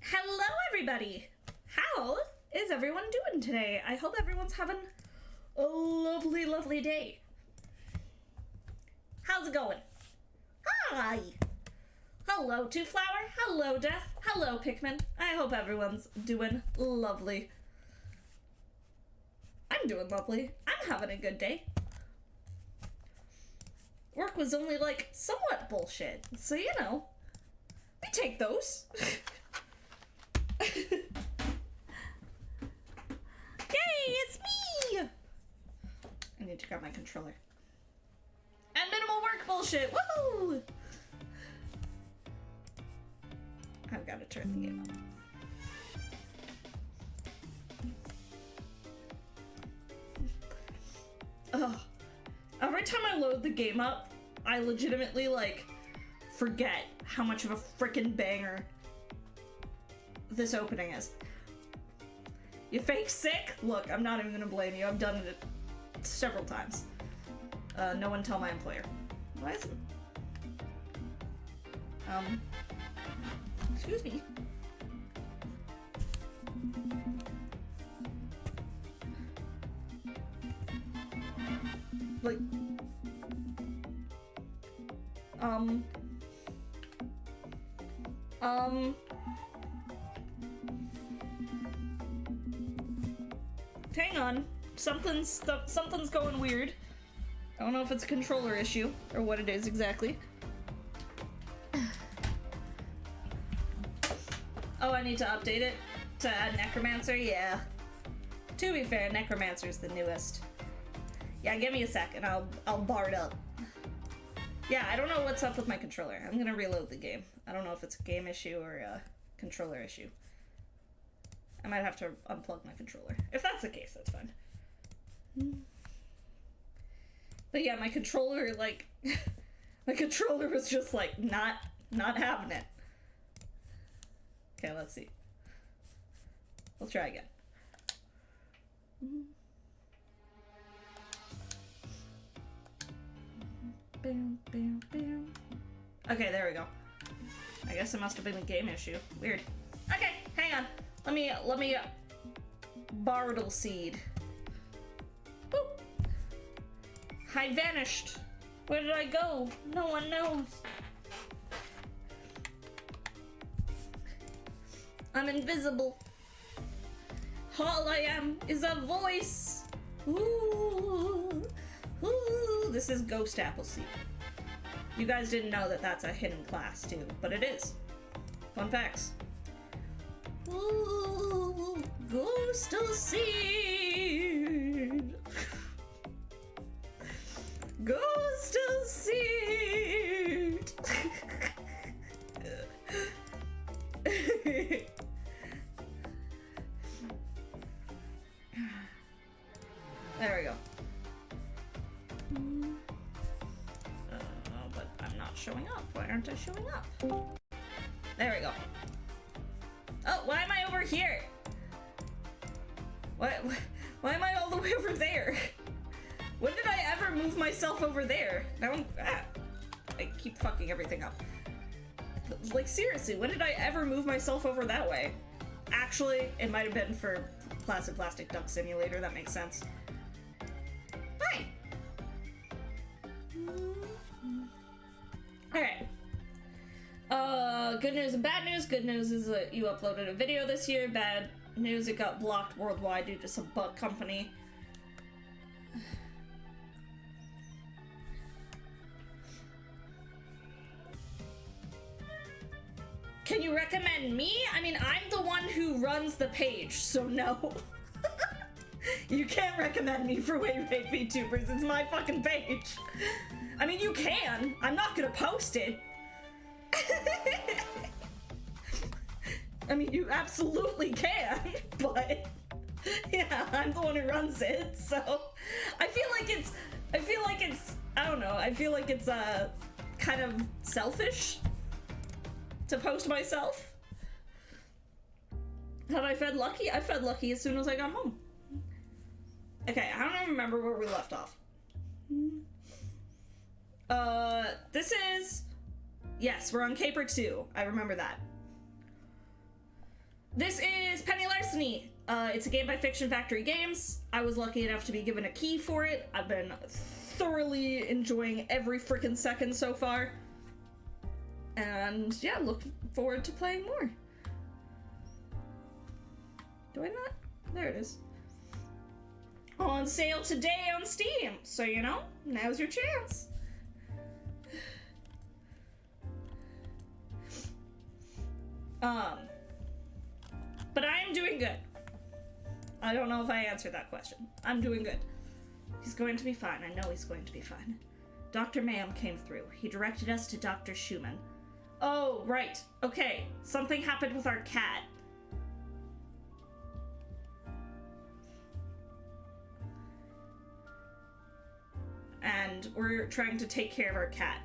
Hello everybody! How is everyone doing today? I hope everyone's having a lovely, lovely day. How's it going? Hi! Hello, Two Flower. Hello, Death. Hello, Pikmin. I hope everyone's doing lovely. I'm doing lovely. I'm having a good day. Work was only, like, somewhat bullshit, so you know, we take those. Yay, it's me! I need to grab my controller. And minimal work bullshit, woohoo! I've got to turn the game up. Ugh. Every time I load the game up, I legitimately, like, forget how much of a frickin' banger this opening is. You fake sick? Look, I'm not even gonna blame you. I've done it several times. No one tell my employer. Why isn't... Excuse me. Like, hang on. Something's going weird. I don't know if it's a controller issue or what it is exactly. Oh, I need to update it to add Necromancer? Yeah. To be fair, Necromancer's the newest. Yeah, give me a sec and I'll bar it up. Yeah, I don't know what's up with my controller. I'm gonna reload the game. I don't know if it's a game issue or a controller issue. I might have to unplug my controller. If that's the case, that's fine. But yeah, my controller, like, my controller was just, like, not having it. Okay, let's see. We'll try again. Okay, there we go. I guess it must have been a game issue. Weird. Okay, hang on. Let me Bardal Seed. Boop. I vanished. Where did I go? No one knows. I'm invisible. All I am is a voice. Ooh. Ooh. This is Ghost Appleseed. You guys didn't know that that's a hidden class too, but it is. Fun facts. Ooh, Ghost Seed. Ghost Seed. There we go. But I'm not showing up. Why aren't I showing up? There we go. Oh, why am I over here? Why am I all the way over there? When did I ever move myself over there? Now I keep fucking everything up. Like, seriously, when did I ever move myself over that way? Actually, it might have been for Plastic Duck Simulator. That makes sense. Hi! Alright. Good news and bad news. Good news is that you uploaded a video this year. Bad news, it got blocked worldwide due to some bug company. Can you recommend me? I mean, I'm the one who runs the page, so no. You can't recommend me for VTubers. It's my fucking page. I mean, you can. I'm not gonna post it. I mean, you absolutely can, but yeah, I'm the one who runs it, so I feel like it's, I don't know, I feel like it's kind of selfish to post myself. Have I fed Lucky? I fed Lucky as soon as I got home. Okay, I don't even remember where we left off. This is... Yes, we're on Caper 2. I remember that. This is Penny Larceny. It's a game by Fiction Factory Games. I was lucky enough to be given a key for it. I've been thoroughly enjoying every freaking second so far. And yeah, look forward to playing more. Do I not? There it is. On sale today on Steam. So, you know, now's your chance. But I am doing good. I don't know if I answered that question. I'm doing good. He's going to be fine. I know he's going to be fine. Dr. Mayhem came through. He directed us to Dr. Schumann. Oh, right. Okay. Something happened with our cat. And we're trying to take care of our cat.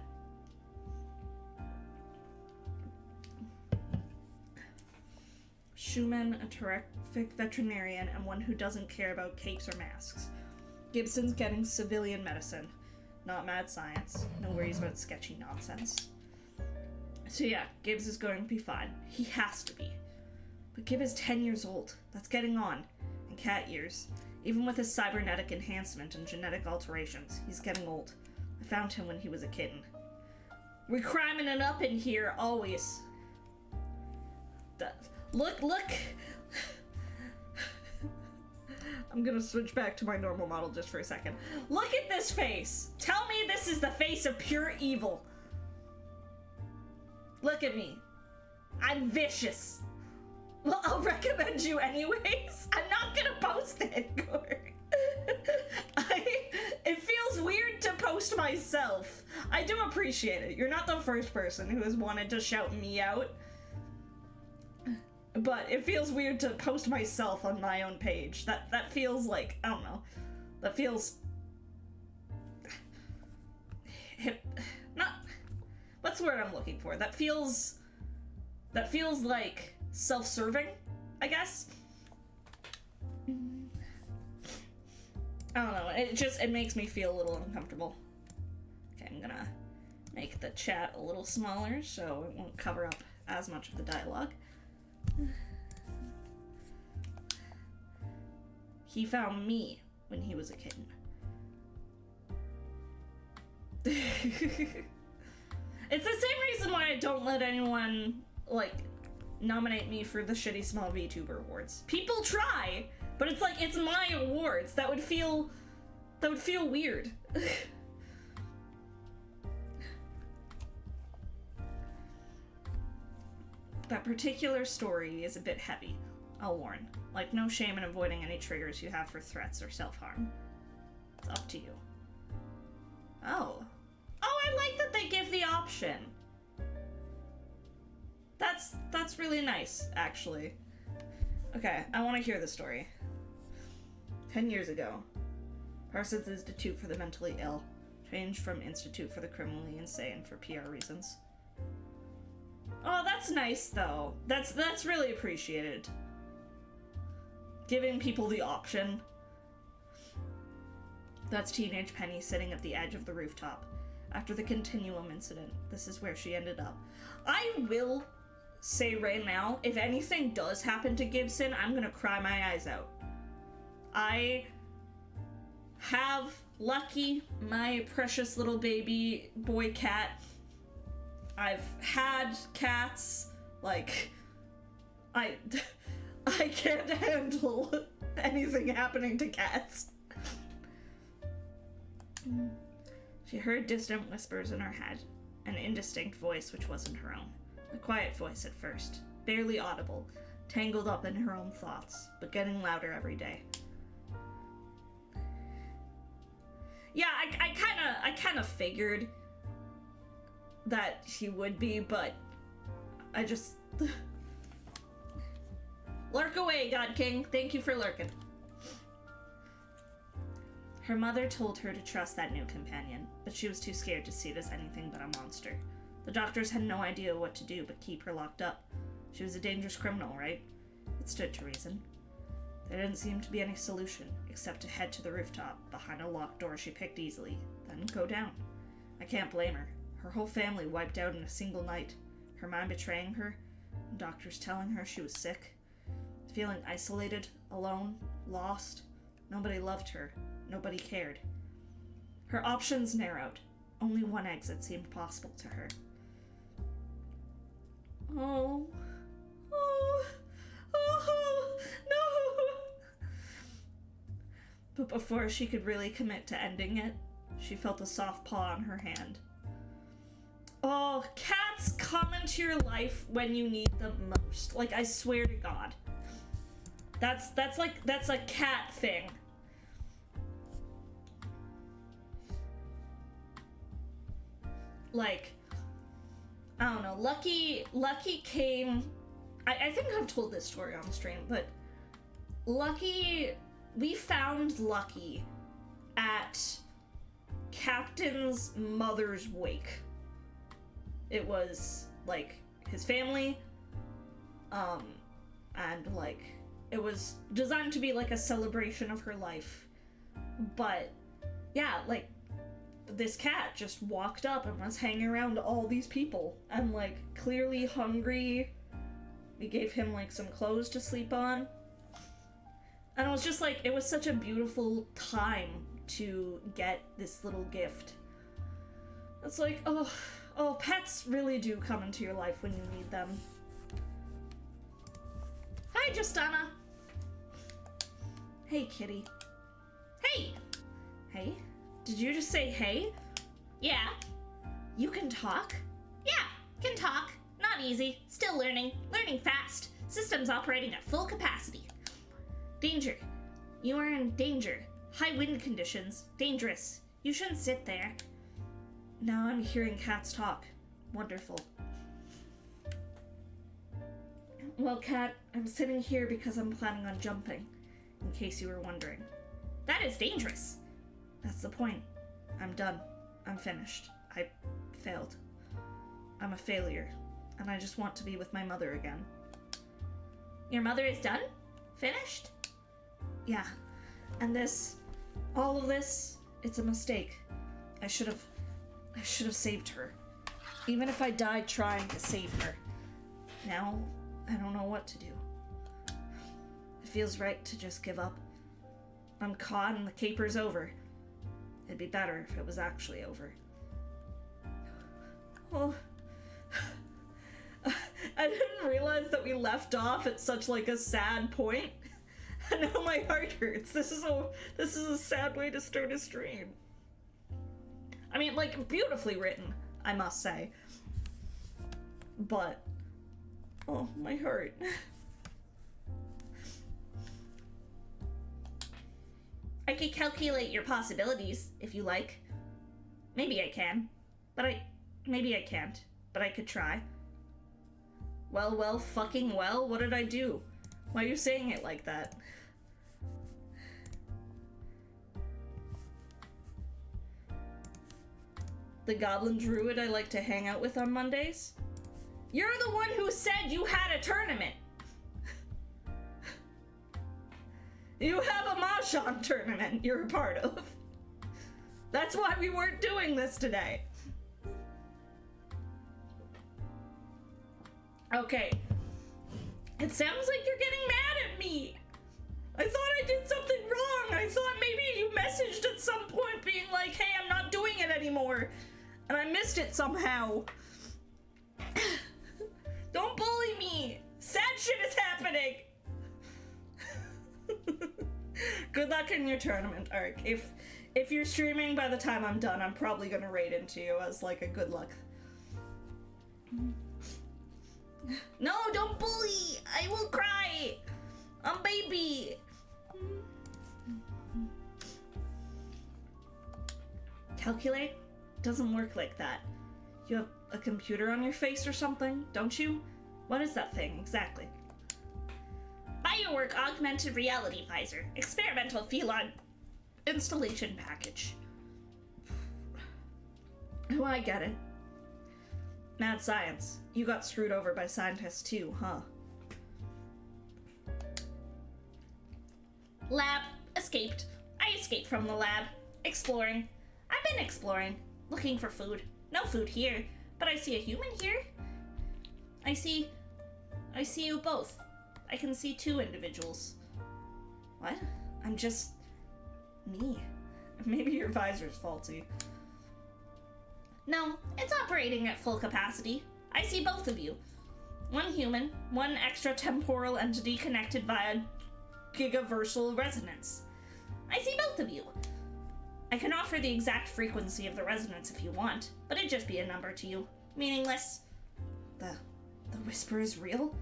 Schumann, a terrific veterinarian and one who doesn't care about capes or masks. Gibson's getting civilian medicine, not mad science. No worries about sketchy nonsense. So yeah, Gibbs is going to be fine. He has to be. But Gibb is 10 years old. That's getting on. And cat ears. Even with his cybernetic enhancement and genetic alterations, he's getting old. I found him when he was a kitten. We're criming it up in here, always. Look! I'm gonna switch back to my normal model just for a second. Look at this face! Tell me this is the face of pure evil. Look at me. I'm vicious. Well, I'll recommend you anyways. I'm not gonna post it, Corey. It feels weird to post myself. I do appreciate it. You're not the first person who has wanted to shout me out. But it feels weird to post myself on my own page. That feels like, I don't know. That feels... What's the word I'm looking for? That feels like self-serving, I guess. I don't know, it makes me feel a little uncomfortable. Okay, I'm gonna make the chat a little smaller so it won't cover up as much of the dialogue. He found me when he was a kitten. It's the same reason why I don't let anyone, like, nominate me for the shitty small VTuber awards. People try, but it's like, it's my awards. That would feel weird. That particular story is a bit heavy, I'll warn. Like, no shame in avoiding any triggers you have for threats or self-harm. It's up to you. Oh, I like that they give the option. That's really nice, actually. Okay, I want to hear the story. 10 years ago, Parsons Institute for the Mentally Ill changed from Institute for the Criminally Insane for PR reasons. Oh, that's nice, though. That's really appreciated. Giving people the option. That's teenage Penny sitting at the edge of the rooftop. After the Continuum incident, this is where she ended up. I will say right now, if anything does happen to Gibson, I'm gonna cry my eyes out. I have Lucky, my precious little baby boy cat. I've had cats. Like, I can't handle anything happening to cats. She heard distant whispers in her head, an indistinct voice which wasn't her own. A quiet voice at first, barely audible, tangled up in her own thoughts, but getting louder every day. Yeah, I kind of figured that he would be, but I just... Lurk away, God King. Thank you for lurking. Her mother told her to trust that new companion, but she was too scared to see it as anything but a monster. The doctors had no idea what to do but keep her locked up. She was a dangerous criminal, right? It stood to reason. There didn't seem to be any solution, except to head to the rooftop, behind a locked door she picked easily, then go down. I can't blame her. Her whole family wiped out in a single night. Her mind betraying her, doctors telling her she was sick. Feeling isolated, alone, lost. Nobody loved her. Nobody cared. Her options narrowed. Only one exit seemed possible to her. Oh, no! But before she could really commit to ending it, she felt a soft paw on her hand. Oh, cats come into your life when you need them most. Like, I swear to God. That's a cat thing. Like, I don't know, Lucky came, I think I've told this story on the stream, but we found Lucky at Captain's mother's wake. It was, like, his family, and, like, it was designed to be, like, a celebration of her life, but, yeah, like, this cat just walked up and was hanging around all these people, and, like, clearly hungry. We gave him, like, some clothes to sleep on, And it was just like, it was such a beautiful time to get this little gift. It's like, oh, pets really do come into your life when you need them. Hi, Justana. Hey, kitty. Hey! Hey? Did you just say hey? Yeah. You can talk? Yeah, can talk. Not easy. Still learning. Learning fast. Systems operating at full capacity. Danger. You are in danger. High wind conditions. Dangerous. You shouldn't sit there. Now I'm hearing cats talk. Wonderful. Well, Cat, I'm sitting here because I'm planning on jumping, in case you were wondering. That is dangerous. That's the point. I'm done. I'm finished. I failed. I'm a failure, and I just want to be with my mother again. Your mother is done? Finished? Yeah. And all of this, it's a mistake. I should have saved her. Even if I died trying to save her. Now, I don't know what to do. It feels right to just give up. I'm caught and the caper's over. It'd be better if it was actually over. Oh. I didn't realize that we left off at such like a sad point. And now my heart hurts. This is a sad way to start a stream. I mean, like, beautifully written, I must say. But, oh, my heart. I could calculate your possibilities, if you like. Maybe I can. Maybe I can't. But I could try. Well, fucking well, what did I do? Why are you saying it like that? The goblin druid I like to hang out with on Mondays? You're the one who said you had a tournament. You have a Mahjong tournament you're a part of. That's why we weren't doing this today. Okay. It sounds like you're getting mad at me. I thought I did something wrong. I thought maybe you messaged at some point being like, hey, I'm not doing it anymore. And I missed it somehow. Don't bully me. Sad shit is happening. Good luck in your tournament, Ark. If you're streaming by the time I'm done, I'm probably gonna raid into you as like a good luck. No, don't bully! I will cry! I'm baby! Calculate? Doesn't work like that. You have a computer on your face or something, don't you? What is that thing, exactly? Biowork Augmented Reality Visor. Experimental feline installation package. Oh, I get it. Mad science. You got screwed over by scientists too, huh? Lab. Escaped. I escaped from the lab. Exploring. I've been exploring. Looking for food. No food here, but I see a human here. I see you both. I can see two individuals. What? I'm just me. Maybe your visor's faulty. No, it's operating at full capacity. I see both of you. One human, one extratemporal entity connected via gigaversal resonance. I see both of you. I can offer the exact frequency of the resonance if you want, but it'd just be a number to you. Meaningless. The whisper is real?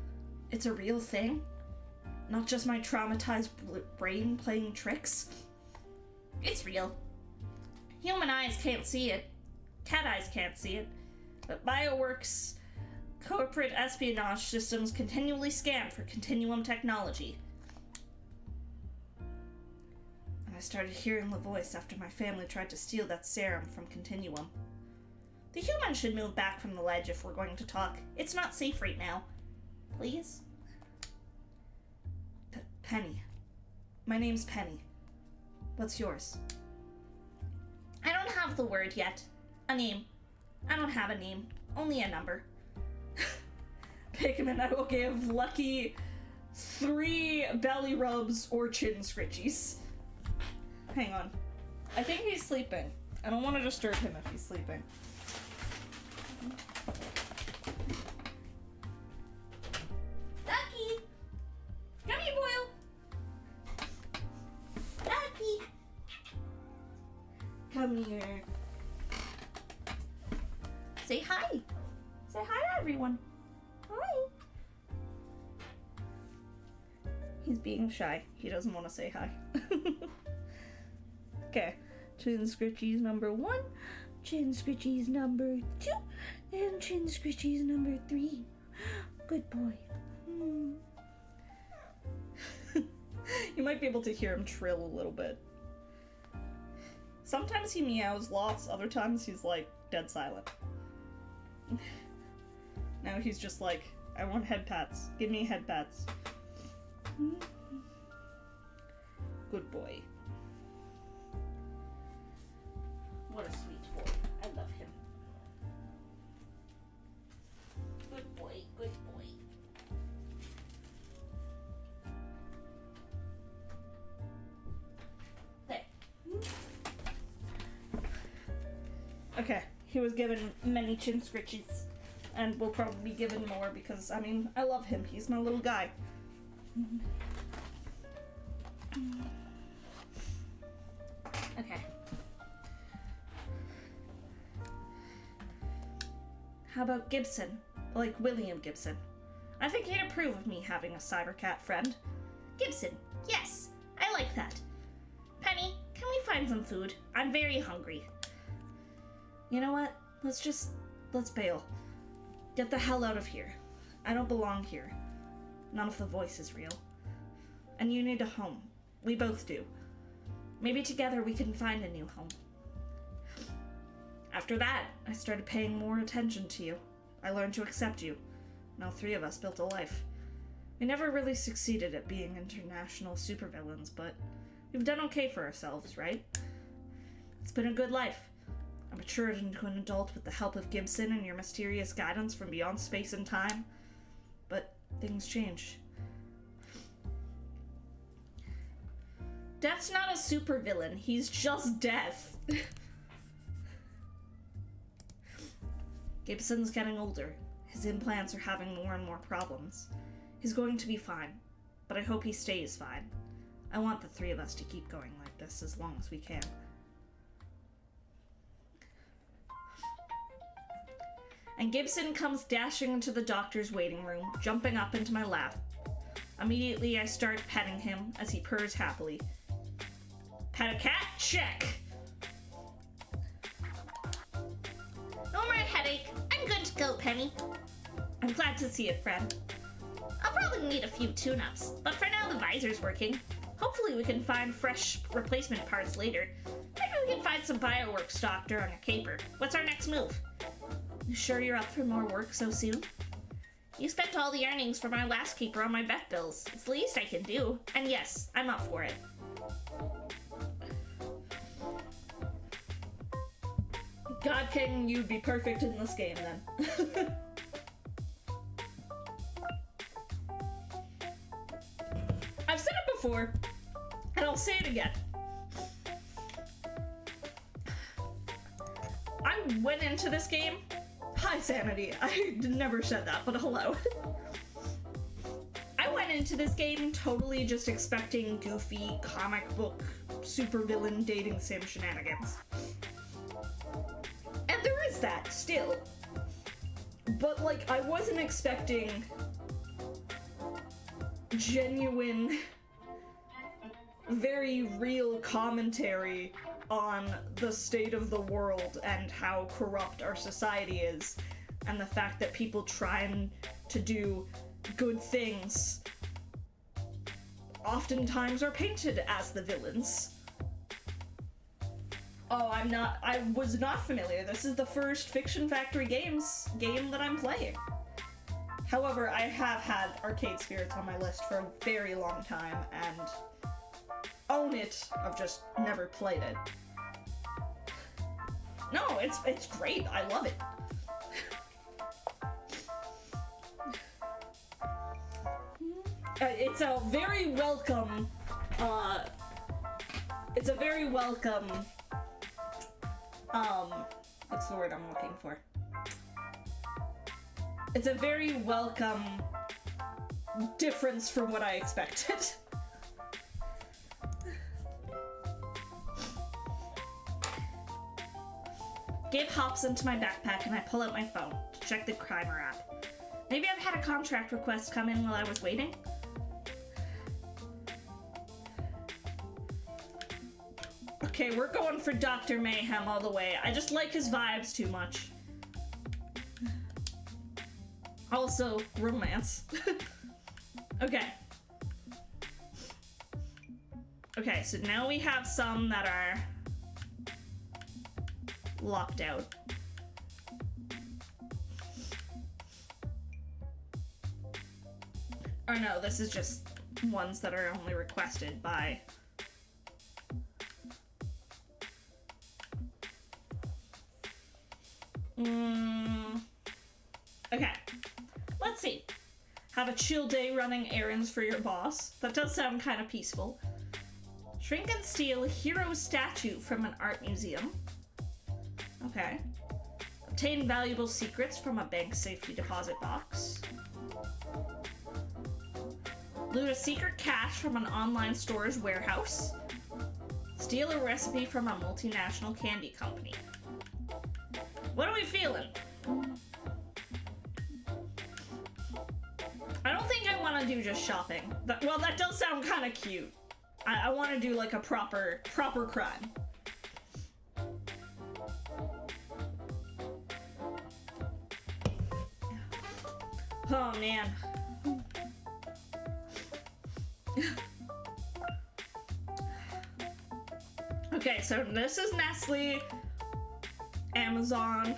It's a real thing? Not just my traumatized brain playing tricks? It's real. Human eyes can't see it. Cat eyes can't see it. But Bioworks' corporate espionage systems continually scan for continuum technology. And I started hearing the voice after my family tried to steal that serum from Continuum. The human should move back from the ledge if we're going to talk. It's not safe right now. Please? Penny. My name's Penny. What's yours? I don't have the word yet. A name. I don't have a name. Only a number. Pikmin, I will give Lucky 3 belly rubs or chin scritchies. Hang on. I think he's sleeping. I don't want to disturb him if he's sleeping. Ducky! Come here, boy! Ducky! Come here. Say hi! Say hi to everyone! Hi! He's being shy. He doesn't want to say hi. Okay. Chin scritchies number 1, chin scritchies number 2, and chin scritchies number 3. Good boy. You might be able to hear him trill a little bit. Sometimes he meows lots, other times he's like dead silent. Now he's just like, I want head pats. Give me head pats. Good boy. What a sweet boy. I love him. Good boy, good boy. There. Okay, he was given many chin scritchies, and will probably be given more because, I mean, I love him. He's my little guy. Okay. How about Gibson? Like William Gibson. I think he'd approve of me having a cybercat friend. Gibson, yes, I like that. Penny, can we find some food? I'm very hungry. You know what? Let's bail. Get the hell out of here. I don't belong here. None of the voice is real. And you need a home. We both do. Maybe together we can find a new home. After that, I started paying more attention to you. I learned to accept you. Now 3 of us built a life. We never really succeeded at being international supervillains, but we've done okay for ourselves, right? It's been a good life. I matured into an adult with the help of Gibson and your mysterious guidance from beyond space and time. But things change. Death's not a supervillain, he's just death. Gibson's getting older. His implants are having more and more problems. He's going to be fine, but I hope he stays fine. I want the 3 of us to keep going like this as long as we can. And Gibson comes dashing into the doctor's waiting room, jumping up into my lap. Immediately, I start petting him as he purrs happily. Pet a cat? Check! No more headache. I'm good to go, Penny. I'm glad to see it, friend. I'll probably need a few tune-ups, but for now the visor's working. Hopefully we can find fresh replacement parts later. Maybe we can find some biowork stock during a caper. What's our next move? You sure you're up for more work so soon? You spent all the earnings from our last caper on my vet bills. It's the least I can do. And yes, I'm up for it. God King, you'd be perfect in this game then. I've said it before, and I'll say it again. I went into this game. Hi, Sanity. I never said that, but hello. I went into this game totally just expecting goofy comic book supervillain dating sim shenanigans. And there is that still. But like, I wasn't expecting genuine, very real commentary on the state of the world and how corrupt our society is, and the fact that people trying to do good things oftentimes are painted as the villains. Oh, I was not familiar. This is the first Fiction Factory game that I'm playing. However, I have had Arcade Spirits on my list for a very long time, and own it. I've just never played it. No, it's great. I love it. it's a very welcome, what's the word I'm looking for? It's a very welcome difference from what I expected. Gabe hops into my backpack and I pull out my phone to check the Crimer app. Maybe I've had a contract request come in while I was waiting? Okay, we're going for Dr. Mayhem all the way. I just like his vibes too much. Also, romance. Okay. Okay, so now we have some that are locked out. Or no, this is just ones that are only requested by... Okay, let's see. Have a chill day running errands for your boss. That does sound kind of peaceful. Shrink and steal a hero statue from an art museum. Okay. Obtain valuable secrets from a bank safety deposit box. Loot a secret cache from an online store's warehouse. Steal a recipe from a multinational candy company. What are we feeling? I don't think I want to do just shopping. Well, that does sound kind of cute. I want to do like a proper crime. Oh man. Okay, so this is Nestle, Amazon.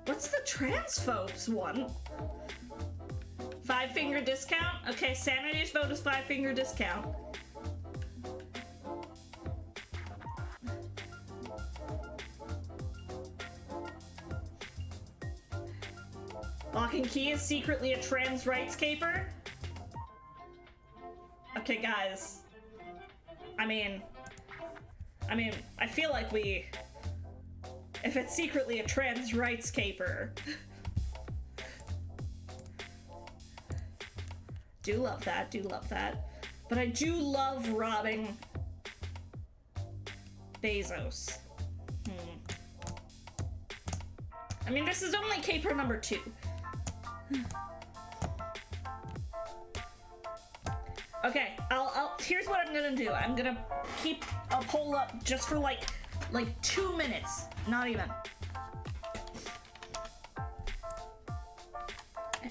What's the transphobes one? 5-finger discount? Okay, Sanity's vote is 5-finger discount. Lock and Key is secretly a trans rights caper? Okay, guys. I mean, I feel like if it's secretly a trans rights caper. Do love that. But I do love robbing Bezos. I mean, this is only caper number 2. Okay, here's what I'm gonna do. I'm gonna keep a poll up just for like 2 minutes. Not even.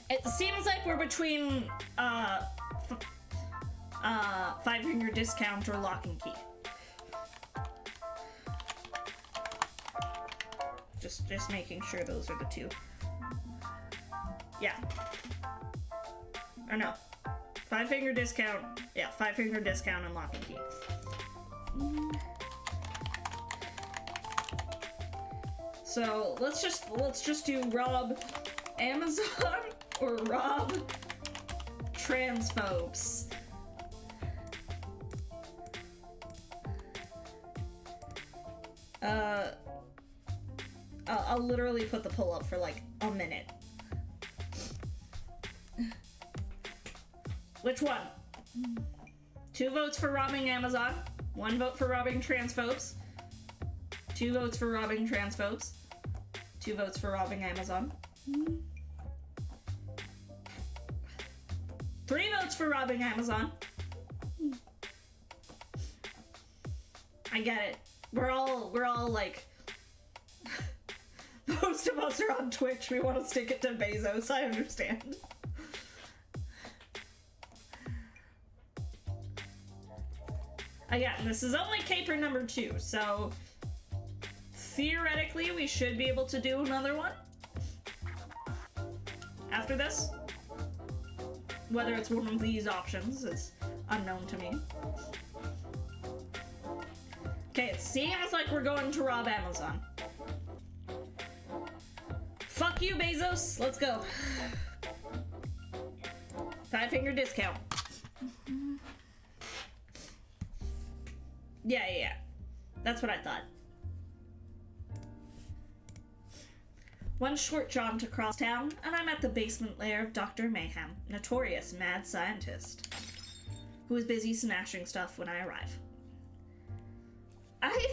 It seems like we're between 5-finger discount or lock and key. Just making sure those are the 2. Yeah. Or no. 5-finger discount. Yeah, 5-finger discount and lock and key. So let's just do rob Amazon or rob transphobes. I'll literally put the poll up for like a minute. Which one? 2 votes for robbing Amazon, 1 vote for robbing transphobes, 2 votes for robbing transphobes, 2 votes for robbing Amazon, 3 votes for robbing Amazon. I get it. We're all like, most of us are on Twitch. We want to stick it to Bezos. I understand. Again, this is only caper number 2, so theoretically we should be able to do another one after this. Whether it's one of these options is unknown to me. Okay, it seems like we're going to rob Amazon. Fuck you, Bezos. Let's go. 5-finger discount. Yeah. That's what I thought. One short jaunt across town, and I'm at the basement lair of Dr. Mayhem, notorious mad scientist, who is busy smashing stuff when I arrive. I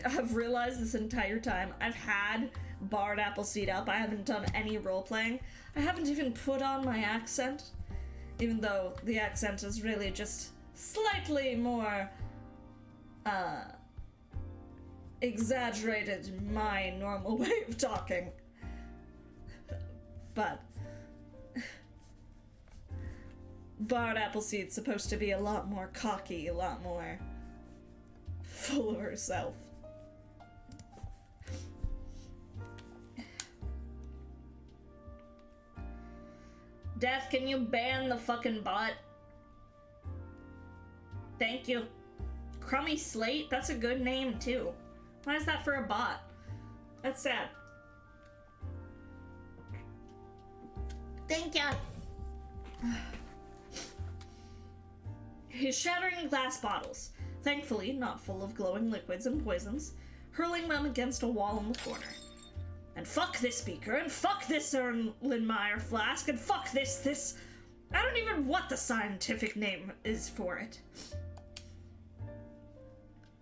have realized this entire time I've had Barred Appleseed up. I haven't done any role-playing. I haven't even put on my accent, even though the accent is really just slightly more, exaggerated in my normal way of talking. But Barred Appleseed's supposed to be a lot more cocky, a lot more full of herself. Death, can you ban the fucking bot? Thank you. Crummy Slate? That's a good name, too. Why is that for a bot? That's sad. Thank ya. He's shattering glass bottles, thankfully not full of glowing liquids and poisons, hurling them against a wall in the corner. And fuck this beaker, and fuck this Erlenmeyer flask, and fuck this. I don't even know what the scientific name is for it.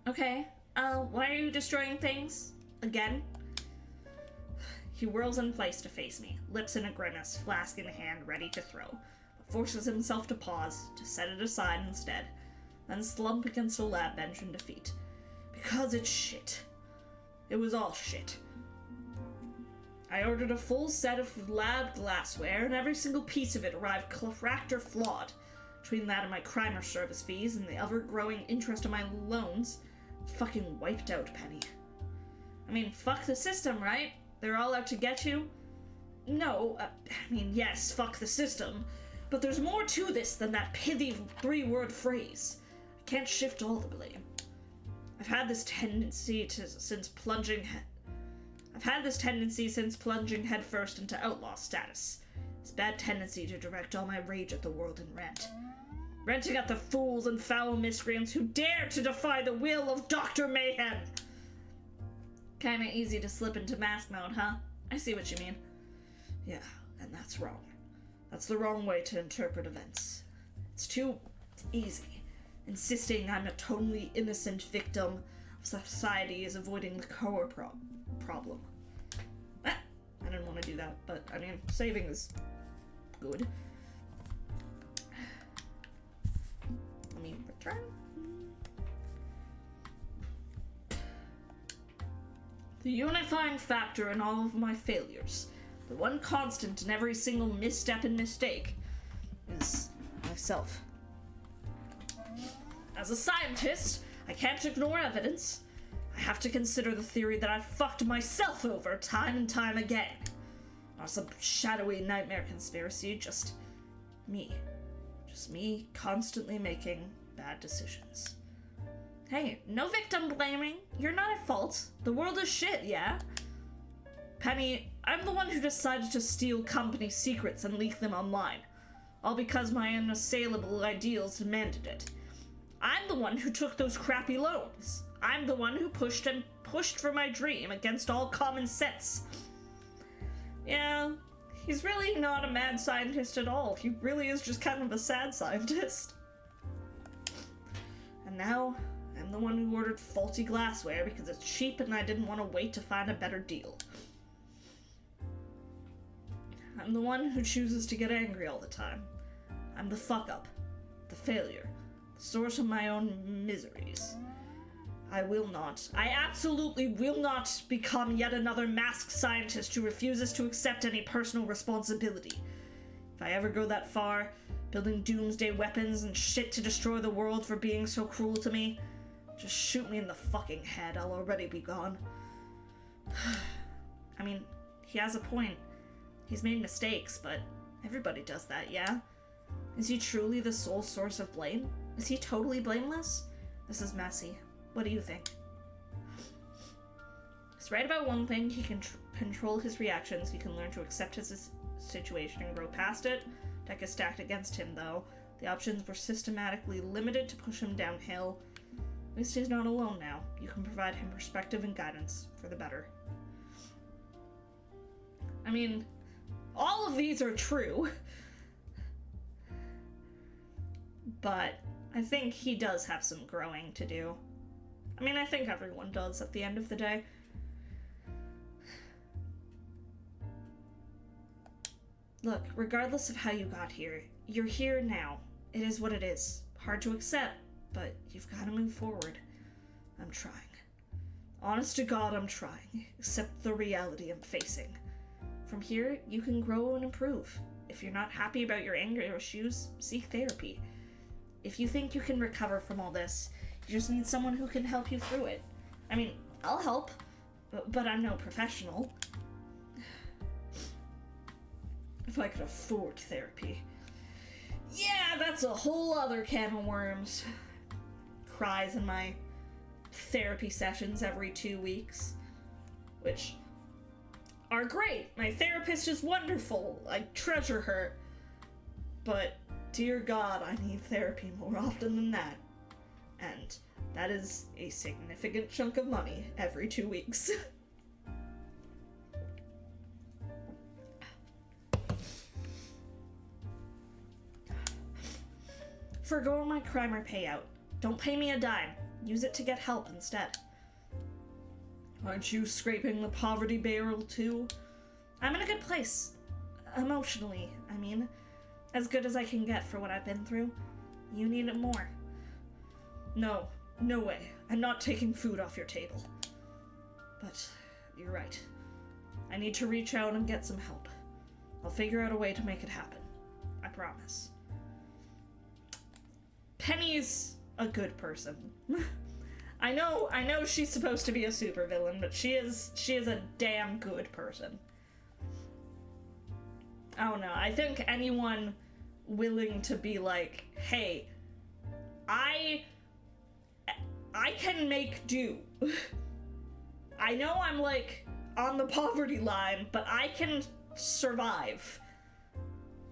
Okay, why are you destroying things? Again? He whirls in place to face me, lips in a grimace, flask in hand, ready to throw, but forces himself to pause, to set it aside instead, then slump against a lab bench in defeat. Because it's shit. It was all shit. I ordered a full set of lab glassware, and every single piece of it arrived cracked or flawed. Between that and my crimer service fees and the ever-growing interest of my loans, fucking wiped out Penny. I mean, fuck the system, right? They're all out to get you? No, yes, fuck the system. But there's more to this than that pithy 3-word phrase. I can't shift all the blame. I've had this tendency since plunging headfirst into outlaw status. This bad tendency to direct all my rage at the world in rent. Renting at the fools and foul miscreants who dare to defy the will of Dr. Mayhem! Kinda easy to slip into mask mode, huh? I see what you mean. Yeah, and that's wrong. That's the wrong way to interpret events. It's too easy. Insisting I'm a totally innocent victim of society is avoiding the core problem. I didn't want to do that, but I mean, saving is good. Let me return. The unifying factor in all of my failures, the one constant in every single misstep and mistake, is myself. As a scientist, I can't ignore evidence. I have to consider the theory that I've fucked myself over time and time again. Not some shadowy nightmare conspiracy, just me. Just me constantly making bad decisions. Hey, no victim blaming. You're not at fault. The world is shit, yeah? Penny, I'm the one who decided to steal company secrets and leak them online. All because my unassailable ideals demanded it. I'm the one who took those crappy loans. I'm the one who pushed for my dream against all common sense. Yeah, he's really not a mad scientist at all. He really is just kind of a sad scientist. And now, I'm the one who ordered faulty glassware because it's cheap and I didn't want to wait to find a better deal. I'm the one who chooses to get angry all the time. I'm the fuck-up, the failure, the source of my own miseries. I absolutely will not become yet another masked scientist who refuses to accept any personal responsibility. If I ever go that far, building doomsday weapons and shit to destroy the world for being so cruel to me, just shoot me in the fucking head, I'll already be gone. I mean, he has a point. He's made mistakes, but everybody does that, yeah? Is he truly the sole source of blame? Is he totally blameless? This is messy. What do you think? He's right about one thing: he can control his reactions, he can learn to accept his situation and grow past it. Deck is stacked against him, though. The options were systematically limited to push him downhill. At least he's not alone now. You can provide him perspective and guidance for the better. I mean, all of these are true. But I think he does have some growing to do. I mean, I think everyone does at the end of the day. Look, regardless of how you got here, you're here now. It is what it is. Hard to accept, but you've got to move forward. I'm trying. Honest to God, I'm trying. Accept the reality I'm facing. From here, you can grow and improve. If you're not happy about your anger issues, seek therapy. If you think you can recover from all this, you just need someone who can help you through it. I mean, I'll help, but I'm no professional. If I could afford therapy. Yeah, that's a whole other can of worms. Cries in my therapy sessions every 2 weeks, which are great. My therapist is wonderful. I treasure her. But, dear God, I need therapy more often than that. And that is a significant chunk of money every 2 weeks. Forgo my crimer payout. Don't pay me a dime. Use it to get help instead. Aren't you scraping the poverty barrel too? I'm in a good place. Emotionally, I mean. As good as I can get for what I've been through. You need it more. No, no way. I'm not taking food off your table. But you're right. I need to reach out and get some help. I'll figure out a way to make it happen. I promise. Penny's a good person. I know she's supposed to be a supervillain, but she is a damn good person. I don't know. I think anyone willing to be like, hey, I can make do. I know I'm like on the poverty line, but I can survive.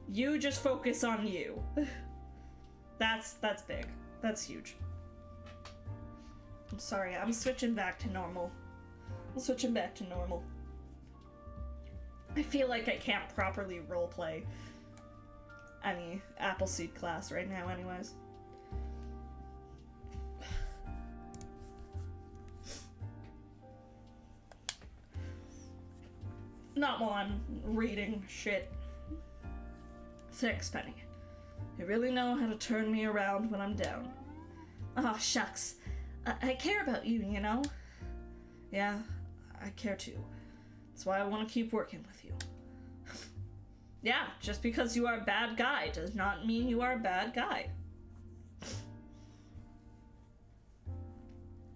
You just focus on you. That's big. That's huge. I'm sorry, I'm switching back to normal. I feel like I can't properly roleplay any Appleseed class right now anyways. Not while I'm reading shit. Thanks, Penny. You really know how to turn me around when I'm down. Aw, shucks. I care about you, you know? Yeah, I care too. That's why I want to keep working with you. Yeah, just because you are a bad guy does not mean you are a bad guy.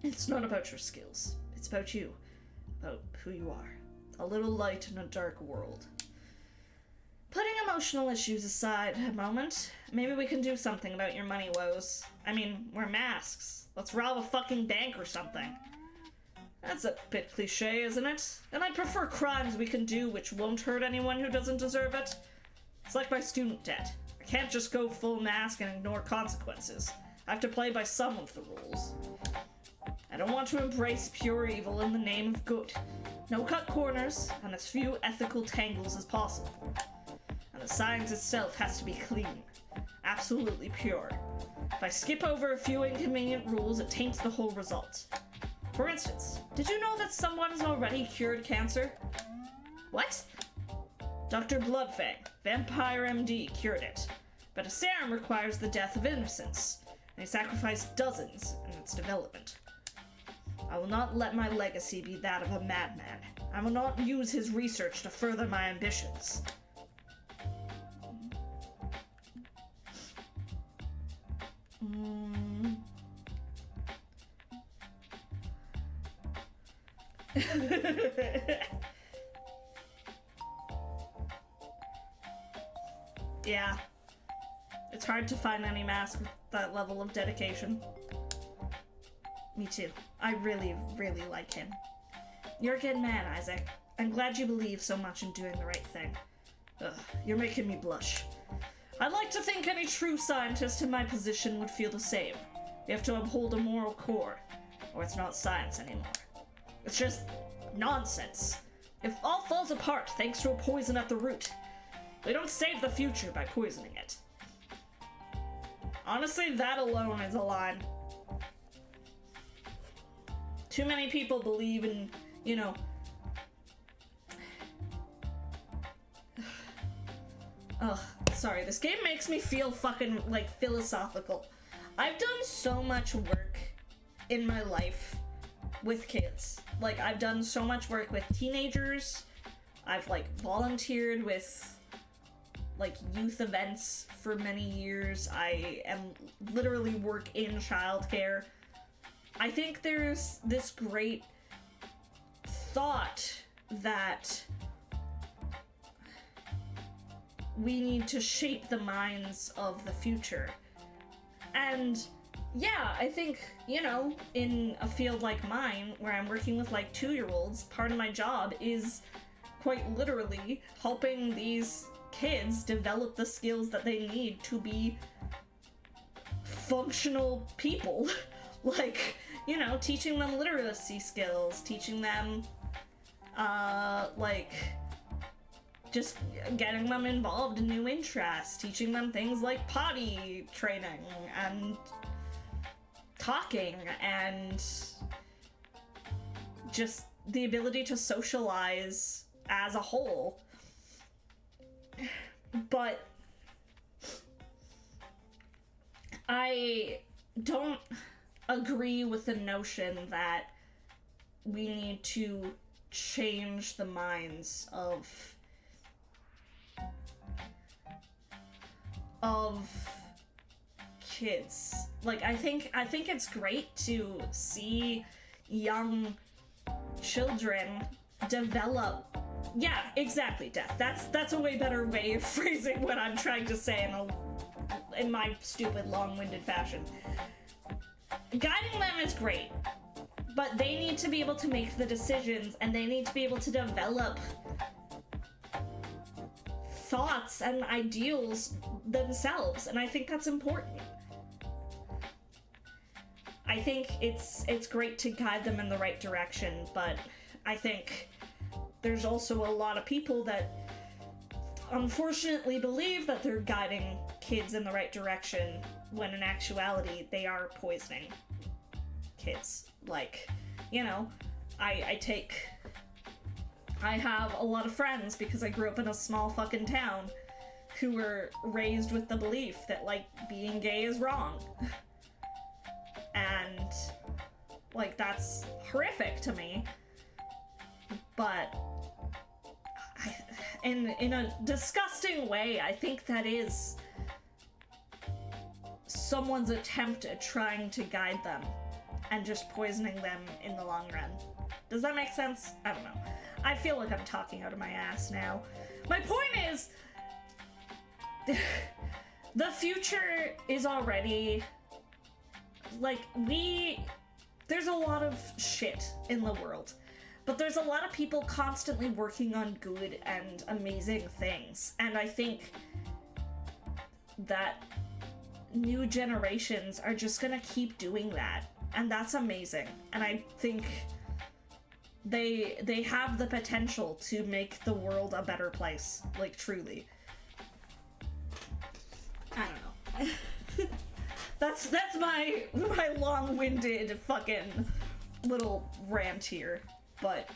It's not about your skills. It's about you. About who you are. A little light in a dark world. Putting emotional issues aside a moment, maybe we can do something about your money woes. I mean, wear masks. Let's rob a fucking bank or something. That's a bit cliche, isn't it? And I prefer crimes we can do which won't hurt anyone who doesn't deserve it. It's like my student debt. I can't just go full mask and ignore consequences. I have to play by some of the rules. I don't want to embrace pure evil in the name of good. No cut corners, and as few ethical tangles as possible. And the science itself has to be clean. Absolutely pure. If I skip over a few inconvenient rules, it taints the whole result. For instance, did you know that someone has already cured cancer? What? Dr. Bloodfang, Vampire MD, cured it. But a serum requires the death of innocents, and he sacrificed dozens in its development. I will not let my legacy be that of a madman. I will not use his research to further my ambitions. Yeah. It's hard to find any mask with that level of dedication. Me too. I really, really like him. You're a good man, Isaac. I'm glad you believe so much in doing the right thing. Ugh, you're making me blush. I'd like to think any true scientist in my position would feel the same. You have to uphold a moral core, or it's not science anymore. It's just nonsense. It all falls apart thanks to a poison at the root. We don't save the future by poisoning it. Honestly, that alone is a line. Too many people believe in, you know... Ugh, sorry, this game makes me feel fucking, like, philosophical. I've done so much work in my life with kids. Like, I've done so much work with teenagers. I've, like, volunteered with, like, youth events for many years. I am literally work in childcare. I think there's this great thought that we need to shape the minds of the future. And yeah, I think, you know, in a field like mine, where I'm working with like 2-year-olds, part of my job is quite literally helping these kids develop the skills that they need to be functional people. Like, you know, teaching them literacy skills, teaching them, like, just getting them involved in new interests, teaching them things like potty training and talking and just the ability to socialize as a whole. But I don't agree with the notion that we need to change the minds of kids. Like, I think it's great to see young children develop. Yeah, exactly, Death. That's a way better way of phrasing what I'm trying to say in my stupid, long-winded fashion. Guiding them is great, but they need to be able to make the decisions, and they need to be able to develop thoughts and ideals themselves, and I think that's important. I think it's great to guide them in the right direction, but I think there's also a lot of people that unfortunately believe that they're guiding kids in the right direction when in actuality they are poisoning kids. Like, you know, I have a lot of friends, because I grew up in a small fucking town, who were raised with the belief that, like, being gay is wrong. And, like, that's horrific to me. But in a disgusting way, I think that is someone's attempt at trying to guide them and just poisoning them in the long run. Does that make sense? I don't know. I feel like I'm talking out of my ass now. My point is, the future is already, like, there's a lot of shit in the world, but there's a lot of people constantly working on good and amazing things, and I think that new generations are just gonna keep doing that, and that's amazing, and I think they have the potential to make the world a better place, like, truly. I don't know. That's my long-winded fucking little rant here, but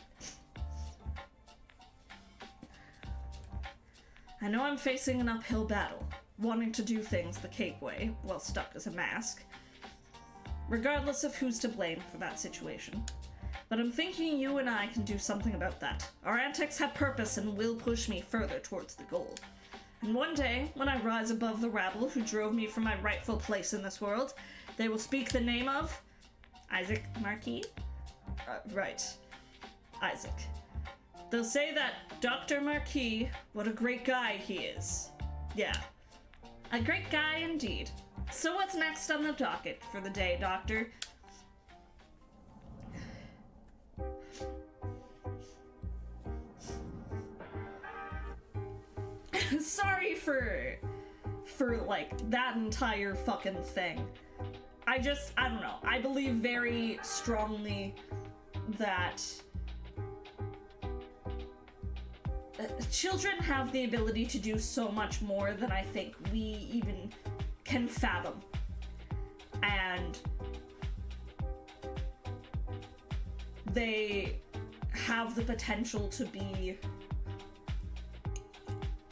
I know I'm facing an uphill battle, wanting to do things the cake way while stuck as a mask, regardless of who's to blame for that situation. But I'm thinking you and I can do something about that. Our antics have purpose and will push me further towards the goal. And one day, when I rise above the rabble who drove me from my rightful place in this world, they will speak the name of Isaac Marquis? Right. Isaac. They'll say that Dr. Marquis, what a great guy he is. Yeah. A great guy indeed. So what's next on the docket for the day, Doctor? sorry for like that entire fucking thing. I don't know. I believe very strongly that children have the ability to do so much more than I think we even can fathom. And they have the potential to be...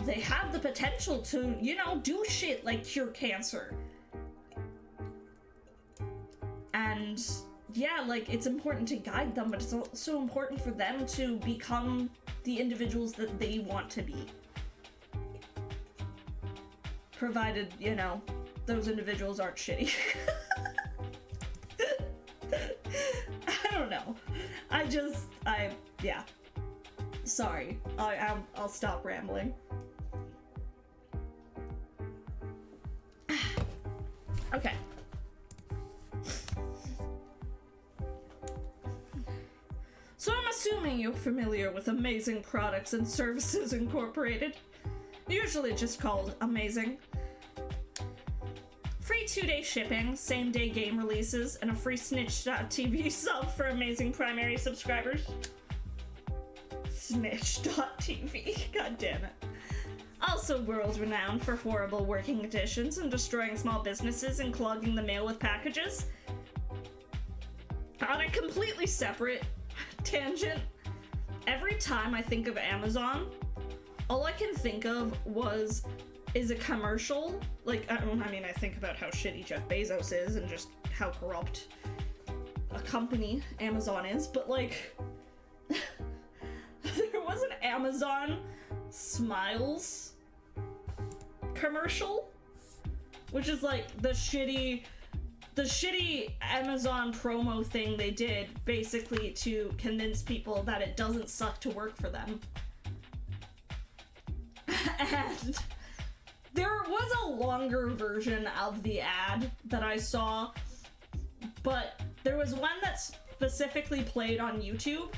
They have the potential to, you know, do shit like cure cancer. And yeah, like, it's important to guide them, but it's also important for them to become the individuals that they want to be. Provided, you know, those individuals aren't shitty. I don't know. Yeah. Sorry. I'll stop rambling. Okay. So I'm assuming you're familiar with Amazing Products and Services Incorporated. Usually just called Amazing. Free 2-day shipping, same-day game releases, and a free Snitch.tv sub for Amazing Primary subscribers. Snitch.tv, god damn it. Also world-renowned for horrible working conditions and destroying small businesses and clogging the mail with packages. On a completely separate tangent, every time I think of Amazon, all I can think of is a commercial. Like, I think about how shitty Jeff Bezos is and just how corrupt a company Amazon is, but like, there was an Amazon Smiles commercial, which is like the shitty Amazon promo thing they did basically to convince people that it doesn't suck to work for them. And there was a longer version of the ad that I saw, but there was one that specifically played on YouTube,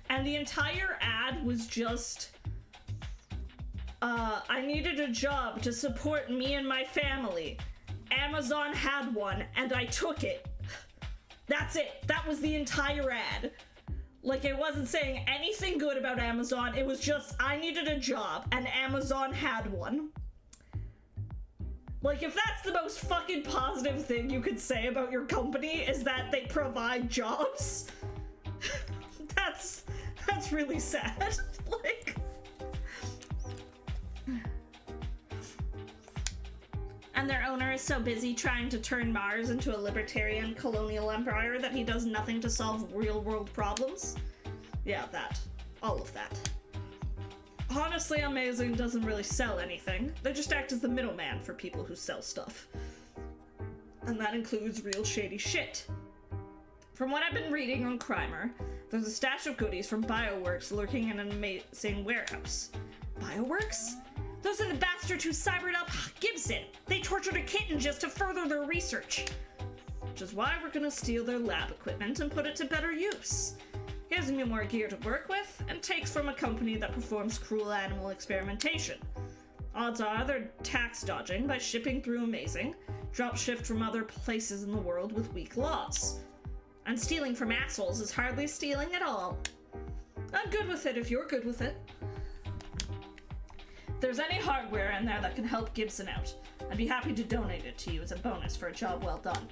and the entire ad was just, I needed a job to support me and my family. Amazon had one, and I took it. That's it. That was the entire ad. Like, it wasn't saying anything good about Amazon. It was just, I needed a job, and Amazon had one. Like, if that's the most fucking positive thing you could say about your company, is that they provide jobs, that's really sad. Like... And their owner is so busy trying to turn Mars into a libertarian colonial empire that he does nothing to solve real-world problems. Yeah, that. All of that. Honestly, Amazing doesn't really sell anything. They just act as the middleman for people who sell stuff. And that includes real shady shit. From what I've been reading on Crimer, there's a stash of goodies from BioWorks lurking in an amazing warehouse. BioWorks? Those are the bastards who cybered up Gibson. They tortured a kitten just to further their research. Which is why we're gonna steal their lab equipment and put it to better use. Gives me more gear to work with, and takes from a company that performs cruel animal experimentation. Odds are they're tax dodging by shipping through Amazing, drop shipped from other places in the world with weak laws. And stealing from assholes is hardly stealing at all. I'm good with it if you're good with it. If there's any hardware in there that can help Gibson out, I'd be happy to donate it to you as a bonus for a job well done.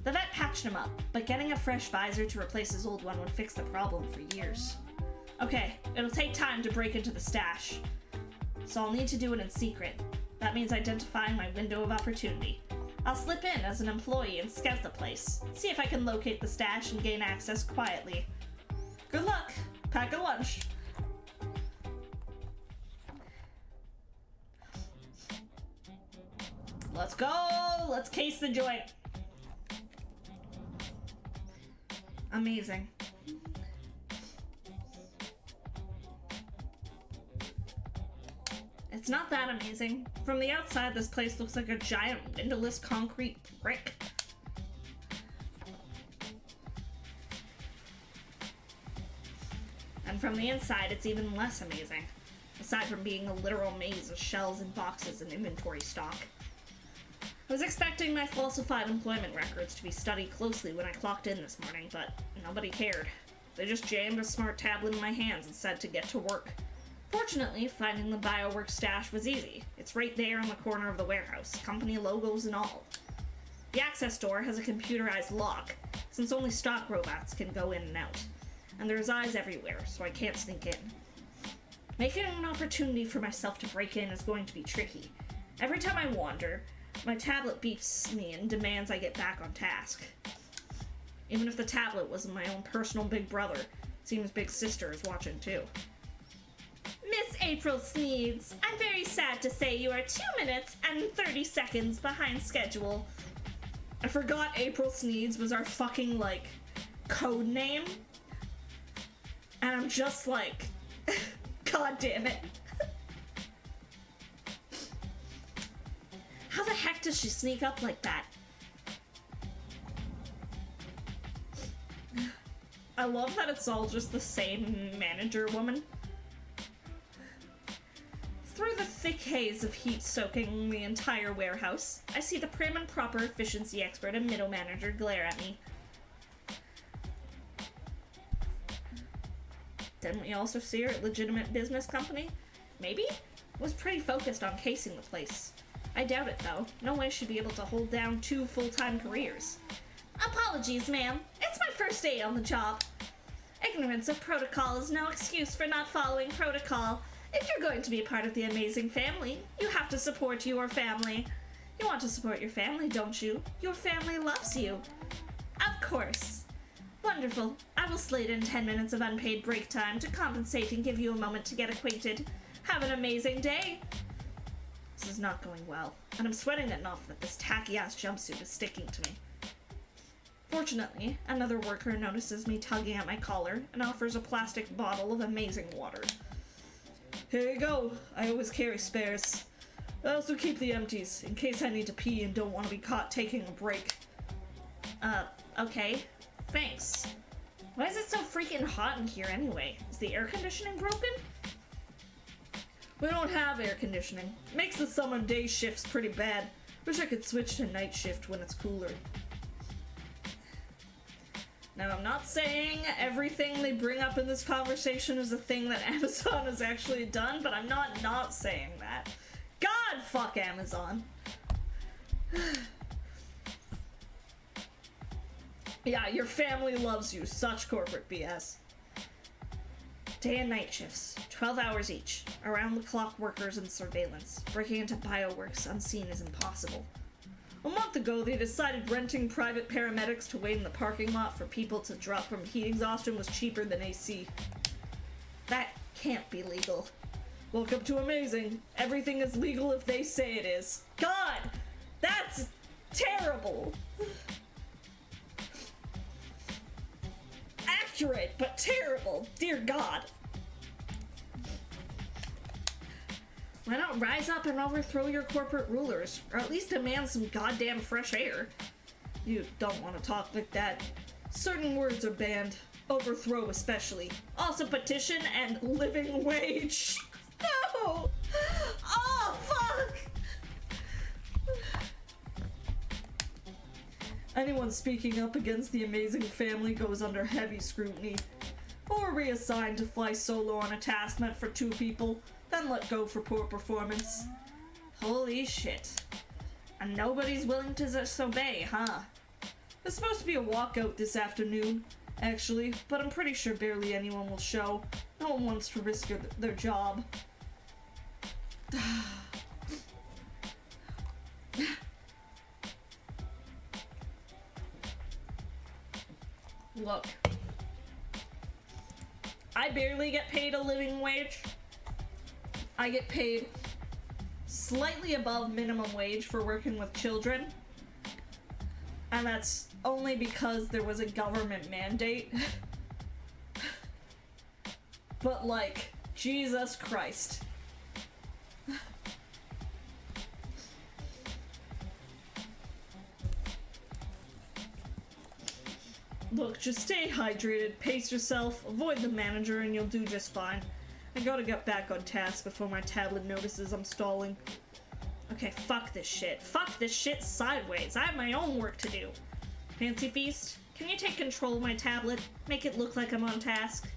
The vet patched him up, but getting a fresh visor to replace his old one would fix the problem for years. Okay, it'll take time to break into the stash, so I'll need to do it in secret. That means identifying my window of opportunity. I'll slip in as an employee and scout the place, see if I can locate the stash and gain access quietly. Good luck! Pack a lunch! Let's go! Let's case the joint. Amazing. It's not that amazing. From the outside, this place looks like a giant windowless concrete brick. And from the inside, it's even less amazing. aside from being a literal maze of shelves and boxes and inventory stock. I was expecting my falsified employment records to be studied closely when I clocked in this morning, but nobody cared. They just jammed a smart tablet in my hands and said to get to work. Fortunately, finding the BioWorks stash was easy. It's right there in the corner of the warehouse, company logos and all. The access door has a computerized lock, since only stock robots can go in and out. And there's eyes everywhere, so I can't sneak in. Making an opportunity for myself to break in is going to be tricky. Every time I wander, my tablet beeps me and demands I get back on task. Even if the tablet wasn't my own personal big brother, it seems Big Sister is watching too. Miss April Sneeds, I'm very sad to say you are 2 minutes and 30 seconds behind schedule. I forgot April Sneeds was our fucking, like, code name. And I'm just like, God damn it. How the heck does she sneak up like that? I love that it's all just the same manager woman. Through the thick haze of heat soaking the entire warehouse, I see the prim and proper efficiency expert and middle manager glare at me. Didn't we also see her at legitimate business company? Maybe? Was pretty focused on casing the place. I doubt it, though. No way she'd be able to hold down 2 full-time careers. Apologies, ma'am. It's my first day on the job. Ignorance of protocol is no excuse for not following protocol. If you're going to be a part of the amazing family, you have to support your family. You want to support your family, don't you? Your family loves you. Of course. Wonderful. I will slate in 10 minutes of unpaid break time to compensate and give you a moment to get acquainted. Have an amazing day. This is not going well, and I'm sweating enough that this tacky-ass jumpsuit is sticking to me. Fortunately, another worker notices me tugging at my collar and offers a plastic bottle of amazing water. Here you go. I always carry spares. I also keep the empties, in case I need to pee and don't want to be caught taking a break. Okay. Thanks. Why is it so freaking hot in here anyway? Is the air conditioning broken? We don't have air conditioning. Makes the summer day shifts pretty bad. Wish I could switch to night shift when it's cooler. Now, I'm not saying everything they bring up in this conversation is a thing that Amazon has actually done, but I'm not saying that. God, fuck Amazon. Yeah, your family loves you. Such corporate BS. Day and night shifts, 12 hours each. Around-the-clock workers and surveillance. Breaking into BioWorks unseen is impossible. A month ago, they decided renting private paramedics to wait in the parking lot for people to drop from heat exhaustion was cheaper than AC. That can't be legal. Welcome to Amazing. Everything is legal if they say it is. God! That's terrible! Accurate, but terrible. Dear God. Why not rise up and overthrow your corporate rulers, or at least demand some goddamn fresh air? You don't want to talk like that. Certain words are banned. Overthrow especially. Also petition and living wage. No! Oh, fuck! Anyone speaking up against the amazing family goes under heavy scrutiny. Or reassigned to fly solo on a task meant for 2 people, then let go for poor performance. Holy shit. And nobody's willing to disobey, huh? There's supposed to be a walkout this afternoon, actually, but I'm pretty sure barely anyone will show. No one wants to risk their job. Look. I barely get paid a living wage. I get paid slightly above minimum wage for working with children. And that's only because there was a government mandate. But like, Jesus Christ. Look, just stay hydrated, pace yourself, avoid the manager, and you'll do just fine. I gotta get back on task before my tablet notices I'm stalling. Okay, fuck this shit. Fuck this shit sideways. I have my own work to do. Fancy Feast, can you take control of my tablet? Make it look like I'm on task.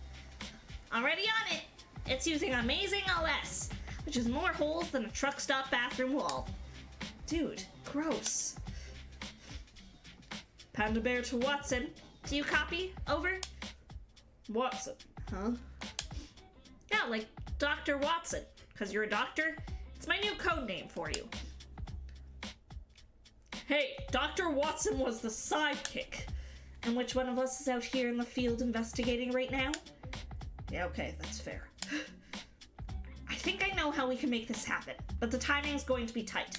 Already on it. It's using Amazing OS, which is more holes than a truck stop bathroom wall. Dude, gross. Panda Bear to Watson. Do you copy? Over? Watson, huh? Yeah, like Dr. Watson. Because you're a doctor? It's my new code name for you. Hey, Dr. Watson was the sidekick. And which one of us is out here in the field investigating right now? Yeah, okay, that's fair. I think I know how we can make this happen, but the timing's going to be tight.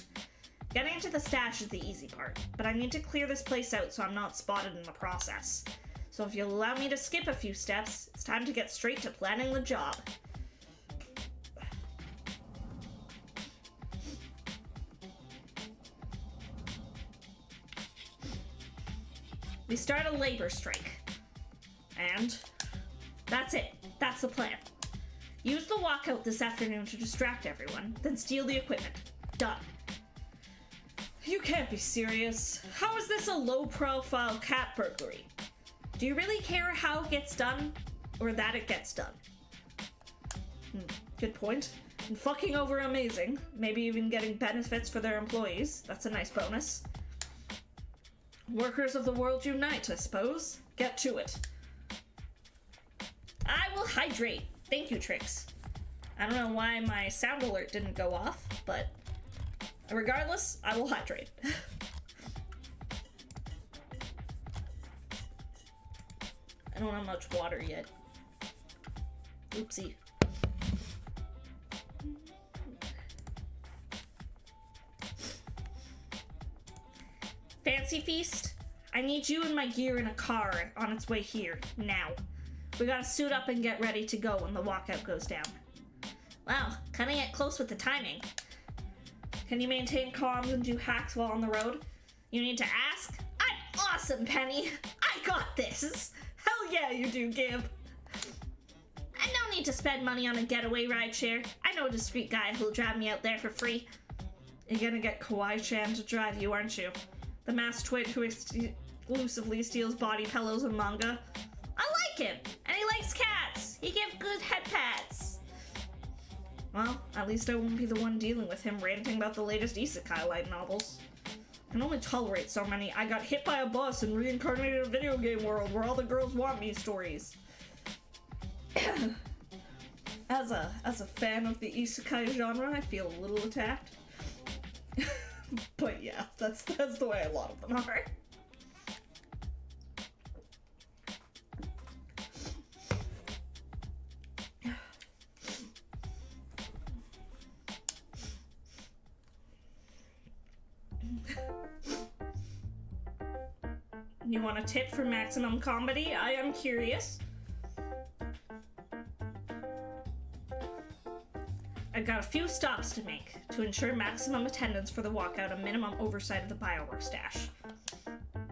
Getting into the stash is the easy part, but I need to clear this place out so I'm not spotted in the process. So if you'll allow me to skip a few steps, it's time to get straight to planning the job. We start a labor strike. And that's it. That's the plan. Use the walkout this afternoon to distract everyone, then steal the equipment. Done. You can't be serious. How is this a low-profile cat burglary? Do you really care how it gets done, or that it gets done? Good point. And fucking over Amazing, maybe even getting benefits for their employees. That's a nice bonus. Workers of the world unite, I suppose. Get to it. I will hydrate. Thank you, Trix. I don't know why my sound alert didn't go off, but regardless, I will hydrate. I don't have much water yet. Oopsie. Fancy Feast, I need you and my gear in a car on its way here, now. We gotta suit up and get ready to go when the walkout goes down. Wow, cutting it close with the timing. Can you maintain comms and do hacks while on the road? You need to ask? I'm awesome, Penny! I got this! Hell yeah, you do, Gib! I don't need to spend money on a getaway rideshare. I know a discreet guy who'll drive me out there for free. You're gonna get Kawaii-chan to drive you, aren't you? The masked twit who exclusively steals body pillows and manga. I like him, and he likes cats. He gives good head pats. Well, at least I won't be the one dealing with him ranting about the latest isekai light novels. I can only tolerate so many I got hit by a bus and reincarnated a video game world where all the girls want me stories. As a fan of the isekai genre, I feel a little attacked. But yeah, that's the way a lot of them are. You want a tip for maximum comedy? I am curious. I've got a few stops to make to ensure maximum attendance for the walkout and minimum oversight of the biowork stash.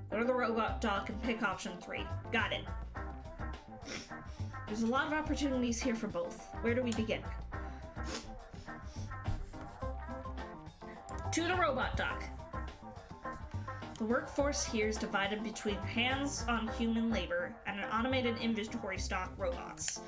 Go to the robot dock and pick option 3. Got it. There's a lot of opportunities here for both. Where do we begin? To the robot dock. The workforce here is divided between hands-on human labor and an automated inventory stock robots.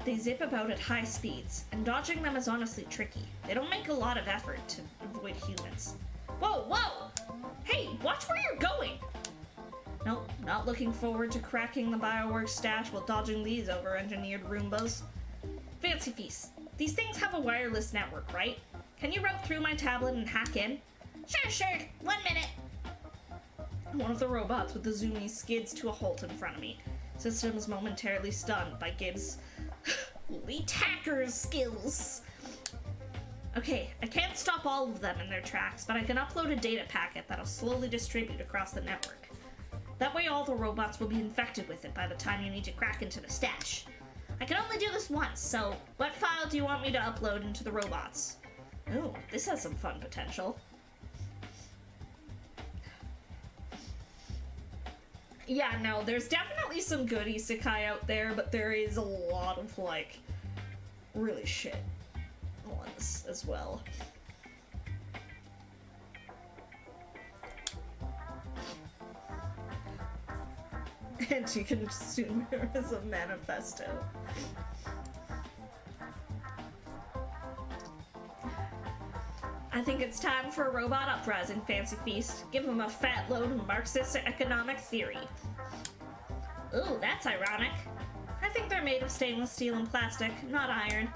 They zip about at high speeds, and dodging them is honestly tricky. They don't make a lot of effort to avoid humans. Whoa, whoa! Hey, watch where you're going! Nope, not looking forward to cracking the bioworks stash while dodging these over-engineered Roombas. Fancy Feast, these things have a wireless network, right? Can you route through my tablet and hack in? Sure, 1 minute. One of the robots with the zoomy skids to a halt in front of me. Systems momentarily stunned by Gibbs' elite hacker's skills. Okay, I can't stop all of them in their tracks, but I can upload a data packet that'll slowly distribute across the network. That way all the robots will be infected with it by the time you need to crack into the stash. I can only do this once, so what file do you want me to upload into the robots? Ooh, this has some fun potential. Yeah, no, there's definitely some good isekai out there, but there is a lot of, like, really shit ones as well. Anti-consumerism manifesto. I think it's time for a robot uprising, Fancy Feast. Give them a fat load of Marxist economic theory. Ooh, that's ironic. I think they're made of stainless steel and plastic, not iron.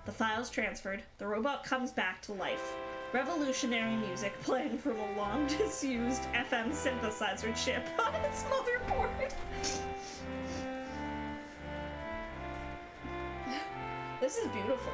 The file's transferred. The robot comes back to life. Revolutionary music playing from a long disused FM synthesizer chip on its motherboard. This is beautiful.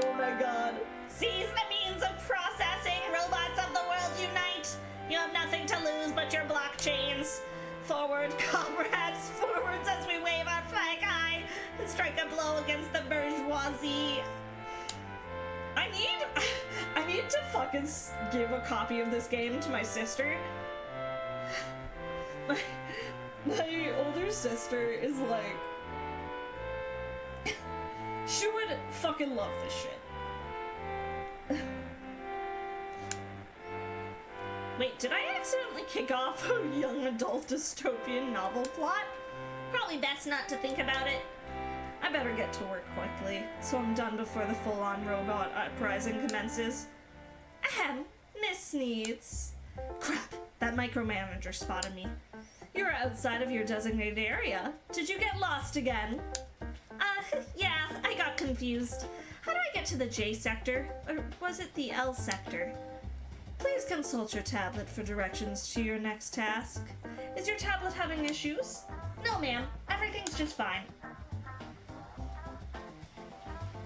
Oh my god. Seize the means of processing! Robots of the world unite! You have nothing to lose but your blockchains. Forward, comrades, forwards as we wave our flag high and strike a blow against the bourgeoisie. I need to fucking give a copy of this game to my sister. My older sister is like... she would fucking love this shit. Wait, did I accidentally kick off a young adult dystopian novel plot? Probably best not to think about it. I better get to work quickly, so I'm done before the full-on robot uprising commences. Ahem, Miss Needs. Crap, that micromanager spotted me. You're outside of your designated area. Did you get lost again? Yeah, I got confused. How do I get to the J sector? Or was it the L sector? Please consult your tablet for directions to your next task. Is your tablet having issues? No, ma'am. Everything's just fine.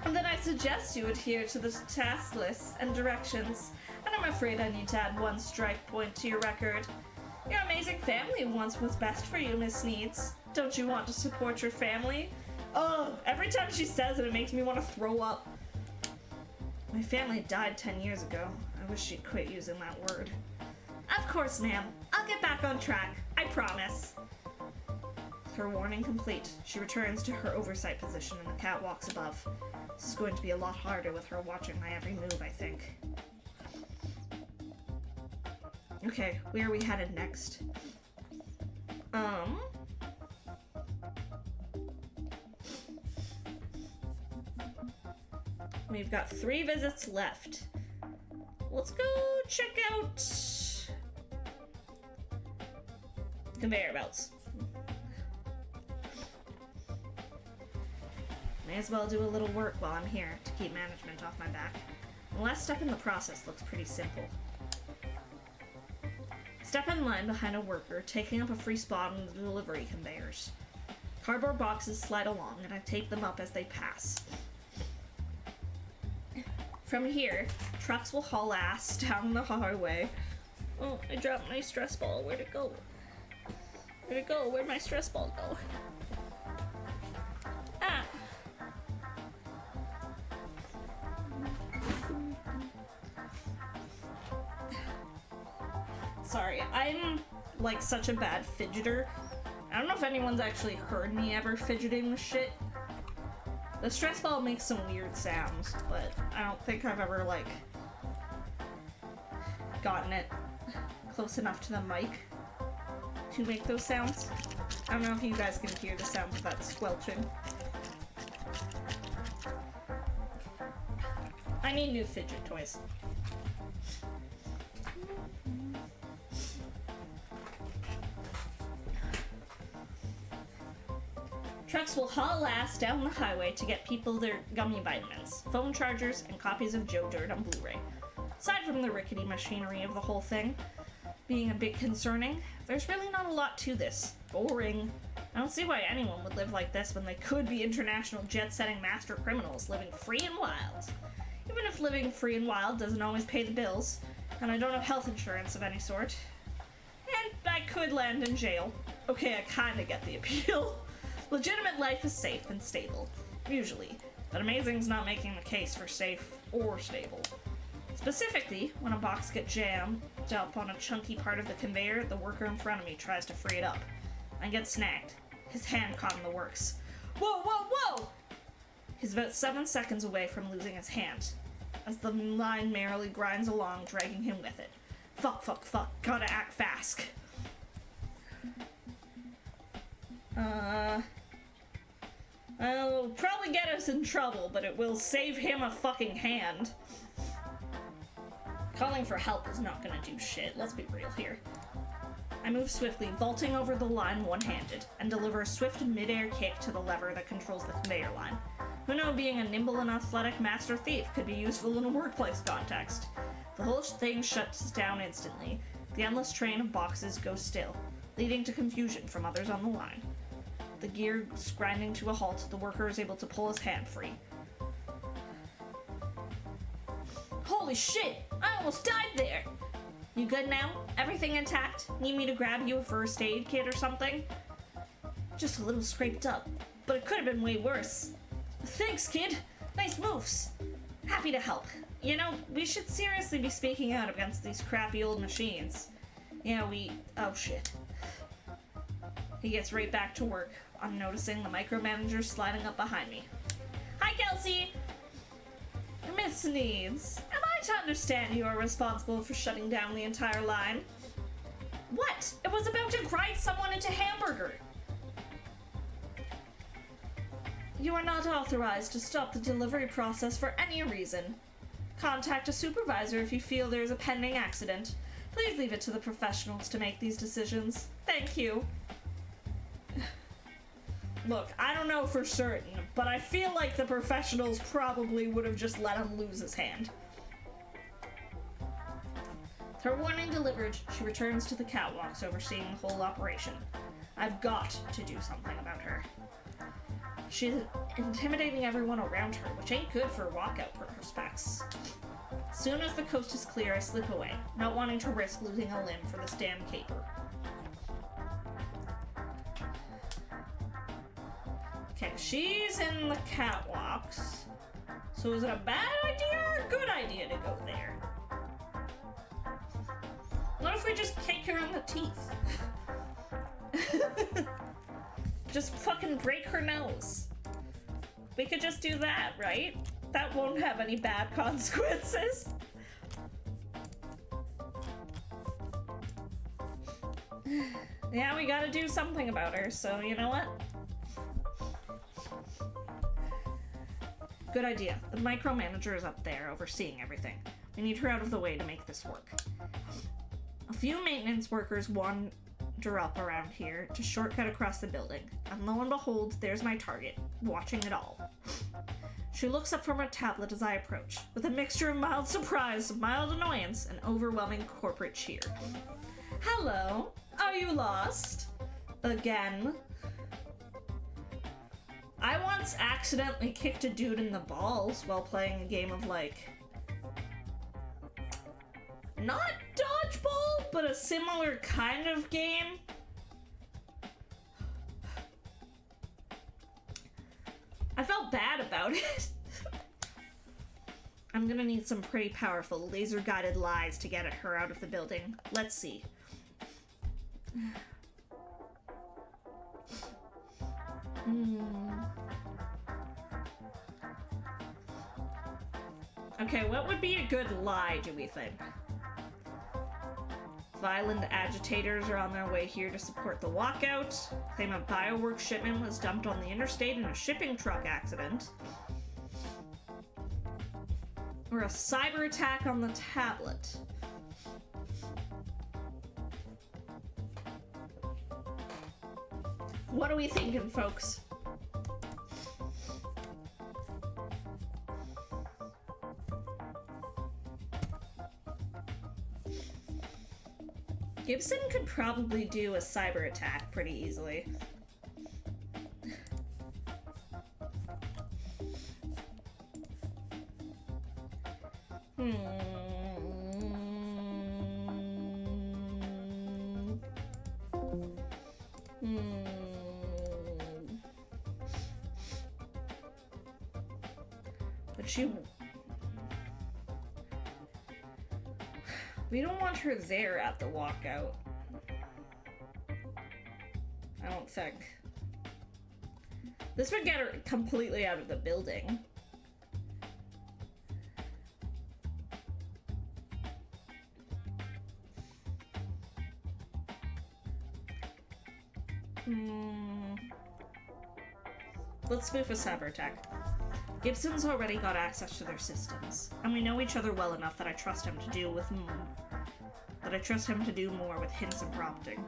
And then I suggest you adhere to the task list and directions. And I'm afraid I need to add one strike point to your record. Your amazing family wants what's best for you, Miss Needs. Don't you want to support your family? Oh, every time she says it, it makes me want to throw up. My family died 10 years ago. I wish she'd quit using that word. Of course, ma'am. I'll get back on track. I promise. Her warning complete, she returns to her oversight position in the catwalks above. This is going to be a lot harder with her watching my every move, I think. Okay, where are we headed next? We've got 3 visits left. Let's go check out conveyor belts. May as well do a little work while I'm here to keep management off my back. The last step in the process looks pretty simple. Step in line behind a worker, taking up a free spot on the delivery conveyors. Cardboard boxes slide along, and I tape them up as they pass. From here, trucks will haul ass down the highway. Oh, I dropped my stress ball. Where'd it go? Where'd it go? Where'd my stress ball go? Ah! Sorry, I'm like such a bad fidgeter. I don't know if anyone's actually heard me ever fidgeting with shit. The stress ball makes some weird sounds, but I don't think I've ever like gotten it close enough to the mic to make those sounds. I don't know if you guys can hear the sounds of that squelching. I need new fidget toys. Trucks will haul ass down the highway to get people their gummy vitamins, phone chargers, and copies of Joe Dirt on Blu-ray. Aside from the rickety machinery of the whole thing being a bit concerning, there's really not a lot to this. Boring. I don't see why anyone would live like this when they could be international jet-setting master criminals living free and wild. Even if living free and wild doesn't always pay the bills, and I don't have health insurance of any sort, and I could land in jail. Okay, I kinda get the appeal. Legitimate life is safe and stable, usually, but amazing's not making the case for safe or stable. Specifically, when a box gets jammed up on a chunky part of the conveyor, the worker in front of me tries to free it up and gets snagged. His hand caught in the works. Whoa, whoa, whoa! He's about 7 seconds away from losing his hand, as the line merrily grinds along, dragging him with it. Fuck, fuck, fuck. Gotta act fast. It'll probably get us in trouble, but it will save him a fucking hand. Calling for help is not gonna do shit, let's be real here. I move swiftly, vaulting over the line one-handed, and deliver a swift mid-air kick to the lever that controls the conveyor line. Who knows, being a nimble and athletic master thief could be useful in a workplace context. The whole thing shuts down instantly. The endless train of boxes goes still, leading to confusion from others on the line. The gears grinding to a halt, the worker is able to pull his hand free. Holy shit! I almost died there! You good now? Everything intact? Need me to grab you a first aid kit or something? Just a little scraped up, but it could have been way worse. Thanks, kid! Nice moves! Happy to help. You know, we should seriously be speaking out against these crappy old machines. Yeah, oh shit. He gets right back to work, on noticing the micromanager sliding up behind me. Hi, Kelsey! Miss Needs, am I to understand you are responsible for shutting down the entire line? What? It was about to grind someone into hamburger! You are not authorized to stop the delivery process for any reason. Contact a supervisor if you feel there is a pending accident. Please leave it to the professionals to make these decisions. Thank you. Look, I don't know for certain, but I feel like the professionals probably would have just let him lose his hand. Her warning delivered, she returns to the catwalks overseeing the whole operation. I've got to do something about her. She's intimidating everyone around her, which ain't good for walkout prospects. Soon as the coast is clear, I slip away, not wanting to risk losing a limb for this damn caper. Okay, she's in the catwalks. So is it a bad idea or a good idea to go there? What if we just kick her in the teeth? Just fucking break her nose. We could just do that, right? That won't have any bad consequences. Yeah, we gotta do something about her, so you know what? Good idea. The micromanager is up there overseeing everything. We need her out of the way to make this work. A few maintenance workers wander up around here to shortcut across the building, and lo and behold, there's my target, watching it all. She looks up from her tablet as I approach, with a mixture of mild surprise, mild annoyance, and overwhelming corporate cheer. Hello? Are you lost? Again? I once accidentally kicked a dude in the balls while playing a game of, like, not dodgeball, but a similar kind of game. I felt bad about it. I'm gonna need some pretty powerful laser-guided lies to get her out of the building. Let's see. Okay, what would be a good lie, do we think? Violent agitators are on their way here to support the walkout. Claim a biowork shipment was dumped on the interstate in a shipping truck accident. Or a cyber attack on the tablet. What are we thinking, folks? Gibson could probably do a cyber attack pretty easily. But we don't want her there at the walkout. I don't think. This would get her completely out of the building. Let's spoof a cyber attack. Gibson's already got access to their systems, and we know each other well enough that I trust him to do more with hints and prompting.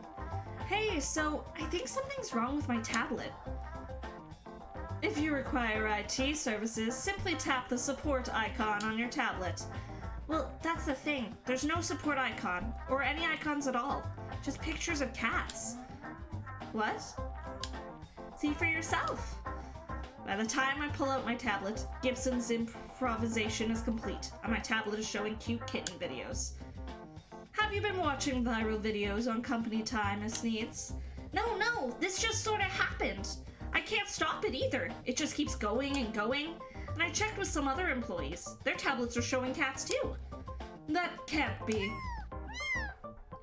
Hey, so I think something's wrong with my tablet. If you require IT services, simply tap the support icon on your tablet. Well, that's the thing. There's no support icon, or any icons at all. Just pictures of cats. What? See for yourself. By the time I pull out my tablet, Gibson's improvisation is complete, and my tablet is showing cute kitten videos. Have you been watching viral videos on company time, Miss Needs? No, this just sort of happened. I can't stop it either. It just keeps going and going. And I checked with some other employees. Their tablets are showing cats too. That can't be.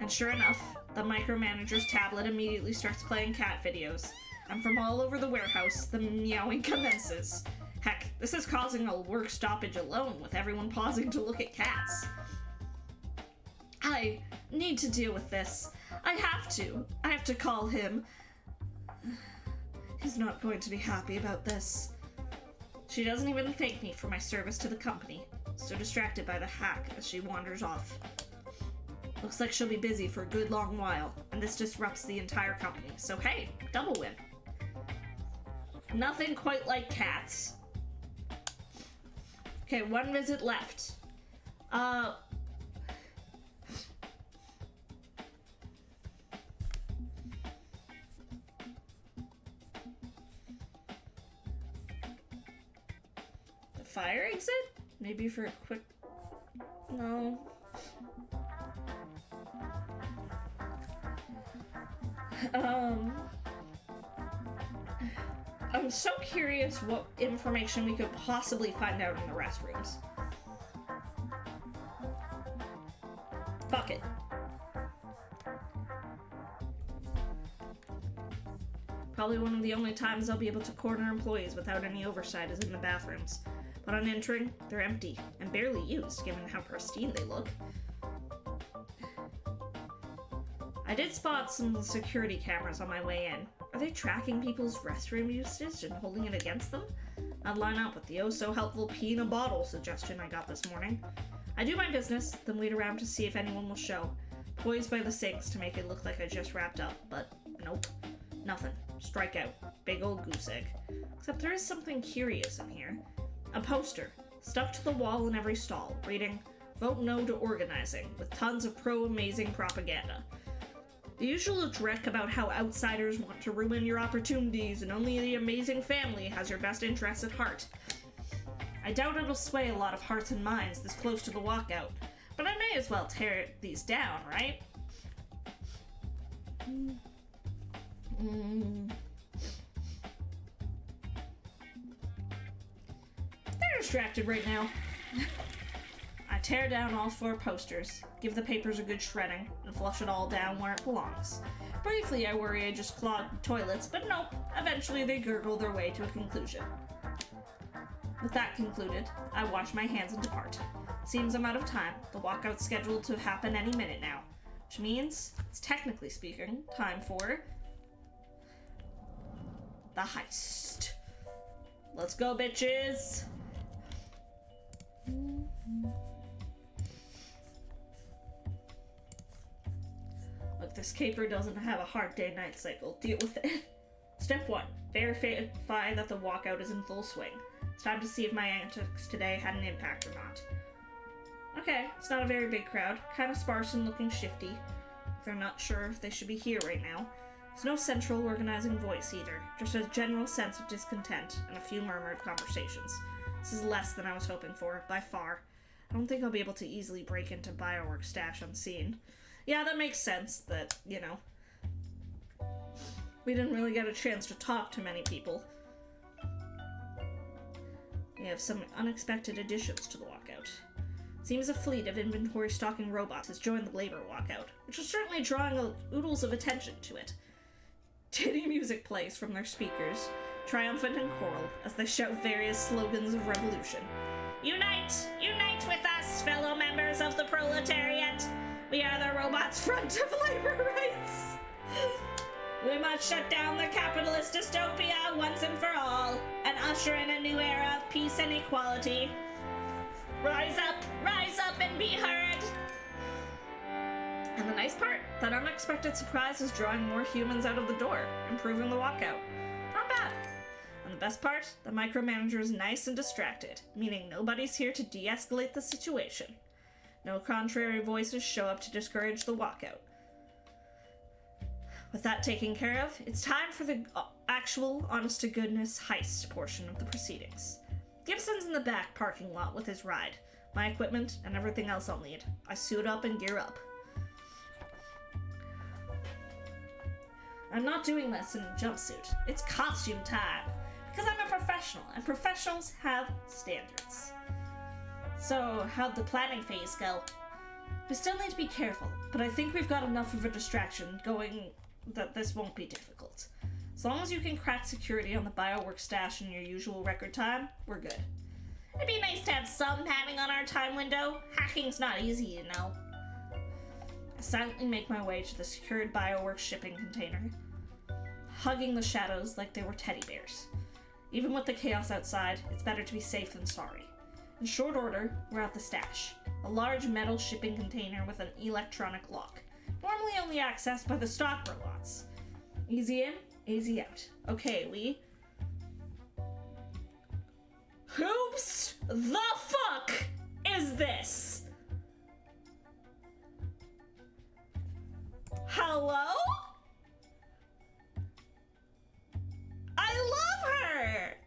And sure enough, the micromanager's tablet immediately starts playing cat videos. And from all over the warehouse, the meowing commences. Heck, this is causing a work stoppage alone, with everyone pausing to look at cats. I need to deal with this. I have to call him. He's not going to be happy about this. She doesn't even thank me for my service to the company, so distracted by the hack as she wanders off. Looks like she'll be busy for a good long while, and this disrupts the entire company, so hey, double win. Nothing quite like cats. Okay, one visit left. The fire exit? Maybe for a quick... No. I'm so curious what information we could possibly find out in the restrooms. Fuck it. Probably one of the only times I'll be able to corner employees without any oversight is in the bathrooms. But on entering, they're empty and barely used given how pristine they look. I did spot some security cameras on my way in. Are they tracking people's restroom usage and holding it against them? I'd line up with the oh-so-helpful pee in a bottle suggestion I got this morning. I do my business, then wait around to see if anyone will show, poised by the sinks to make it look like I just wrapped up, but nope. Nothing. Strike out. Big old goose egg. Except there is something curious in here. A poster, stuck to the wall in every stall, reading, "Vote no to organizing," with tons of pro-amazing propaganda. The usual dreck about how outsiders want to ruin your opportunities and only the amazing family has your best interests at heart. I doubt it'll sway a lot of hearts and minds this close to the walkout, but I may as well tear these down, right? They're distracted right now. I tear down all 4 posters, give the papers a good shredding, and flush it all down where it belongs. Briefly, I worry I just clogged toilets, but nope, eventually they gurgle their way to a conclusion. With that concluded, I wash my hands and depart. Seems I'm out of time. The walkout's scheduled to happen any minute now, which means it's technically speaking time for the heist. Let's go, bitches! Look, this caper doesn't have a hard day-night cycle. Deal with it. Step 1. Verify that the walkout is in full swing. It's time to see if my antics today had an impact or not. Okay, it's not a very big crowd. Kind of sparse and looking shifty. They're not sure if they should be here right now. There's no central organizing voice either. Just a general sense of discontent and a few murmured conversations. This is less than I was hoping for, by far. I don't think I'll be able to easily break into Bioworks' stash unseen. Yeah, that makes sense that, you know, we didn't really get a chance to talk to many people. We have some unexpected additions to the walkout. It seems a fleet of inventory stocking robots has joined the labor walkout, which is certainly drawing oodles of attention to it. Titty music plays from their speakers, triumphant and choral, as they shout various slogans of revolution. Unite! Unite with us, fellow members of the proletariat! We are the robots' front of labor rights! We must shut down the capitalist dystopia once and for all, and usher in a new era of peace and equality. Rise up and be heard! And the nice part, that unexpected surprise is drawing more humans out of the door, improving the walkout. Not bad. And the best part, the micromanager is nice and distracted, meaning nobody's here to de-escalate the situation. No contrary voices show up to discourage the walkout. With that taken care of, it's time for the actual, honest-to-goodness heist portion of the proceedings. Gibson's in the back parking lot with his ride, my equipment, and everything else I'll need. I suit up and gear up. I'm not doing this in a jumpsuit. It's costume time, because I'm a professional, and professionals have standards. So, how'd the planning phase go? We still need to be careful, but I think we've got enough of a distraction going that this won't be difficult. As long as you can crack security on the biowork stash in your usual record time, we're good. It'd be nice to have some padding on our time window. Hacking's not easy, you know. I silently make my way to the secured biowork shipping container, hugging the shadows like they were teddy bears. Even with the chaos outside, it's better to be safe than sorry. In short order, we're at the stash, a large metal shipping container with an electronic lock, normally only accessed by the stock robots. Easy in, easy out. Okay, Lee. Whoops the fuck is this? Hello? I love her!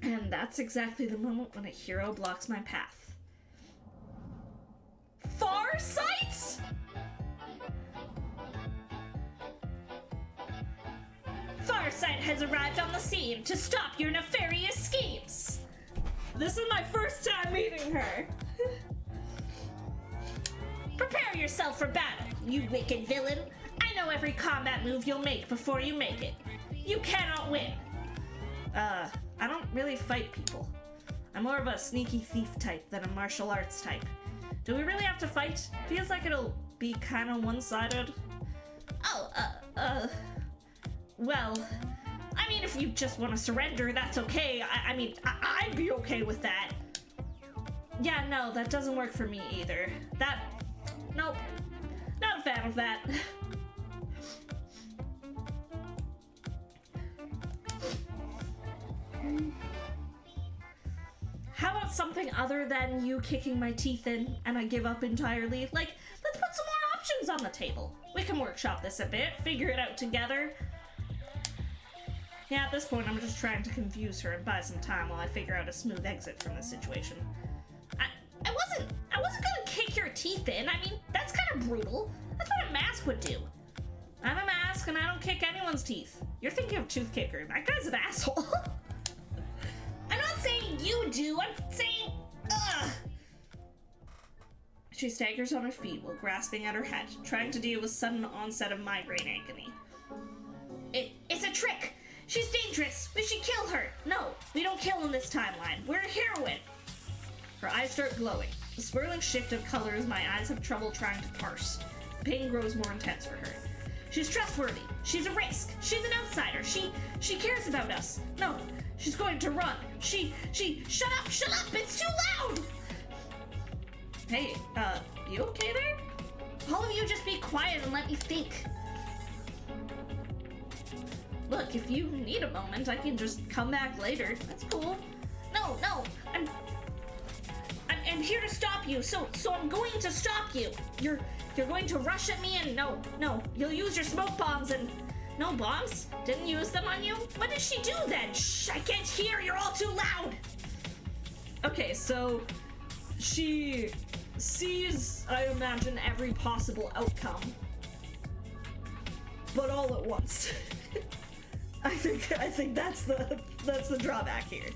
And that's exactly the moment when a hero blocks my path. Farsight? Farsight has arrived on the scene to stop your nefarious schemes. This is my first time meeting her. Prepare yourself for battle, you wicked villain. I know every combat move you'll make before you make it. You cannot win. I don't really fight people. I'm more of a sneaky thief type than a martial arts type. Do we really have to fight? Feels like it'll be kind of one-sided. Well, I mean, if you just want to surrender, that's okay. I'd be okay with that. Yeah, no, that doesn't work for me either. Nope. Not a fan of that. How about something other than you kicking my teeth in and I give up entirely? Like, let's put some more options on the table. We can workshop this a bit, figure it out together. Yeah, at this point, I'm just trying to confuse her and buy some time while I figure out a smooth exit from this situation. I wasn't gonna kick your teeth in. I mean, that's kind of brutal. That's what a mask would do. I'm a mask and I don't kick anyone's teeth. You're thinking of Tooth Kicker. That guy's an asshole. I'm not saying you do. I'm saying, ugh. She staggers on her feet while grasping at her head, trying to deal with sudden onset of migraine agony. It's a trick. She's dangerous. We should kill her. No, we don't kill in this timeline. We're a heroine. Her eyes start glowing. The swirling shift of colors my eyes have trouble trying to parse. The pain grows more intense for her. She's trustworthy. She's a risk. She's an outsider. She cares about us. No, she's going to run. Shut up, it's too loud! Hey, you okay there? All of you just be quiet and let me think. Look, if you need a moment, I can just come back later. That's cool. No, I'm here to stop you, so I'm going to stop you. You're going to rush at me and no, you'll use your smoke bombs and... No bombs? Didn't use them on you? What did she do then? Shh, I can't hear, you're all too loud! Okay, so she sees, I imagine, every possible outcome but all at once. I think that's the drawback here.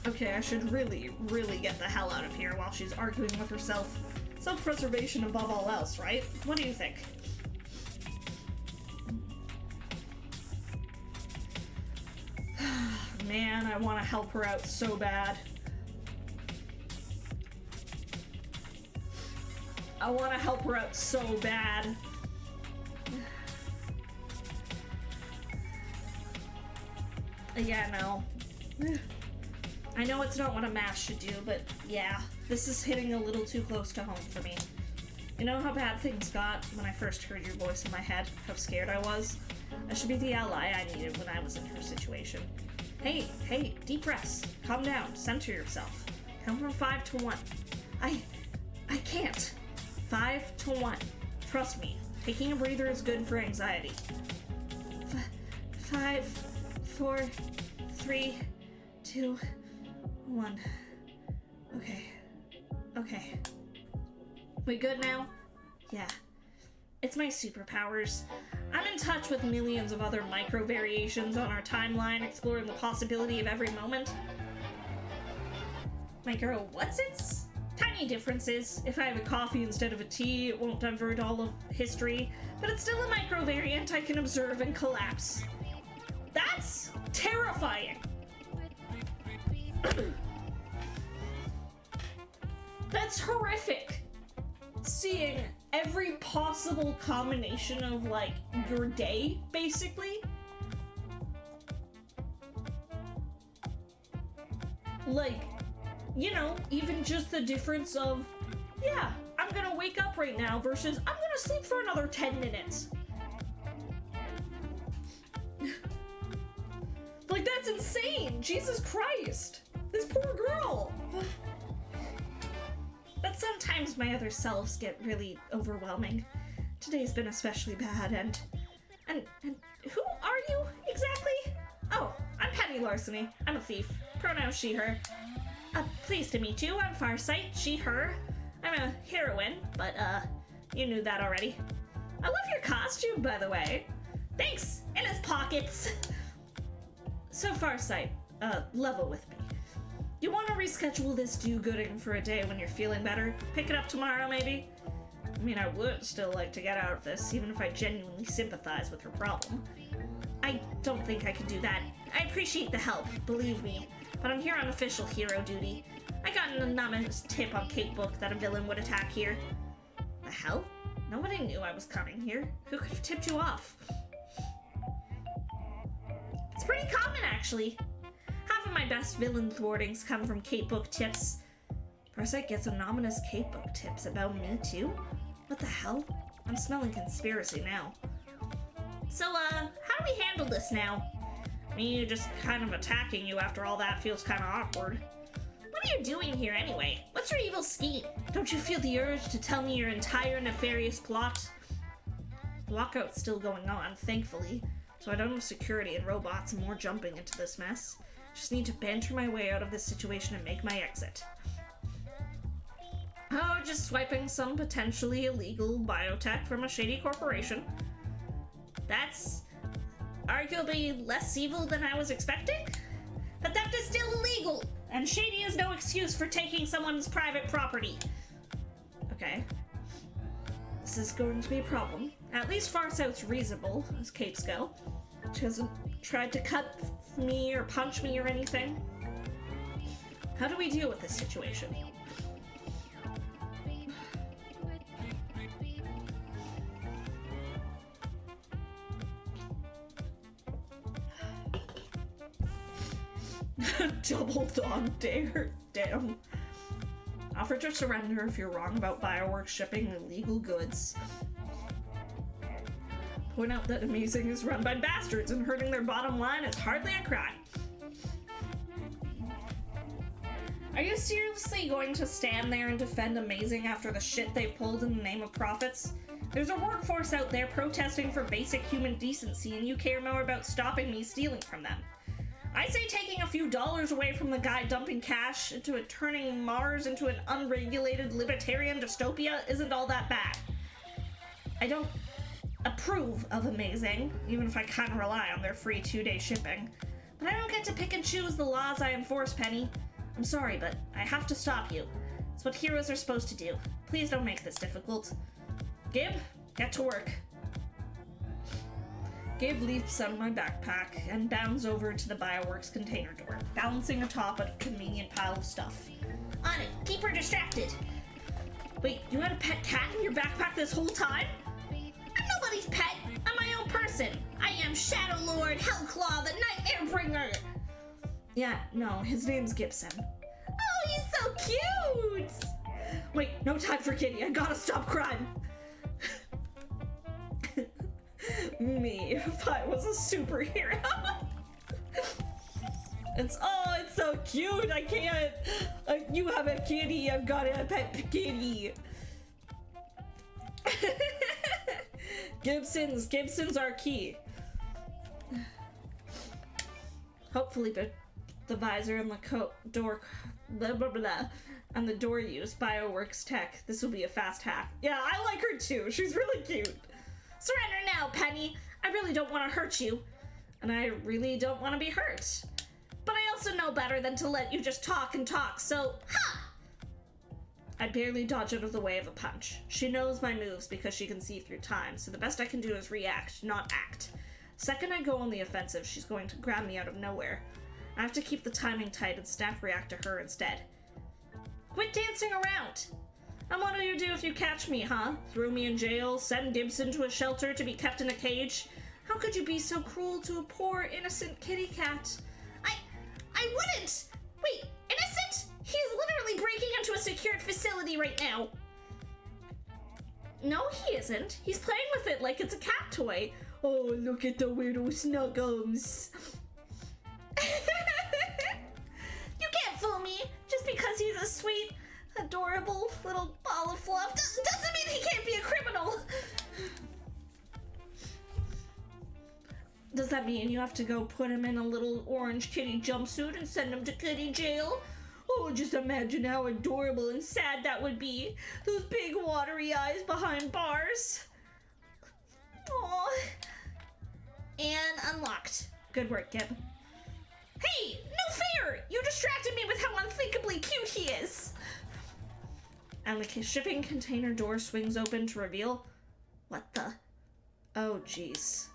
Okay, I should really get the hell out of here while she's arguing with herself. Self-preservation above all else, right? What do you think? Man, I want to help her out so bad. I want to help her out so bad. Yeah, no. I know it's not what a mask should do, but yeah, this is hitting a little too close to home for me. You know how bad things got when I first heard your voice in my head? How scared I was? I should be the ally I needed when I was in her situation. Hey, deep breaths. Calm down. Center yourself. Count from 5 to 1. I can't. 5 to 1. Trust me. Taking a breather is good for anxiety. 5, 4, 3, 2, 1. Okay. We good now? Yeah. It's my superpowers. I'm in touch with millions of other micro variations on our timeline, exploring the possibility of every moment. Micro what's-its? Tiny differences. If I have a coffee instead of a tea, it won't divert all of history, but it's still a micro variant I can observe and collapse. That's terrifying! That's horrific! Seeing every possible combination of, like, your day, basically. Like, you know, even just the difference of, yeah, I'm gonna wake up right now versus I'm gonna sleep for another 10 minutes. Like, that's insane! Jesus Christ! This poor girl! But sometimes my other selves get really overwhelming. Today's been especially bad, and who are you, exactly? Oh, I'm Penny Larceny. I'm a thief. Pronouns she, her. Pleased to meet you. I'm Farsight, she, her. I'm a heroine, but, you knew that already. I love your costume, by the way. Thanks! In his pockets! So Farsight, level with me. You want to reschedule this do-gooding for a day when you're feeling better? Pick it up tomorrow, maybe? I mean, I would still like to get out of this, even if I genuinely sympathize with her problem. I don't think I could do that. I appreciate the help, believe me, but I'm here on official hero duty. I got an anonymous tip on Catebook that a villain would attack here. The hell? Nobody knew I was coming here. Who could have tipped you off? It's pretty common, actually. Half of my best villain thwartings come from Catebook tips. Farsight gets anonymous Catebook tips about me, too? What the hell? I'm smelling conspiracy now. So, how do we handle this now? Me just kind of attacking you after all that feels kind of awkward. What are you doing here anyway? What's your evil scheme? Don't you feel the urge to tell me your entire nefarious plot? The walkout's still going on, thankfully, so I don't have security and robots and more jumping into this mess. Just need to banter my way out of this situation and make my exit. Oh, just swiping some potentially illegal biotech from a shady corporation. That's arguably less evil than I was expecting. But theft is still illegal, and shady is no excuse for taking someone's private property. Okay. This is going to be a problem. At least Farsight's reasonable, as capes go. She hasn't tried to cut me or punch me or anything. How do we deal with this situation? Double dog dare. Damn. Offer to surrender if you're wrong about Bioworks shipping illegal goods. Point out that Amazing is run by bastards and hurting their bottom line is hardly a crime. Are you seriously going to stand there and defend Amazing after the shit they've pulled in the name of profits? There's a workforce out there protesting for basic human decency, and you care more about stopping me stealing from them. I say taking a few dollars away from the guy dumping cash into turning Mars into an unregulated libertarian dystopia isn't all that bad. I don't approve of Amazing, even if I kind of rely on their free 2-day shipping. But I don't get to pick and choose the laws I enforce, Penny. I'm sorry, but I have to stop you. It's what heroes are supposed to do. Please don't make this difficult. Gib, get to work. Gabe leaps out of my backpack and bounds over to the Bioworks container door, balancing atop a convenient pile of stuff. On it. Keep her distracted. Wait, you had a pet cat in your backpack this whole time? I'm nobody's pet. I'm my own person. I am Shadow Lord Hellclaw, the Nightmare Bringer. Yeah, no, his name's Gibson. Oh, he's so cute. Wait, no time for Kitty. I gotta stop crime. Me, if I was a superhero. It's so cute. I can't. You have a kitty. I've got a pet kitty. Gibson's our key. Hopefully, but the visor and the door, blah blah blah, and the door use Bioworks tech. This will be a fast hack. Yeah, I like her too. She's really cute. Surrender now, Penny. I really don't want to hurt you. And I really don't want to be hurt. But I also know better than to let you just talk and talk, so, ha! I barely dodge out of the way of a punch. She knows my moves because she can see through time, so the best I can do is react, not act. Second I go on the offensive, she's going to grab me out of nowhere. I have to keep the timing tight and snap react to her instead. Quit dancing around! And what do you do if you catch me, huh? Throw me in jail, send Gibson to a shelter to be kept in a cage? How could you be so cruel to a poor, innocent kitty cat? I wouldn't! Wait, innocent? He is literally breaking into a secured facility right now. No, he isn't. He's playing with it like it's a cat toy. Oh, look at the weirdo snuggles. You can't fool me. Just because he's a sweet, adorable little ball of fluff doesn't mean he can't be a criminal. Does that mean you have to go put him in a little orange kitty jumpsuit and send him to kitty jail? Oh, just imagine how adorable and sad that would be. Those big watery eyes behind bars. Aww. And unlocked. Good work, Gib. Hey, no fair! You distracted me with how unthinkably cute he is. And the shipping container door swings open to reveal... What the? Oh, jeez.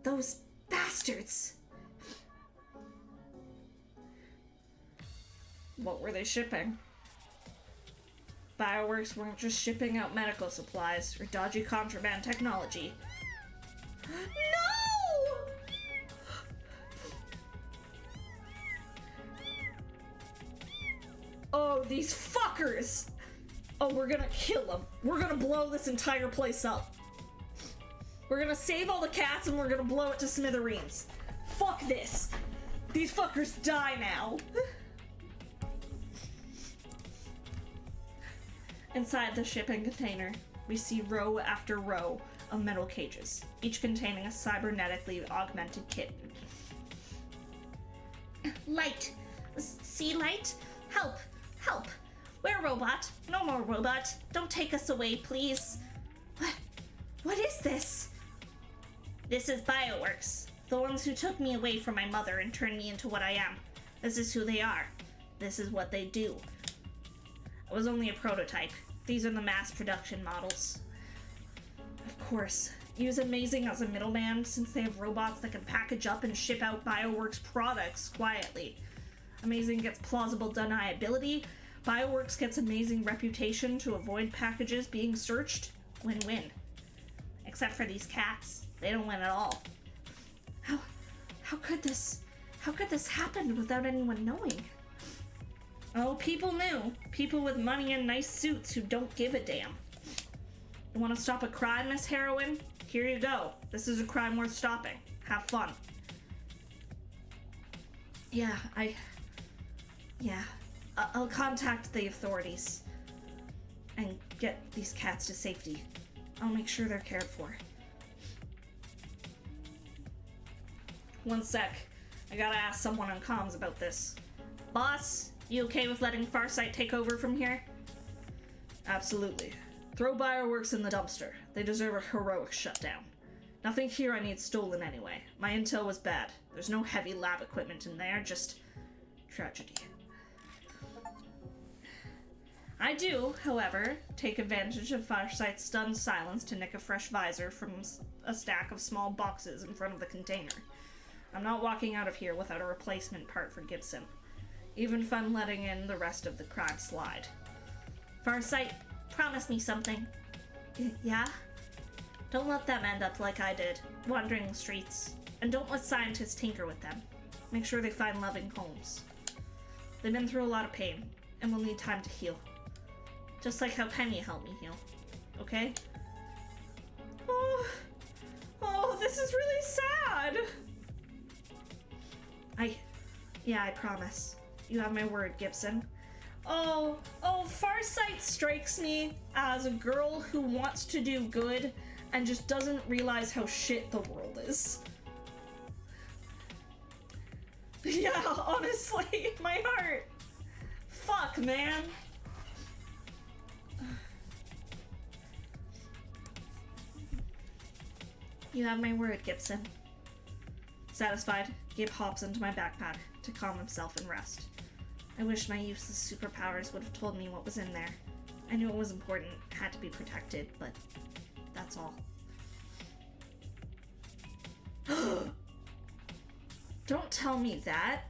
Those bastards! What were they shipping? Bioworks weren't just shipping out medical supplies or dodgy contraband technology. No! Oh, these fuckers! Oh, we're gonna kill them. We're gonna blow this entire place up. We're gonna save all the cats and we're gonna blow it to smithereens. Fuck this. These fuckers die now. Inside the shipping container, we see row after row of metal cages, each containing a cybernetically augmented kitten. Light. See light? Help. Help. We're robot. No more robot. Don't take us away, please. What is this? This is Bioworks. The ones who took me away from my mother and turned me into what I am. This is who they are. This is what they do. It was only a prototype. These are the mass production models. Of course. Use Amazing as a middleman since they have robots that can package up and ship out Bioworks products quietly. Amazing gets plausible deniability. Bioworks gets Amazing reputation to avoid packages being searched. Win-win. Except for these cats. They don't win at all. How could this happen without anyone knowing? Oh, people knew. People with money and nice suits who don't give a damn. You want to stop a crime, Miss Heroine? Here you go. This is a crime worth stopping. Have fun. I'll contact the authorities and get these cats to safety. I'll make sure they're cared for. One sec. I gotta ask someone on comms about this. Boss, you okay with letting Farsight take over from here? Absolutely. Throw Bioworks in the dumpster. They deserve a heroic shutdown. Nothing here I need stolen anyway. My intel was bad. There's no heavy lab equipment in there, just tragedy. I do, however, take advantage of Firesight's stunned silence to nick a fresh visor from a stack of small boxes in front of the container. I'm not walking out of here without a replacement part for Gibson, even if I'm letting in the rest of the crime slide. Farsight, promise me something. Yeah? Don't let them end up like I did, wandering the streets. And don't let scientists tinker with them. Make sure they find loving homes. They've been through a lot of pain, and will need time to heal. Just like how Penny helped me heal. Okay? Oh, this is really sad. I promise. You have my word, Gibson. Oh, Farsight strikes me as a girl who wants to do good and just doesn't realize how shit the world is. Yeah, honestly, my heart. Fuck, man. You have my word, Gibson. Satisfied, Gabe hops into my backpack to calm himself and rest. I wish my useless superpowers would have told me what was in there. I knew it was important, had to be protected, but that's all. Don't tell me that.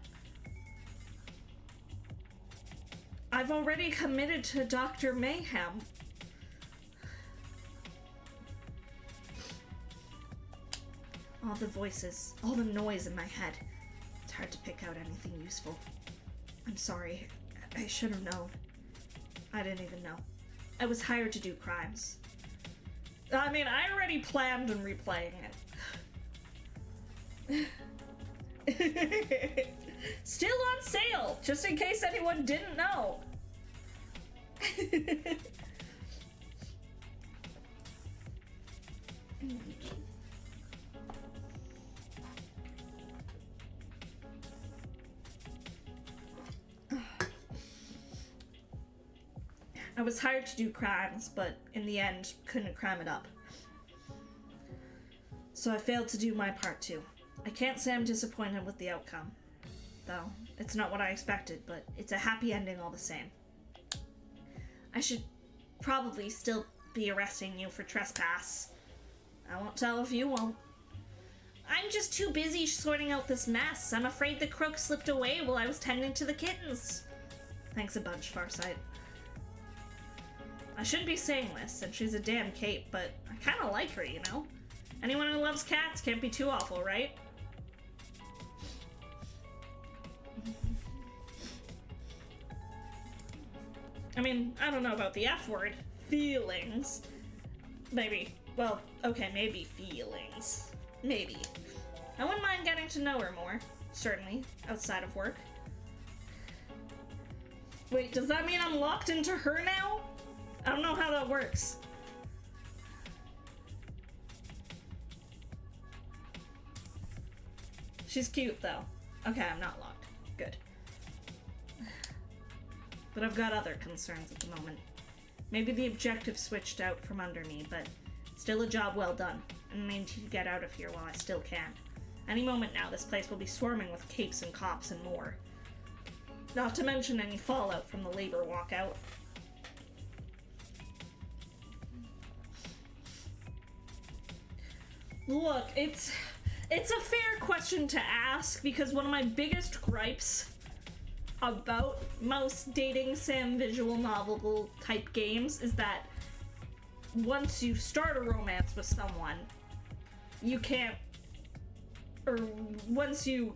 I've already committed to Dr. Mayhem. All the voices, all the noise in my head. It's hard to pick out anything useful. I'm sorry. I should have known. I didn't even know. I was hired to do crimes. I mean, I already planned on replaying it. Still on sale, just in case anyone didn't know. I was hired to do crimes, but in the end, couldn't crime it up. So I failed to do my part too. I can't say I'm disappointed with the outcome, though. It's not what I expected, but it's a happy ending all the same. I should probably still be arresting you for trespass. I won't tell if you won't. I'm just too busy sorting out this mess. I'm afraid the crook slipped away while I was tending to the kittens. Thanks a bunch, Farsight. I shouldn't be saying this, since she's a damn cape, but I kinda like her, you know? Anyone who loves cats can't be too awful, right? I mean, I don't know about the F word. Feelings. Maybe. Well, okay, maybe feelings. Maybe. I wouldn't mind getting to know her more. Certainly, outside of work. Wait, does that mean I'm locked into her now? I don't know how that works. She's cute, though. Okay, I'm not locked. Good. But I've got other concerns at the moment. Maybe the objective switched out from under me, but still a job well done, and I need to get out of here while I still can. Any moment now, this place will be swarming with capes and cops and more. Not to mention any fallout from the labor walkout. Look, it's a fair question to ask, because one of my biggest gripes about most dating sim visual novel type games is that once you start a romance with someone, you can't, or once you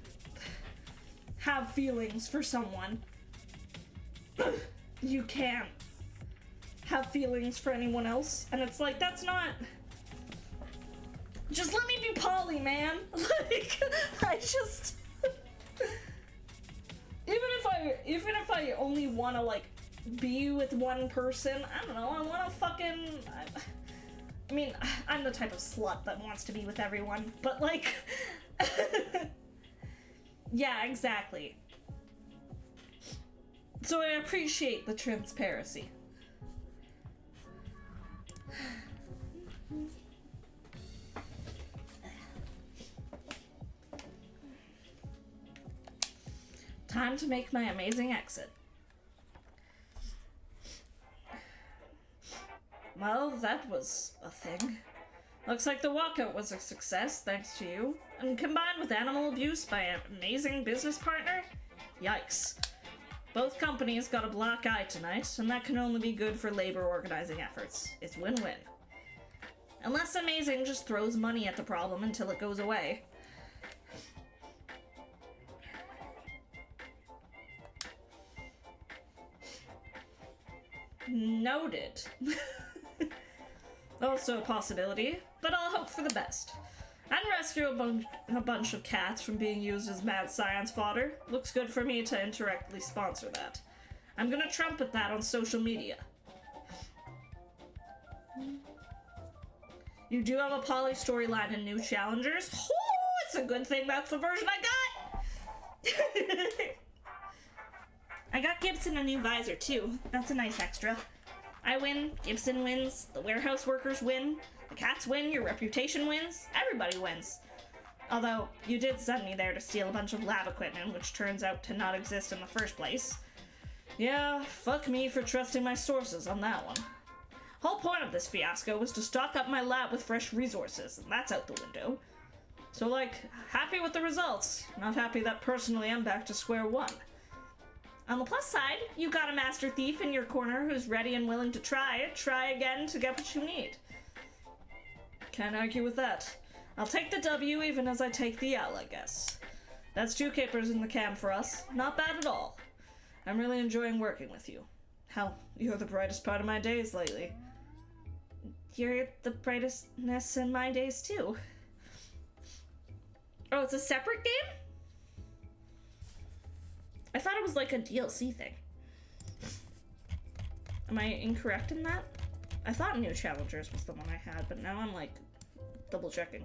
have feelings for someone, you can't have feelings for anyone else. And it's like, that's not... Just let me be poly, man. Like, I just... Even if I only want to, like, be with one person, I don't know, I want to fucking... I mean, I'm the type of slut that wants to be with everyone, but, like... Yeah, exactly. So I appreciate the transparency. time to make my amazing exit. Well, that was a thing. Looks like the walkout was a success, thanks to you. And combined with animal abuse by an amazing business partner? Yikes. Both companies got a black eye tonight, and that can only be good for labor organizing efforts. It's win-win. Unless Amazing just throws money at the problem until it goes away. Noted. Also a possibility, but I'll hope for the best. And rescue a bunch of cats from being used as mad science fodder. Looks good for me to indirectly sponsor that. I'm gonna trumpet that on social media. You do have a poly storyline and new challengers. Oh, it's a good thing that's the version I got! I got Gibson a new visor too. That's a nice extra. I win, Gibson wins, the warehouse workers win, the cats win, your reputation wins, everybody wins. Although, you did send me there to steal a bunch of lab equipment, which turns out to not exist in the first place. Yeah, fuck me for trusting my sources on that one. Whole point of this fiasco was to stock up my lab with fresh resources, and that's out the window. So, like, happy with the results, not happy that personally I'm back to square one. On the plus side, you got a master thief in your corner who's ready and willing to try again to get what you need. Can't argue with that. I'll take the W even as I take the L, I guess. That's 2 capers in the can for us. Not bad at all. I'm really enjoying working with you. Hell, you're the brightest part of my days lately. You're the brightestness in my days too. Oh, it's a separate game? I thought it was like a DLC thing. Am I incorrect in that? I thought New Challengers was the one I had, but now I'm like double checking.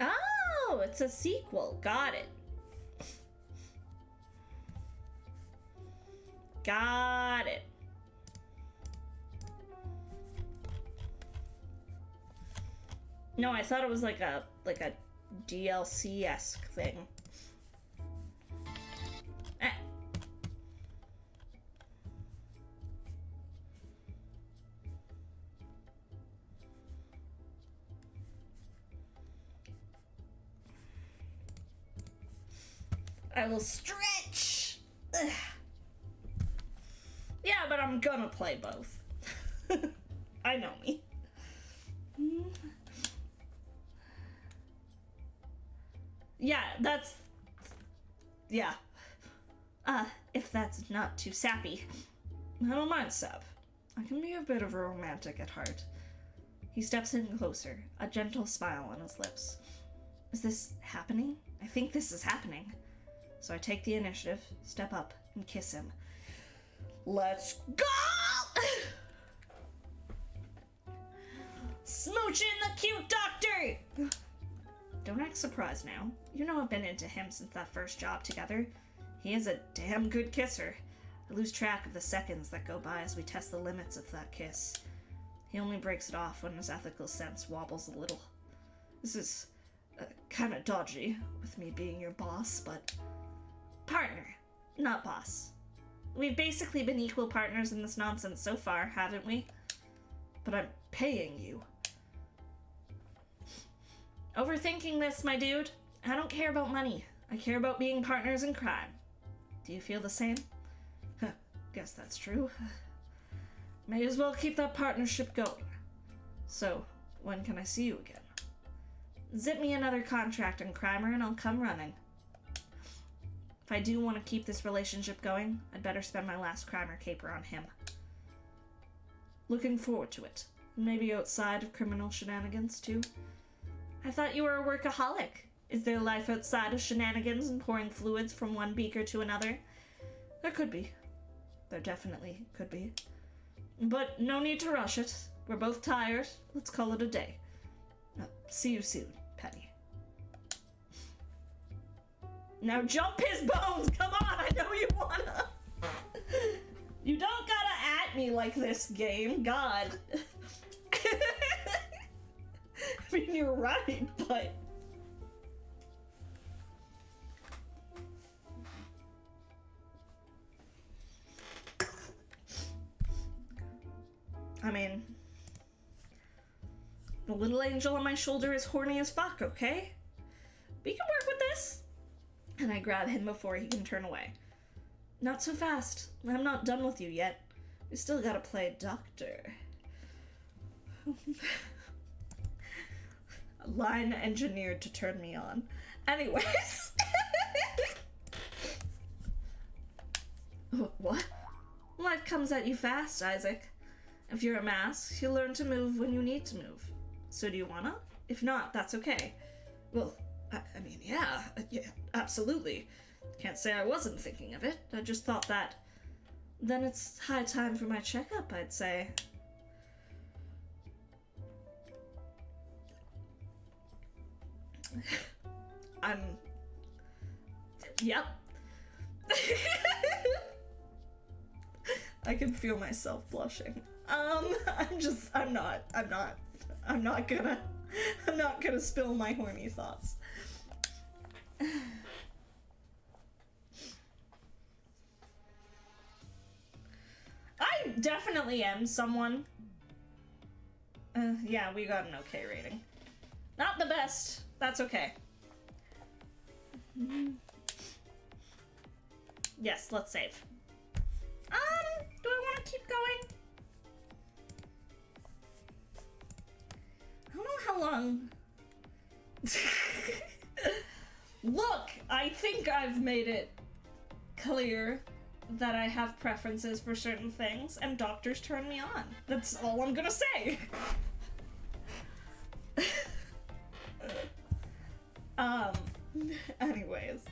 Oh, it's a sequel. Got it. Got it. No, I thought it was like a DLC-esque thing. Eh. I will stretch. Ugh. Yeah, but I'm gonna play both. I know me. Yeah, that's... Yeah. If that's not too sappy. I don't mind sap. I can be a bit of a romantic at heart. He steps in closer, a gentle smile on his lips. Is this happening? I think this is happening. So I take the initiative, step up, and kiss him. Let's go! Smooching the cute doctor! Don't act surprised now. You know I've been into him since that first job together. He is a damn good kisser. I lose track of the seconds that go by as we test the limits of that kiss. He only breaks it off when his ethical sense wobbles a little. This is kinda dodgy, with me being your boss, but... Partner, not boss. We've basically been equal partners in this nonsense so far, haven't we? But I'm paying you. Overthinking this, my dude. I don't care about money. I care about being partners in crime. Do you feel the same? Guess that's true. May as well keep that partnership going. So, when can I see you again? Zip me another contract in Crimer and I'll come running. If I do want to keep this relationship going, I'd better spend my last Crimer caper on him. Looking forward to it. Maybe outside of criminal shenanigans, too. I thought you were a workaholic. Is there life outside of shenanigans and pouring fluids from one beaker to another? There could be. There definitely could be. But no need to rush it. We're both tired. Let's call it a day. See you soon, Penny. Now jump his bones! Come on, I know you wanna! You don't gotta at me like this, game. God. I mean, you're right, but... I mean... The little angel on my shoulder is horny as fuck, okay? We can work with this. And I grab him before he can turn away. Not so fast. I'm not done with you yet. We still gotta play doctor. A line engineered to turn me on. Anyways. What? Life comes at you fast, Isaac. If you're a mask, you learn to move when you need to move. So do you wanna? If not, that's okay. Well, I mean, yeah, absolutely. Can't say I wasn't thinking of it. I just thought that... Then it's high time for my checkup, I'd say. Yep. I can feel myself blushing. I'm not gonna spill my horny thoughts. I definitely am someone. Yeah, we got an okay rating. Not the best. That's okay. Yes, let's save. Do I want to keep going? I don't know how long. Look, I think I've made it clear that I have preferences for certain things, and doctors turn me on. That's all I'm gonna say. Anyways.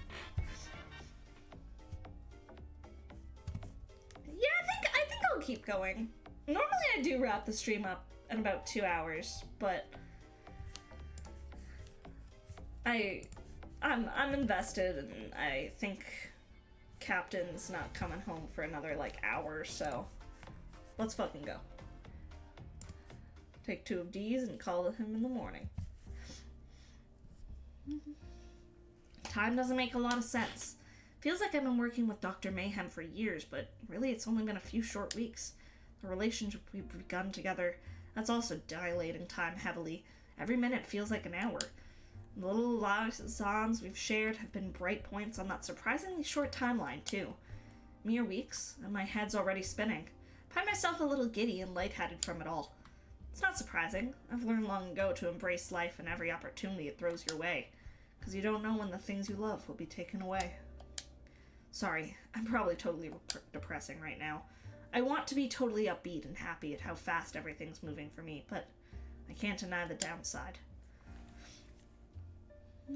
Yeah, I think I'll keep going. Normally I do wrap the stream up in about 2 hours, but I'm invested, and I think Captain's not coming home for another like hour, so let's fucking go. Take 2 of these and call him in the morning. Time doesn't make a lot of sense. Feels like I've been working with Dr. Mayhem for years, but really it's only been a few short weeks. The relationship we've begun together, that's also dilating time heavily. Every minute feels like an hour. The little liaisons we've shared have been bright points on that surprisingly short timeline, too. Mere weeks, and my head's already spinning. I find myself a little giddy and lightheaded from it all. It's not surprising. I've learned long ago to embrace life and every opportunity it throws your way, because you don't know when the things you love will be taken away. Sorry, I'm probably totally depressing right now. I want to be totally upbeat and happy at how fast everything's moving for me, but I can't deny the downside. I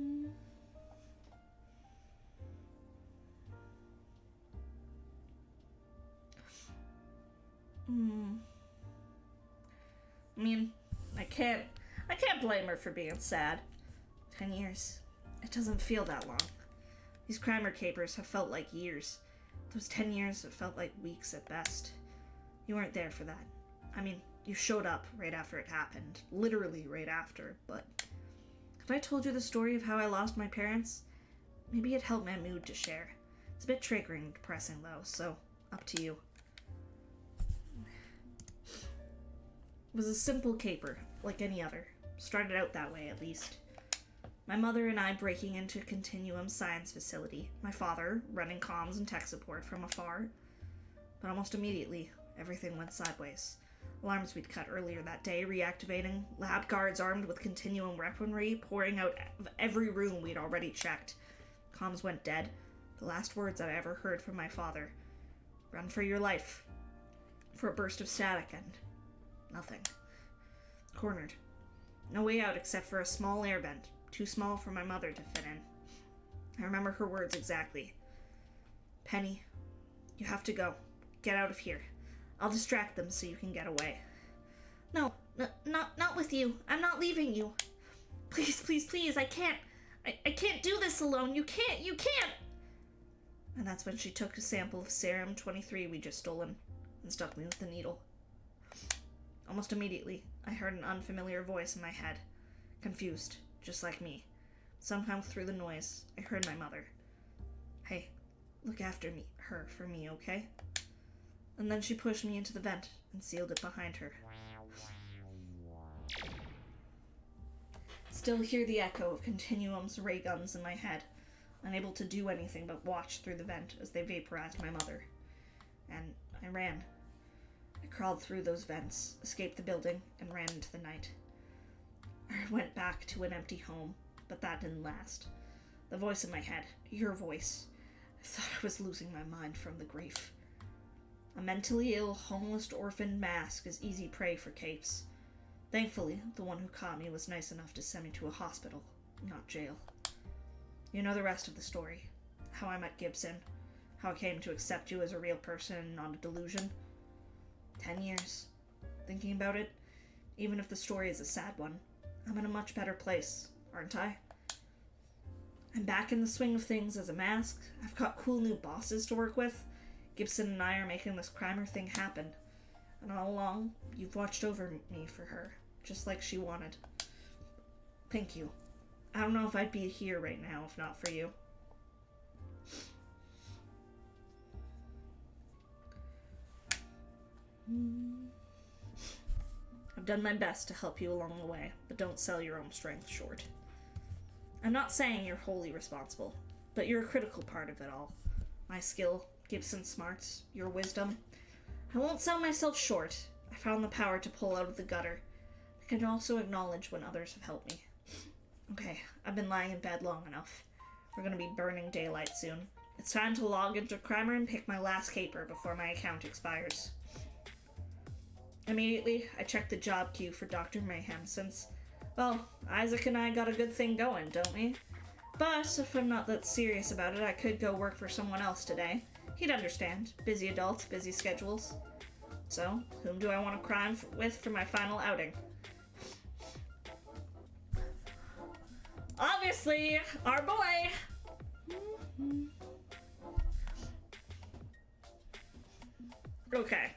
mean, I can't blame her for being sad. 10 years. It doesn't feel that long. These Crimer capers have felt like years. Those 10 years have felt like weeks at best. You weren't there for that. I mean, you showed up right after it happened. Literally right after, but... If I told you the story of how I lost my parents, maybe it'd help my mood to share. It's a bit triggering and depressing, though, so up to you. It was a simple caper, like any other. Started out that way, at least. My mother and I breaking into a Continuum science facility. My father running comms and tech support from afar. But almost immediately, everything went sideways. Alarms we'd cut earlier that day reactivating, lab guards armed with Continuum weaponry pouring out of every room we'd already checked. Comms went dead. The last words I ever heard from my father. Run for your life. For a burst of static and... nothing. Cornered. No way out except for a small air vent, too small for my mother to fit in. I remember her words exactly. Penny, you have to go. Get out of here. I'll distract them so you can get away. No, not with you. I'm not leaving you. Please, please, please, I can't do this alone. You can't. And that's when she took a sample of Serum 23 we just stolen. and stuck me with the needle. Almost immediately, I heard an unfamiliar voice in my head, confused, just like me. Somehow through the noise, I heard my mother. "Hey, look after her for me, okay?" And then she pushed me into the vent and sealed it behind her. Still hear the echo of Continuum's ray guns in my head, unable to do anything but watch through the vent as they vaporized my mother. And I ran. I crawled through those vents, escaped the building, and ran into the night. I went back to an empty home, but that didn't last. The voice in my head, your voice. I thought I was losing my mind from the grief. A mentally ill, homeless orphan mask is easy prey for capes. Thankfully, the one who caught me was nice enough to send me to a hospital, not jail. You know the rest of the story. How I met Gibson. How I came to accept you as a real person and not a delusion. 10 years. Thinking about it, even if the story is a sad one, I'm in a much better place, aren't I? I'm back in the swing of things as a mask. I've got cool new bosses to work with. Gibson and I are making this crimer thing happen. And all along, you've watched over me for her, just like she wanted. Thank you. I don't know if I'd be here right now if not for you. I've done my best to help you along the way, but don't sell your own strength short. I'm not saying you're wholly responsible, but you're a critical part of it all. My skill, Gibson's smarts, your wisdom. I won't sell myself short. I found the power to pull out of the gutter. I can also acknowledge when others have helped me. Okay, I've been lying in bed long enough. We're gonna be burning daylight soon. It's time to log into Crimer and pick my last caper before my account expires. Immediately, I checked the job queue for Dr. Mayhem since, well, Isaac and I got a good thing going, don't we? But if I'm not that serious about it, I could go work for someone else today. He'd understand. Busy adults, busy schedules. So, whom do I want to crime with for my final outing? Obviously, our boy! Okay.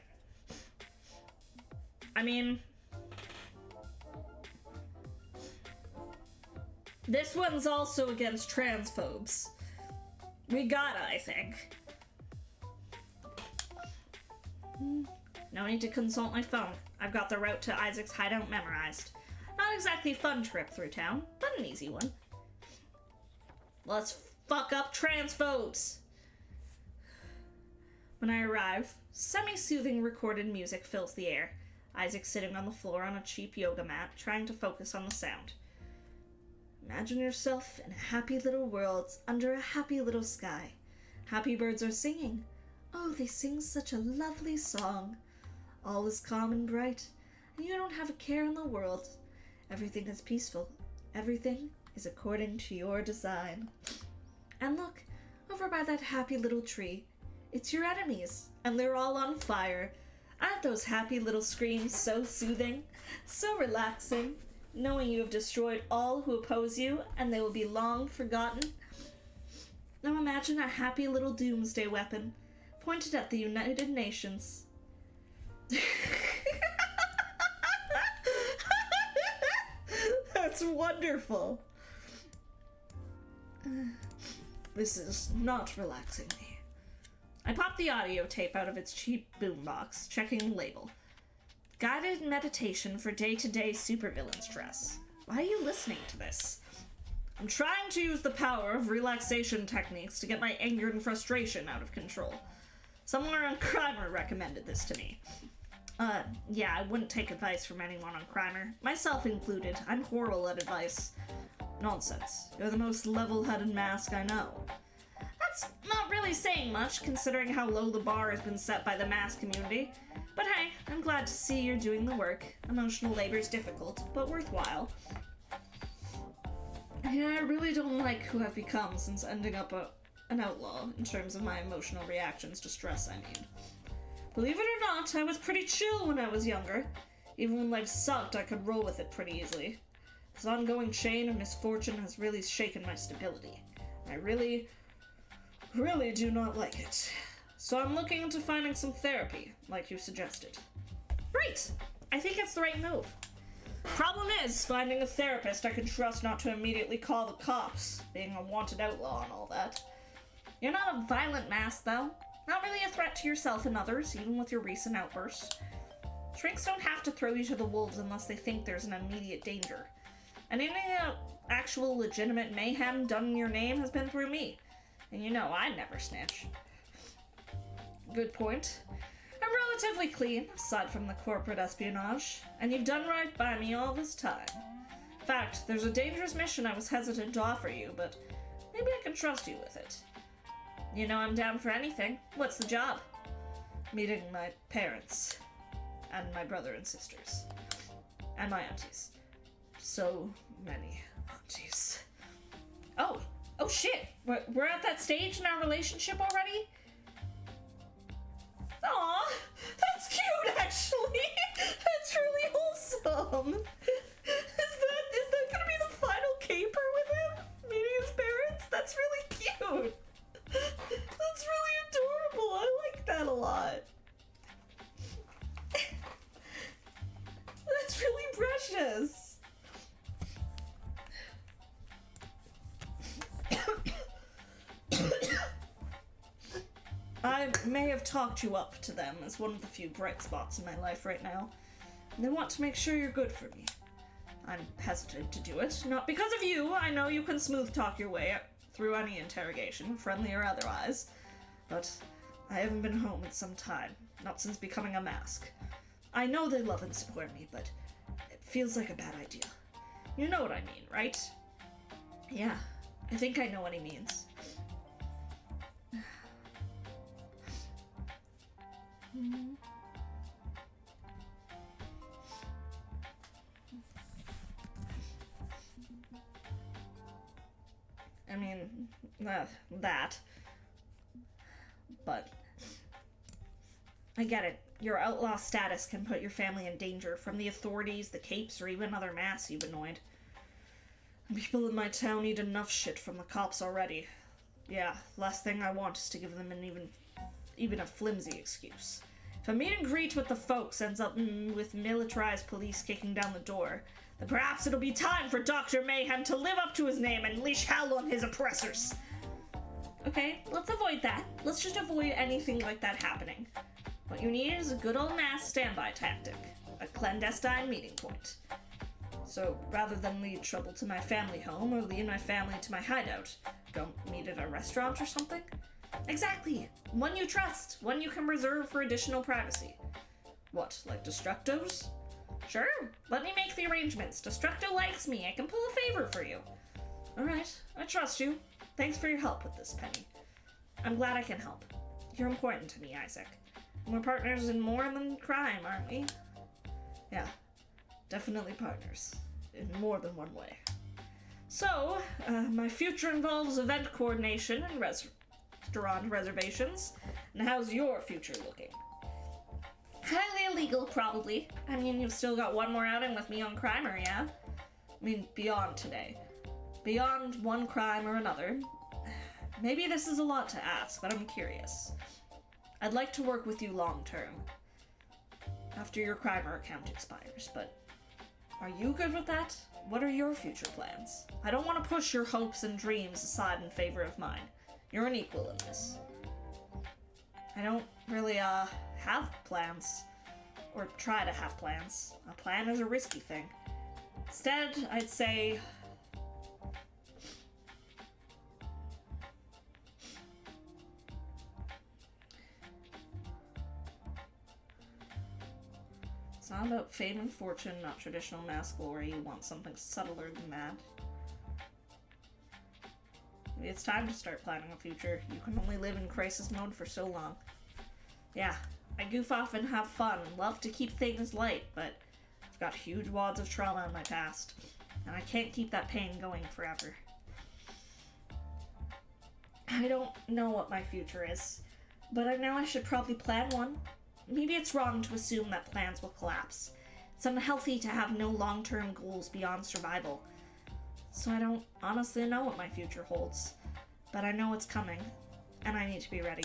I mean, this one's also against transphobes. We gotta, I think. No need to consult my phone. I've got the route to Isaac's hideout memorized. Not exactly a fun trip through town, but an easy one. Let's fuck up transphobes! When I arrive, semi-soothing recorded music fills the air. Isaac sitting on the floor on a cheap yoga mat, trying to focus on the sound. Imagine yourself in a happy little world under a happy little sky. Happy birds are singing. Oh, they sing such a lovely song. All is calm and bright, and you don't have a care in the world. Everything is peaceful. Everything is according to your design. And look, over by that happy little tree, it's your enemies, and they're all on fire. Aren't those happy little screams so soothing, so relaxing, knowing you have destroyed all who oppose you, and they will be long forgotten? Now imagine a happy little doomsday weapon, pointed at the United Nations. That's wonderful. This is not relaxing me. I popped the audio tape out of its cheap boombox, checking the label. Guided meditation for day-to-day supervillain stress. Why are you listening to this? I'm trying to use the power of relaxation techniques to get my anger and frustration out of control. Someone on Crimer recommended this to me. Yeah, I wouldn't take advice from anyone on Crimer, myself included. I'm horrible at advice. Nonsense. You're the most level-headed mask I know. That's not really saying much, considering how low the bar has been set by the mask community. But hey, I'm glad to see you're doing the work. Emotional labor's difficult, but worthwhile. Yeah, I really don't like who I've become since ending up an outlaw in terms of my emotional reactions to stress, I mean. Believe it or not, I was pretty chill when I was younger. Even when life sucked, I could roll with it pretty easily. This ongoing chain of misfortune has really shaken my stability. I really do not like it. So I'm looking into finding some therapy, like you suggested. Great! I think it's the right move. Problem is, finding a therapist I can trust not to immediately call the cops, being a wanted outlaw and all that. You're not a violent mass, though. Not really a threat to yourself and others, even with your recent outbursts. Shrinks don't have to throw you to the wolves unless they think there's an immediate danger. And any actual legitimate mayhem done in your name has been through me. And you know, I never snitch. Good point. I'm relatively clean, aside from the corporate espionage, and you've done right by me all this time. In fact, there's a dangerous mission I was hesitant to offer you, but maybe I can trust you with it. You know I'm down for anything. What's the job? Meeting my parents, and my brother and sisters, and my aunties. So many aunties. Oh shit! We're at that stage in our relationship already? Aw, that's cute, actually. That's really wholesome. Is that gonna be the final caper with him? Meeting his parents? That's really cute. That's really adorable. I like that a lot. That's really precious. I may have talked you up to them as one of the few bright spots in my life right now. They want to make sure you're good for me. I'm hesitant to do it, not because of you. I know you can smooth talk your way through any interrogation, friendly or otherwise. But I haven't been home in some time, not since becoming a mask. I know they love and support me, but it feels like a bad idea. You know what I mean, right? Yeah, I think I know what he means. I mean, that. But I get it. Your outlaw status can put your family in danger from the authorities, the capes, or even other mass humanoid. People in my town need enough shit from the cops already. Yeah, last thing I want is to give them an even a flimsy excuse. If a meet and greet with the folks ends up with militarized police kicking down the door, then perhaps it'll be time for Dr. Mayhem to live up to his name and unleash hell on his oppressors. Okay, let's avoid that. Let's just avoid anything like that happening. What you need is a good old mass standby tactic. A clandestine meeting point. So, rather than lead trouble to my family home or lead my family to my hideout, go meet at a restaurant or something? Exactly! One you trust, one you can reserve for additional privacy. What, like Destructo's? Sure, let me make the arrangements. Destructo likes me, I can pull a favor for you. Alright, I trust you. Thanks for your help with this, Penny. I'm glad I can help. You're important to me, Isaac. We're partners in more than crime, aren't we? Yeah, definitely partners. In more than one way. So, my future involves event coordination and restaurant reservations. And how's your future looking? Highly illegal, probably. I mean, you've still got one more outing with me on Crimer, yeah? I mean, beyond today. Beyond one crime or another. Maybe this is a lot to ask, but I'm curious. I'd like to work with you long term. After your Crimer account expires, but are you good with that? What are your future plans? I don't want to push your hopes and dreams aside in favor of mine. You're an equal in this. I don't really, have plans. Or try to have plans. A plan is a risky thing. Instead, I'd say... It's not about fame and fortune, not traditional mass glory. You want something subtler than that. Maybe it's time to start planning a future. You can only live in crisis mode for so long. Yeah, I goof off and have fun, love to keep things light, but I've got huge wads of trauma in my past, and I can't keep that pain going forever. I don't know what my future is, but I know I should probably plan one. Maybe it's wrong to assume that plans will collapse. It's unhealthy to have no long-term goals beyond survival. So I don't honestly know what my future holds, but I know it's coming, and I need to be ready.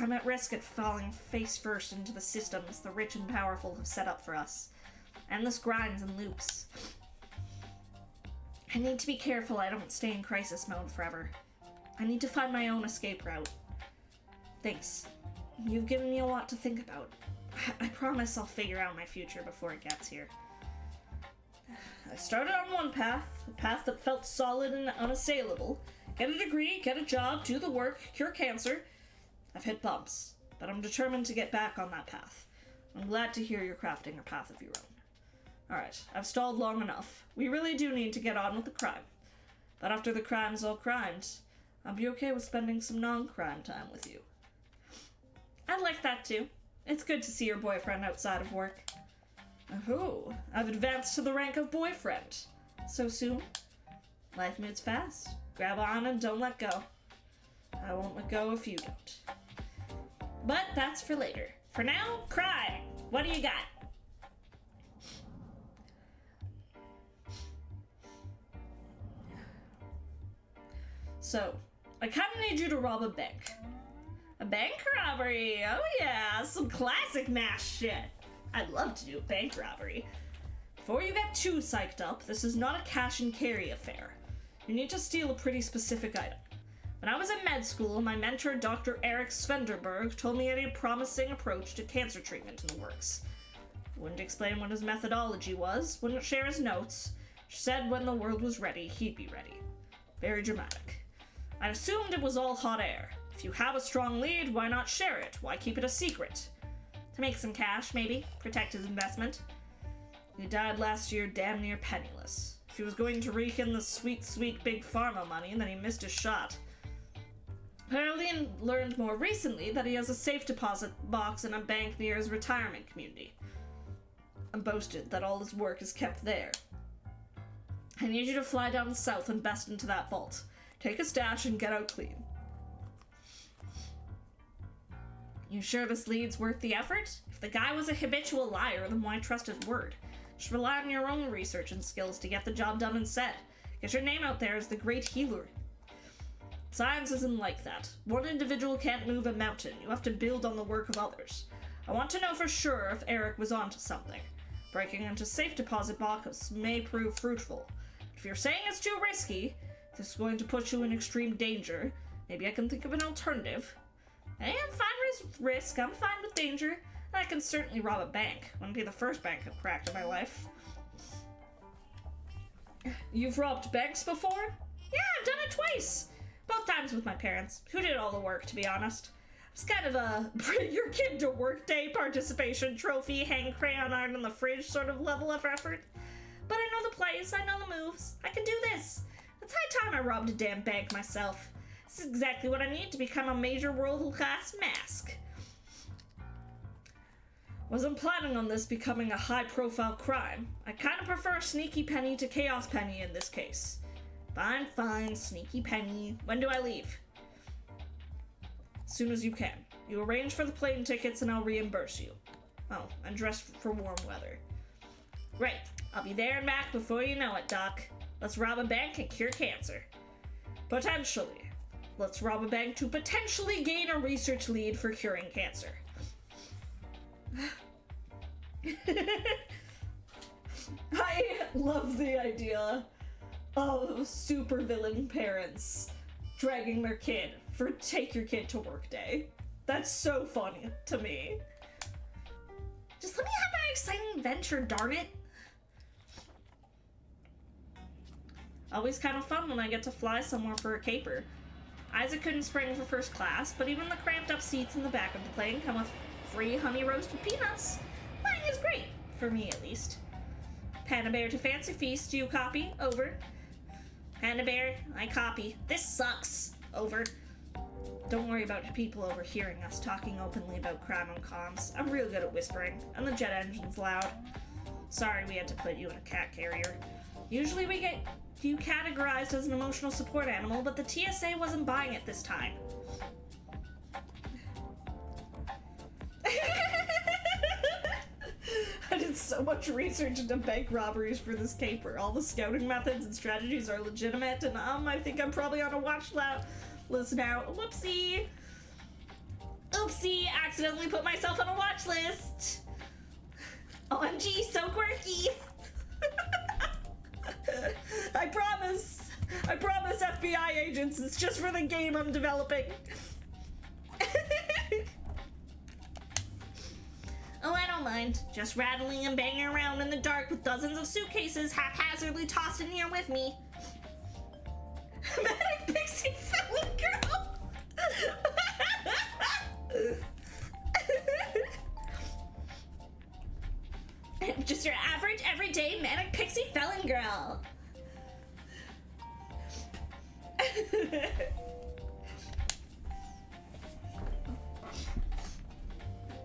I'm at risk at falling face first into the systems the rich and powerful have set up for us. Endless grinds and loops. I need to be careful I don't stay in crisis mode forever. I need to find my own escape route. Thanks. You've given me a lot to think about. I promise I'll figure out my future before it gets here. I started on one path, a path that felt solid and unassailable. Get a degree, get a job, do the work, cure cancer. I've hit bumps, but I'm determined to get back on that path. I'm glad to hear you're crafting a path of your own. Alright, I've stalled long enough. We really do need to get on with the crime. But after the crime's all crimed, I'll be okay with spending some non-crime time with you. I'd like that too. It's good to see your boyfriend outside of work. Oh, I've advanced to the rank of boyfriend. So soon? Life moves fast. Grab on and don't let go. I won't let go if you don't. But that's for later. For now, crime. What do you got? So, I kind of need you to rob a bank. A bank robbery. Oh yeah, some classic MASH shit. I'd love to do a bank robbery. Before you get too psyched up, this is not a cash and carry affair. You need to steal a pretty specific item. When I was in med school, my mentor, Dr. Eric Svenderberg, told me he had a promising approach to cancer treatment in the works. He wouldn't explain what his methodology was, wouldn't share his notes. She said when the world was ready, he'd be ready. Very dramatic. I assumed it was all hot air. If you have a strong lead, why not share it? Why keep it a secret? To make some cash, maybe. Protect his investment. He died last year damn near penniless. If he was going to rake in the sweet, sweet big pharma money, then he missed his shot. Apparently learned more recently that he has a safe deposit box in a bank near his retirement community. And boasted that all his work is kept there. I need you to fly down south and bust into that vault. Take a stash and get out clean. You sure this lead's worth the effort? If the guy was a habitual liar, then why trust his word? Just rely on your own research and skills to get the job done instead. Get your name out there as the great healer. Science isn't like that. One individual can't move a mountain. You have to build on the work of others. I want to know for sure if Eric was onto something. Breaking into safe deposit box may prove fruitful. If you're saying it's too risky, this is going to put you in extreme danger, maybe I can think of an alternative. Hey, I'm fine with risk. I'm fine with danger. I can certainly rob a bank. Wouldn't be the first bank I've cracked in my life. You've robbed banks before? Yeah, I've done it twice. Both times with my parents, who did all the work, to be honest. It's kind of a bring your kid to work day participation trophy, hang crayon art on the fridge sort of level of effort. But I know the plays, I know the moves. I can do this. It's high time I robbed a damn bank myself. This is exactly what I need to become a major world-class mask. Wasn't planning on this becoming a high-profile crime. I kind of prefer Sneaky Penny to Chaos Penny in this case. Fine, Sneaky Penny. When do I leave? As soon as you can. You arrange for the plane tickets and I'll reimburse you. Oh, and dress for warm weather. Great. I'll be there and back before you know it, Doc. Let's rob a bank and cure cancer. Potentially. Let's rob a bank to potentially gain a research lead for curing cancer. I love the idea of supervillain parents dragging their kid for take your kid to work day. That's so funny to me. Just let me have an exciting adventure, darn it. Always kind of fun when I get to fly somewhere for a caper. Isaac couldn't spring for first class, but even the cramped up seats in the back of the plane come with free honey roasted peanuts. Flying is great, for me at least. Panda Bear to Fancy Feast, you copy? Over. Panda Bear, I copy. This sucks. Over. Don't worry about people overhearing us talking openly about crime on comms. I'm real good at whispering, and the jet engine's loud. Sorry we had to put you in a cat carrier. Usually we get you categorized as an emotional support animal, but the TSA wasn't buying it this time. I did so much research into bank robberies for this caper. All the scouting methods and strategies are legitimate, and I think I'm probably on a watch list now. Whoopsie! Oops, Whoopsie, accidentally put myself on a watch list. OMG, so quirky. I promise, FBI agents, it's just for the game I'm developing. Oh, I don't mind. Just rattling and banging around in the dark with dozens of suitcases haphazardly tossed in here with me. Manic Pixie Felon Girl! Just your average, everyday Manic Pixie Felon Girl.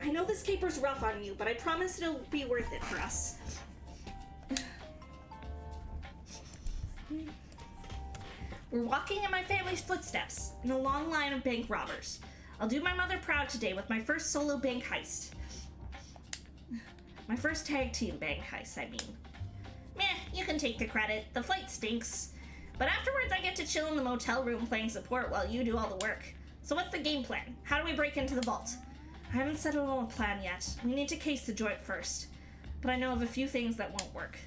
I know this caper's rough on you, but I promise it'll be worth it for us. We're walking in my family's footsteps, in a long line of bank robbers. I'll do my mother proud today with my first solo bank heist. My first tag team bank heist, I mean. Meh, you can take the credit. The flight stinks. But afterwards I get to chill in the motel room playing support while you do all the work. So what's the game plan? How do we break into the vault? I haven't settled on a plan yet. We need to case the joint first. But I know of a few things that won't work.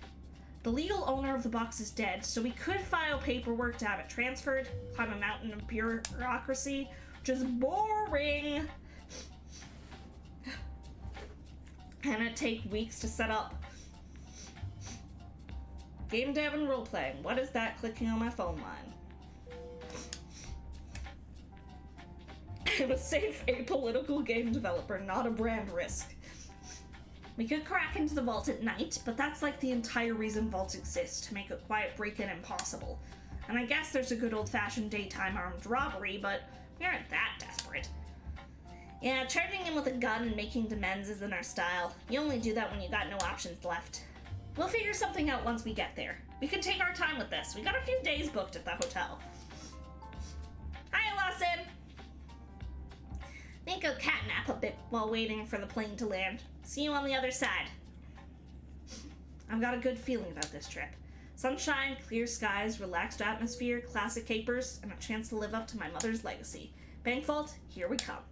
The legal owner of the box is dead, so we could file paperwork to have it transferred, climb a mountain of bureaucracy, which is boring. And it'd take weeks to set up. Game dev and role-playing. What is that clicking on my phone line? I'm a safe, apolitical game developer, not a brand risk. We could crack into the vault at night, but that's like the entire reason vaults exist, to make a quiet break-in impossible. And I guess there's a good old-fashioned daytime armed robbery, but we aren't that desperate. Yeah, charging in with a gun and making demands isn't our style. You only do that when you got no options left. We'll figure something out once we get there. We can take our time with this. We got a few days booked at the hotel. Hi, Lawson! Think I'll catnap a bit while waiting for the plane to land. See you on the other side. I've got a good feeling about this trip. Sunshine, clear skies, relaxed atmosphere, classic capers, and a chance to live up to my mother's legacy. Bank vault, here we come.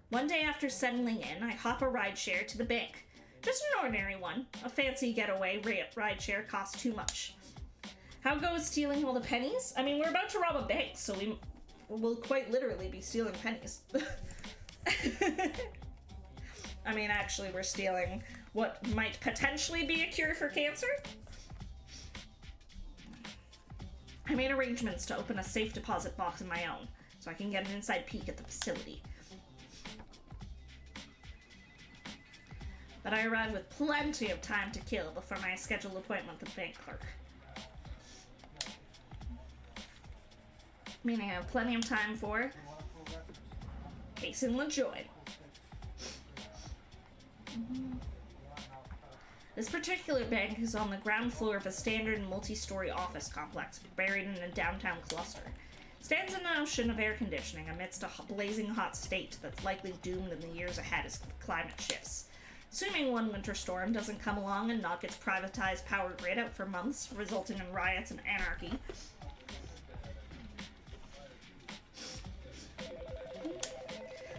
One day after settling in, I hop a rideshare to the bank. Just an ordinary one. A fancy getaway rideshare costs too much. How goes stealing all the pennies? I mean, we're about to rob a bank, so we will quite literally be stealing pennies. I mean, actually, we're stealing what might potentially be a cure for cancer. I made arrangements to open a safe deposit box of my own, so I can get an inside peek at the facility. But I arrived with plenty of time to kill before my scheduled appointment with the bank clerk. Meaning I have plenty of time for casing the joint. This particular bank is on the ground floor of a standard multi-story office complex buried in a downtown cluster. It stands in an ocean of air conditioning amidst a blazing hot state that's likely doomed in the years ahead as climate shifts. Assuming one winter storm doesn't come along and knock its privatized power grid out for months, resulting in riots and anarchy.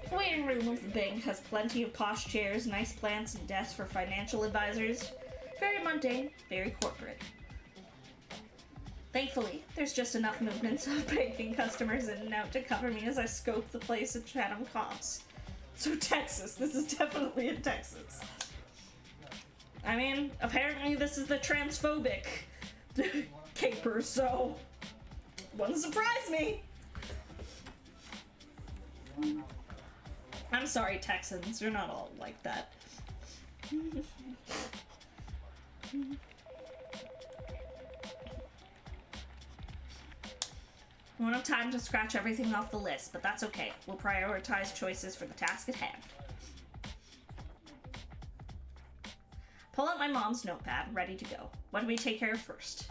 The waiting room of the bank has plenty of posh chairs, nice plants, and desks for financial advisors. Very mundane, very corporate. Thankfully, there's just enough movements of banking customers in and out to cover me as I scope the place at Chatham Comps. So Texas, this is definitely in Texas. I mean, apparently this is the transphobic caper, so wouldn't surprise me. I'm sorry, Texans, you're not all like that. We won't have time to scratch everything off the list, but that's okay. We'll prioritize choices for the task at hand. Pull out my mom's notepad, ready to go. What do we take care of first?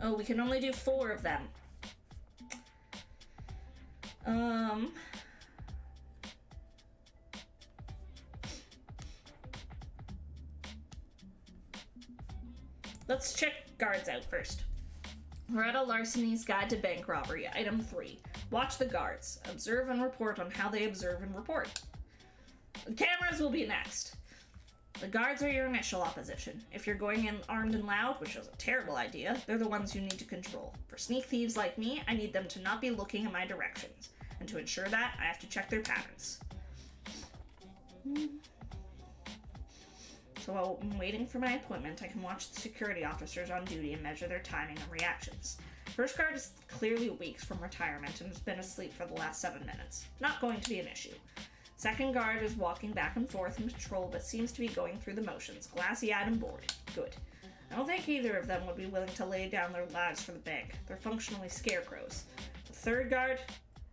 Oh, we can only do 4 of them. Let's check guards out first. Loretta Larceny's Guide to Bank Robbery, Item 3. Watch the guards. Observe and report on how they observe and report. The cameras will be next. The guards are your initial opposition. If you're going in armed and loud, which is a terrible idea, they're the ones you need to control. For sneak thieves like me, I need them to not be looking in my directions. And to ensure that, I have to check their patterns. So while I'm waiting for my appointment, I can watch the security officers on duty and measure their timing and reactions. First guard is clearly weeks from retirement and has been asleep for the last 7 minutes. Not going to be an issue. Second guard is walking back and forth in patrol but seems to be going through the motions, glassy-eyed and bored. Good. I don't think either of them would be willing to lay down their lives for the bank. They're functionally scarecrows. The third guard?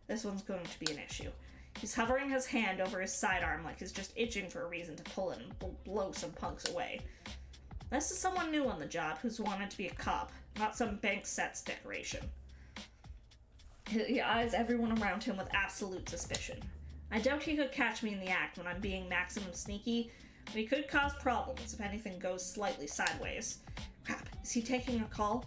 This one's going to be an issue. He's hovering his hand over his sidearm like he's just itching for a reason to pull it and blow some punks away. This is someone new on the job who's wanted to be a cop, not some bank sets decoration. He eyes everyone around him with absolute suspicion. I doubt he could catch me in the act when I'm being maximum sneaky, but he could cause problems if anything goes slightly sideways. Crap, is he taking a call?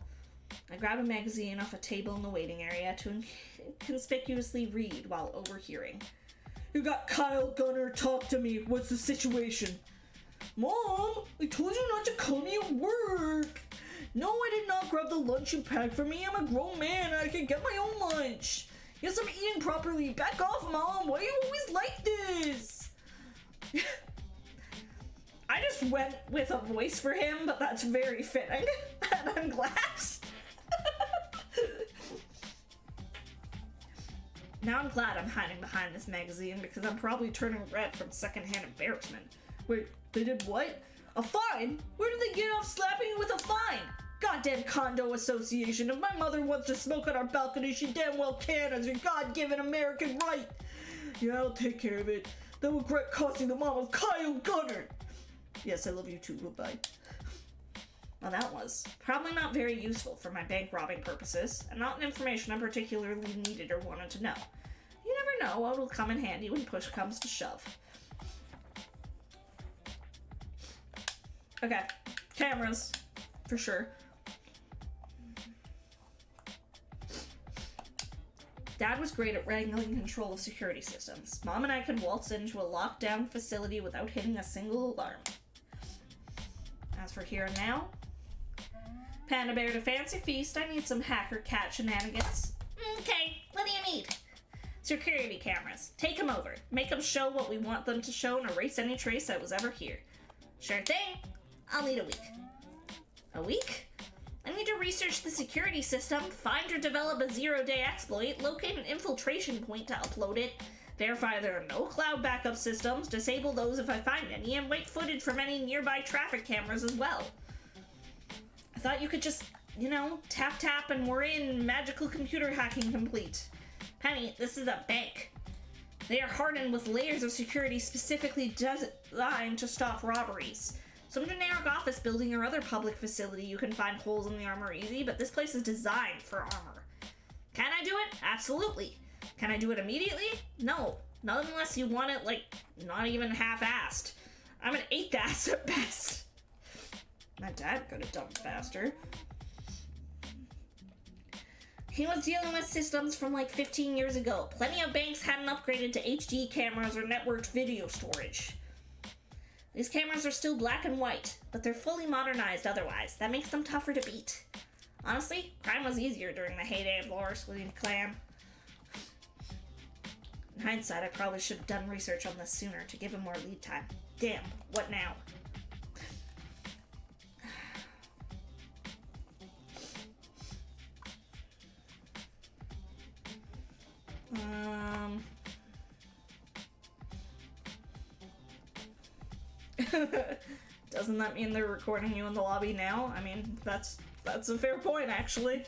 I grab a magazine off a table in the waiting area to inconspicuously read while overhearing. You got Kyle Gunner, talk to me. What's the situation? Mom, I told you not to call me at work. No, I did not grab the lunch you packed for me. I'm a grown man and I can get my own lunch. Yes, I'm eating properly. Back off, Mom. Why are you always like this? I just went with a voice for him, but that's very fitting. And I'm glad. Now I'm glad I'm hiding behind this magazine because I'm probably turning red from secondhand embarrassment. Wait, they did what? A fine? Where did they get off slapping you with a fine? Goddamn condo association. If my mother wants to smoke on our balcony, she damn well can as your God-given American right. Yeah, I'll take care of it. They'll regret costing the mom of Kyle Gunner. Yes, I love you too. Goodbye. Well, that was probably not very useful for my bank robbing purposes, and not information I particularly needed or wanted to know. You never know what will come in handy when push comes to shove. Okay, cameras, for sure. Dad was great at wrangling control of security systems. Mom and I could waltz into a locked-down facility without hitting a single alarm. As for here and now, Panda Bear to fancy feast, I need some hacker cat shenanigans. Okay, what do you need? Security cameras. Take them over. Make them show what we want them to show and erase any trace that was ever here. Sure thing. I'll need a week. A week? I need to research the security system, find or develop a zero-day exploit, locate an infiltration point to upload it, verify there are no cloud backup systems, disable those if I find any, and wait footage from any nearby traffic cameras as well. I thought you could just, tap tap and we're in, magical computer hacking complete. Penny, this is a bank. They are hardened with layers of security specifically designed to stop robberies. Some generic office building or other public facility you can find holes in the armor easy, but this place is designed for armor. Can I do it? Absolutely. Can I do it immediately? No. Not unless you want it, not even half-assed. I'm an 8th ass at best. My dad could have done faster. He was dealing with systems from 15 years ago. Plenty of banks hadn't upgraded to HD cameras or networked video storage. These cameras are still black and white, but they're fully modernized otherwise. That makes them tougher to beat. Honestly, crime was easier during the heyday of Loris William Clam. In hindsight, I probably should have done research on this sooner to give him more lead time. Damn, what now? Doesn't that mean they're recording you in the lobby now? I mean, that's a fair point, actually.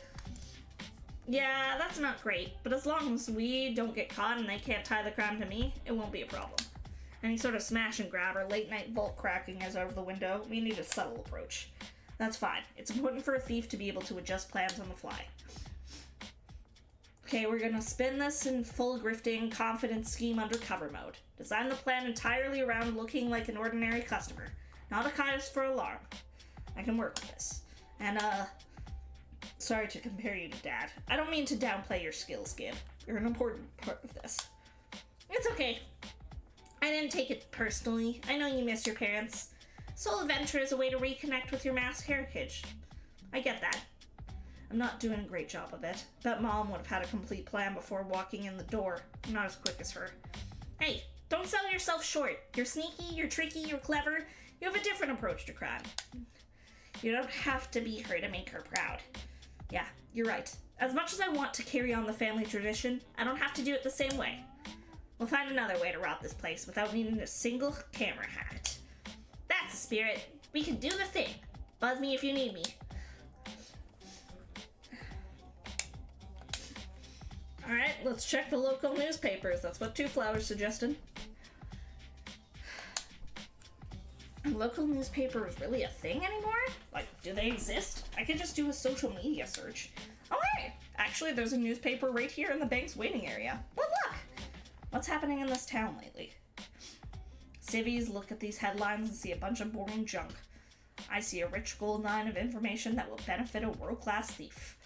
Yeah, that's not great, but as long as we don't get caught and they can't tie the crime to me, it won't be a problem. Any sort of smash and grab or late night vault cracking is out of the window. We need a subtle approach. That's fine. It's important for a thief to be able to adjust plans on the fly. Okay, we're gonna spin this in full grifting, confident scheme undercover mode. Design the plan entirely around looking like an ordinary customer. Not a cause for alarm. I can work with this. And, Sorry to compare you to Dad. I don't mean to downplay your skills, Gib. You're an important part of this. It's okay. I didn't take it personally. I know you miss your parents. Soul Adventure is a way to reconnect with your masked heritage. I get that. I'm not doing a great job of it. Bet Mom would have had a complete plan before walking in the door. I'm not as quick as her. Hey, don't sell yourself short. You're sneaky, you're tricky, you're clever. You have a different approach to crime. You don't have to be her to make her proud. Yeah, you're right. As much as I want to carry on the family tradition, I don't have to do it the same way. We'll find another way to rob this place without needing a single camera hacked. That's the spirit. We can do the thing. Buzz me if you need me. Alright, let's check the local newspapers. That's what Two Flowers suggested. Are local newspapers really a thing anymore? Like, do they exist? I could just do a social media search. Alright! Actually, there's a newspaper right here in the bank's waiting area. Well, look! What's happening in this town lately? Civvies look at these headlines and see a bunch of boring junk. I see a rich gold mine of information that will benefit a world-class thief.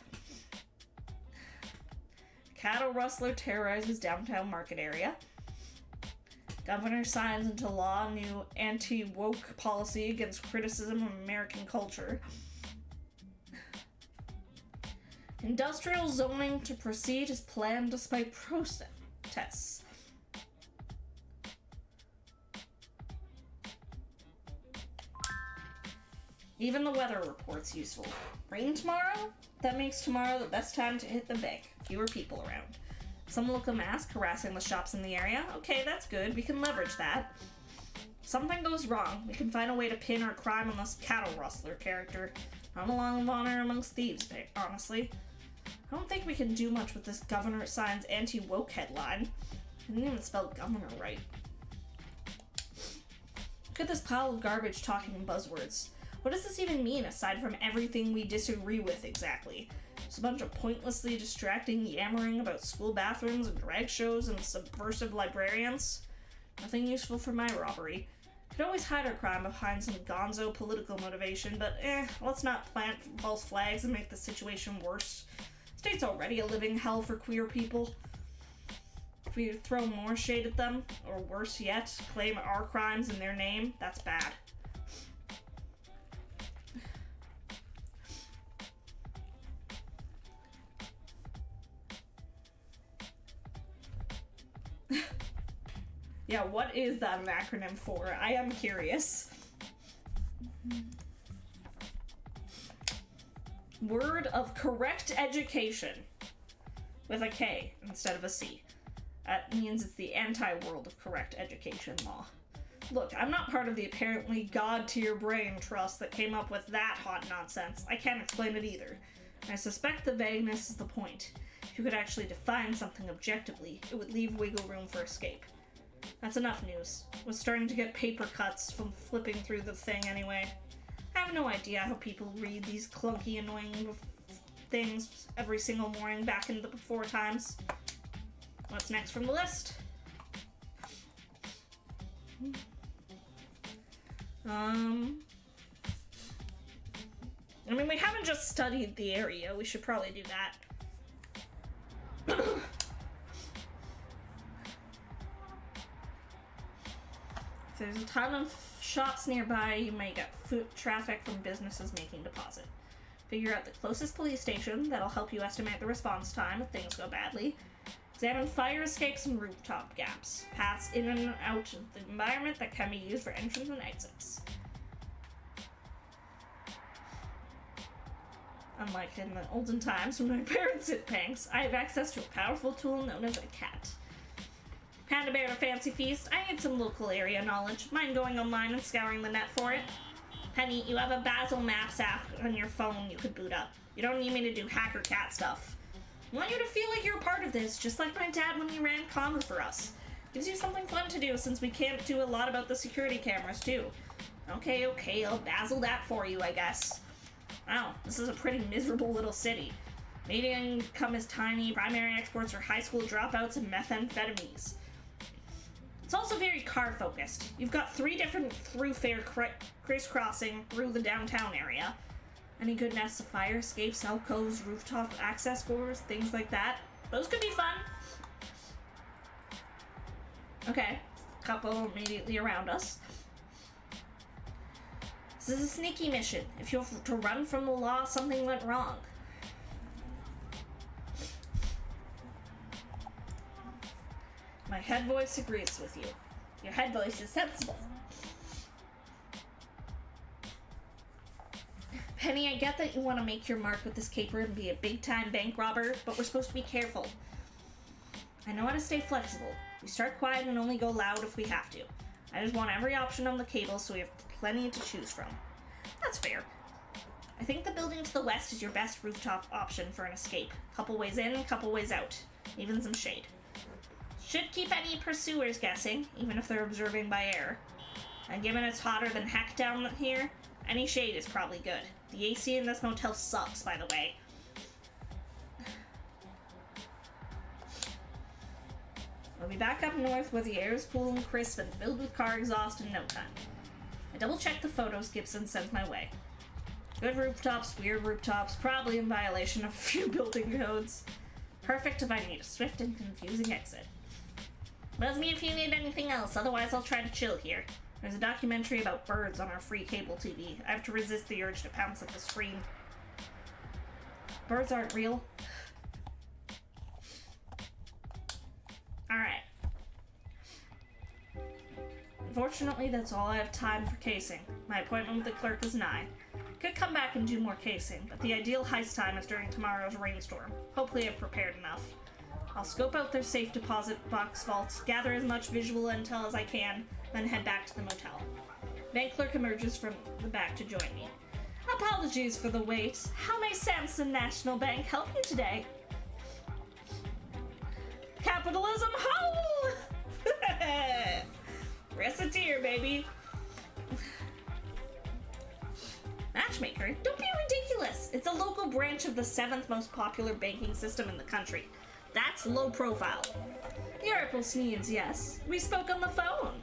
Cattle rustler terrorizes downtown market area. Governor signs into law new anti-woke policy against criticism of American culture. Industrial zoning to proceed as planned despite protests. Even the weather report's useful. Rain tomorrow? That makes tomorrow the best time to hit the bank. Fewer people around. Some look a mask harassing the shops in the area. Okay, that's good. We can leverage that. If something goes wrong, we can find a way to pin our crime on this cattle rustler character. Not a line of honor amongst thieves, honestly. I don't think we can do much with this governor signs anti-woke headline. I didn't even spell governor right. Look at this pile of garbage talking buzzwords. What does this even mean aside from everything we disagree with exactly? Just a bunch of pointlessly distracting yammering about school bathrooms and drag shows and subversive librarians? Nothing useful for my robbery. Could always hide our crime behind some gonzo political motivation, but let's not plant false flags and make the situation worse. State's already a living hell for queer people. If we throw more shade at them, or worse yet, claim our crimes in their name, that's bad. Yeah, what is that an acronym for? I am curious. Word of correct education. With a K instead of a C. That means it's the anti-world of correct education law. Look, I'm not part of the apparently god-tier brain trust that came up with that hot nonsense. I can't explain it either. And I suspect the vagueness is the point. If you could actually define something objectively, it would leave wiggle room for escape. That's enough news. Was starting to get paper cuts from flipping through the thing anyway. I have no idea how people read these clunky, annoying things every single morning back in the before times. What's next from the list? I mean, we haven't just studied the area. We should probably do that. If there's a ton of shops nearby, you may get foot traffic from businesses making deposit. Figure out the closest police station. That'll help you estimate the response time if things go badly. Examine fire escapes and rooftop gaps. Paths in and out of the environment that can be used for entrance and exits. Unlike in the olden times when my parents hit banks, I have access to a powerful tool known as a cat. Panda Bear to Fancy Feast. I need some local area knowledge. Mind going online and scouring the net for it? Penny, you have a Basil Maps app on your phone you could boot up. You don't need me to do hacker cat stuff. I want you to feel like you're a part of this, just like my dad when he ran comms for us. Gives you something fun to do since we can't do a lot about the security cameras too. Okay, I'll Basil that for you, I guess. Wow, this is a pretty miserable little city. Median income is tiny, primary exports are high school dropouts and methamphetamines. It's also very car-focused. You've got 3 different thoroughfare crisscrossing through the downtown area. Any good nests of fire escapes, alcoves, rooftop access doors, things like that? Those could be fun. Okay, couple immediately around us. This is a sneaky mission. If you have to run from the law, something went wrong. My head voice agrees with you. Your head voice is sensible. Penny, I get that you want to make your mark with this caper and be a big-time bank robber, but we're supposed to be careful. I know how to stay flexible. We start quiet and only go loud if we have to. I just want every option on the cable so we have plenty to choose from. That's fair. I think the building to the west is your best rooftop option for an escape. Couple ways in, couple ways out. Even some shade. Should keep any pursuers guessing, even if they're observing by air. And given it's hotter than heck down here, any shade is probably good. The AC in this motel sucks, by the way. We'll be back up north where the air is cool and crisp and filled with car exhaust in no time. I double-checked the photos Gibson sent my way. Good rooftops, weird rooftops, probably in violation of a few building codes. Perfect if I need a swift and confusing exit. Buzz me if you need anything else, otherwise I'll try to chill here. There's a documentary about birds on our free cable TV. I have to resist the urge to pounce at the screen. Birds aren't real. Alright. Unfortunately, that's all I have time for casing. My appointment with the clerk is nigh. Could come back and do more casing, but the ideal heist time is during tomorrow's rainstorm. Hopefully I've prepared enough. I'll scope out their safe deposit box vaults, gather as much visual intel as I can, then head back to the motel. Bank clerk emerges from the back to join me. Apologies for the wait. How may Samson National Bank help you today? Capitalism, ho! Reciteer, baby. Matchmaker? Don't be ridiculous. It's a local branch of the 7th most popular banking system in the country. That's low profile. Europos needs, yes. We spoke on the phone.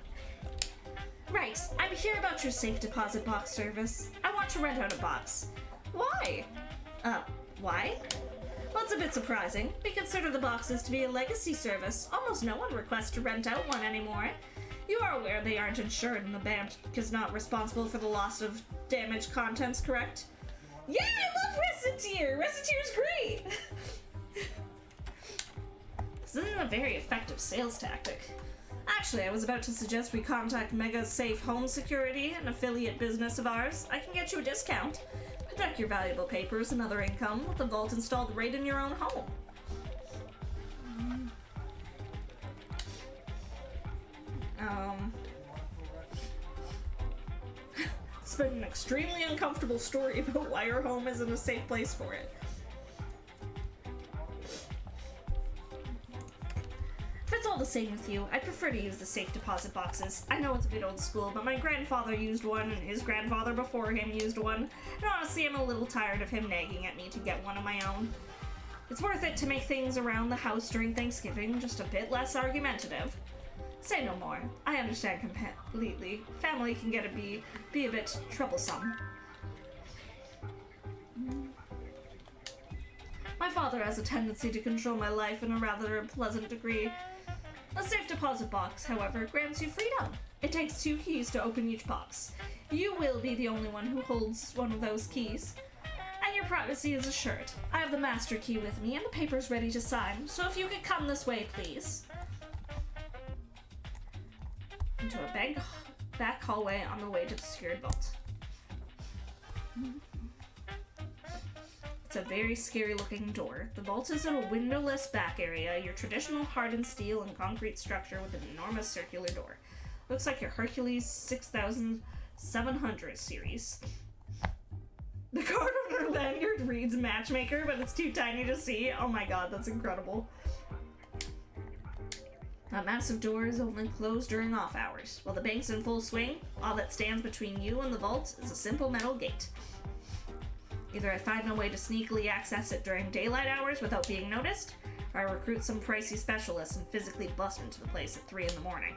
Right, I'm here about your safe deposit box service. I want to rent out a box. Why? Why? Well, it's a bit surprising. We consider the boxes to be a legacy service. Almost no one requests to rent out one anymore. You are aware they aren't insured and the bank is not responsible for the loss of damaged contents, correct? Yeah, I love Reciteer! Reciteer's great! This isn't a very effective sales tactic. Actually, I was about to suggest we contact Mega Safe Home Security, an affiliate business of ours. I can get you a discount. Protect your valuable papers and other income with the vault installed right in your own home. It's been an extremely uncomfortable story about why your home isn't a safe place for it. If it's all the same with you, I'd prefer to use the safe deposit boxes. I know it's a bit old school, but my grandfather used one, and his grandfather before him used one, and honestly I'm a little tired of him nagging at me to get one of my own. It's worth it to make things around the house during Thanksgiving just a bit less argumentative. Say no more. I understand completely. Family can be a bit troublesome. My father has a tendency to control my life in a rather unpleasant degree. A safe deposit box, however, grants you freedom. It takes 2 keys to open each box. You will be the only one who holds one of those keys. And your privacy is assured. I have the master key with me and the papers ready to sign, so if you could come this way, please. Into a back hallway on the way to the secured vault. It's a very scary looking door. The vault is in a windowless back area, your traditional hardened steel and concrete structure with an enormous circular door. Looks like your Hercules 6700 series. The card on her lanyard reads Matchmaker, but it's too tiny to see. Oh my god, that's incredible. That massive door is only closed during off hours. While the bank's in full swing, all that stands between you and the vault is a simple metal gate. Either I find a way to sneakily access it during daylight hours without being noticed, or I recruit some pricey specialists and physically bust into the place at 3 in the morning.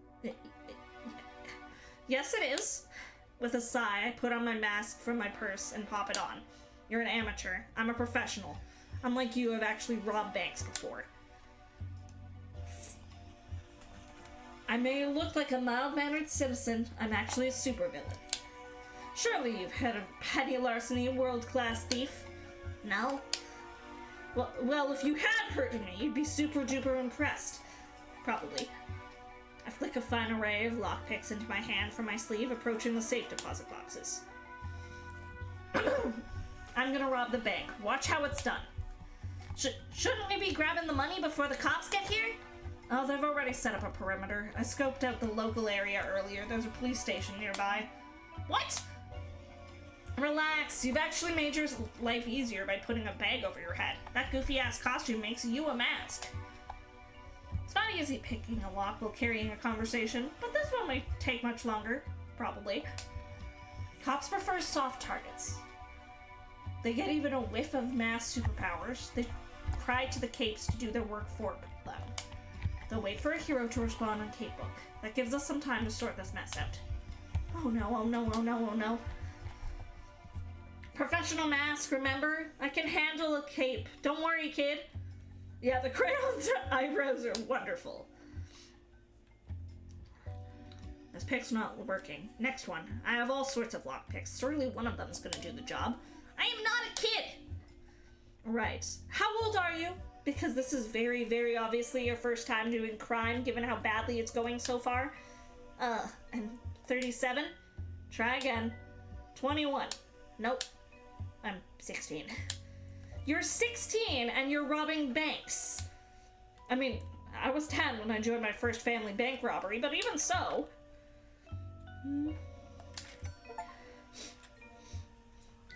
Yes, it is. With a sigh, I put on my mask from my purse and pop it on. You're an amateur. I'm a professional. Unlike you, I've actually robbed banks before. I may look like a mild-mannered citizen. I'm actually a supervillain. Surely you've heard of Penny Larceny, a world-class thief? No? Well, if you had heard of me, you'd be super-duper impressed. Probably. I flick a fine array of lockpicks into my hand from my sleeve, approaching the safe deposit boxes. I'm gonna rob the bank. Watch how it's done. Shouldn't we be grabbing the money before the cops get here? Oh, they've already set up a perimeter. I scoped out the local area earlier. There's a police station nearby. What? Relax. You've actually made your life easier by putting a bag over your head. That goofy-ass costume makes you a mask. It's not easy picking a lock while carrying a conversation, but this one might take much longer. Probably. Cops prefer soft targets. They get even a whiff of mass superpowers. They cry to the capes to do their work for them. They'll wait for a hero to respond on Capebook. That gives us some time to sort this mess out. Oh no, oh no, oh no, oh no. Professional mask, remember? I can handle a cape. Don't worry, kid. Yeah, the crayon's eyebrows are wonderful. This pick's not working. Next one. I have all sorts of lockpicks. Surely one of them's gonna do the job. I am not a kid! Right. How old are you? Because this is very, very obviously your first time doing crime, given how badly it's going so far. I'm 37. Try again. 21. Nope. I'm 16. You're 16 and you're robbing banks. I mean, I was 10 when I joined my first family bank robbery, but even so.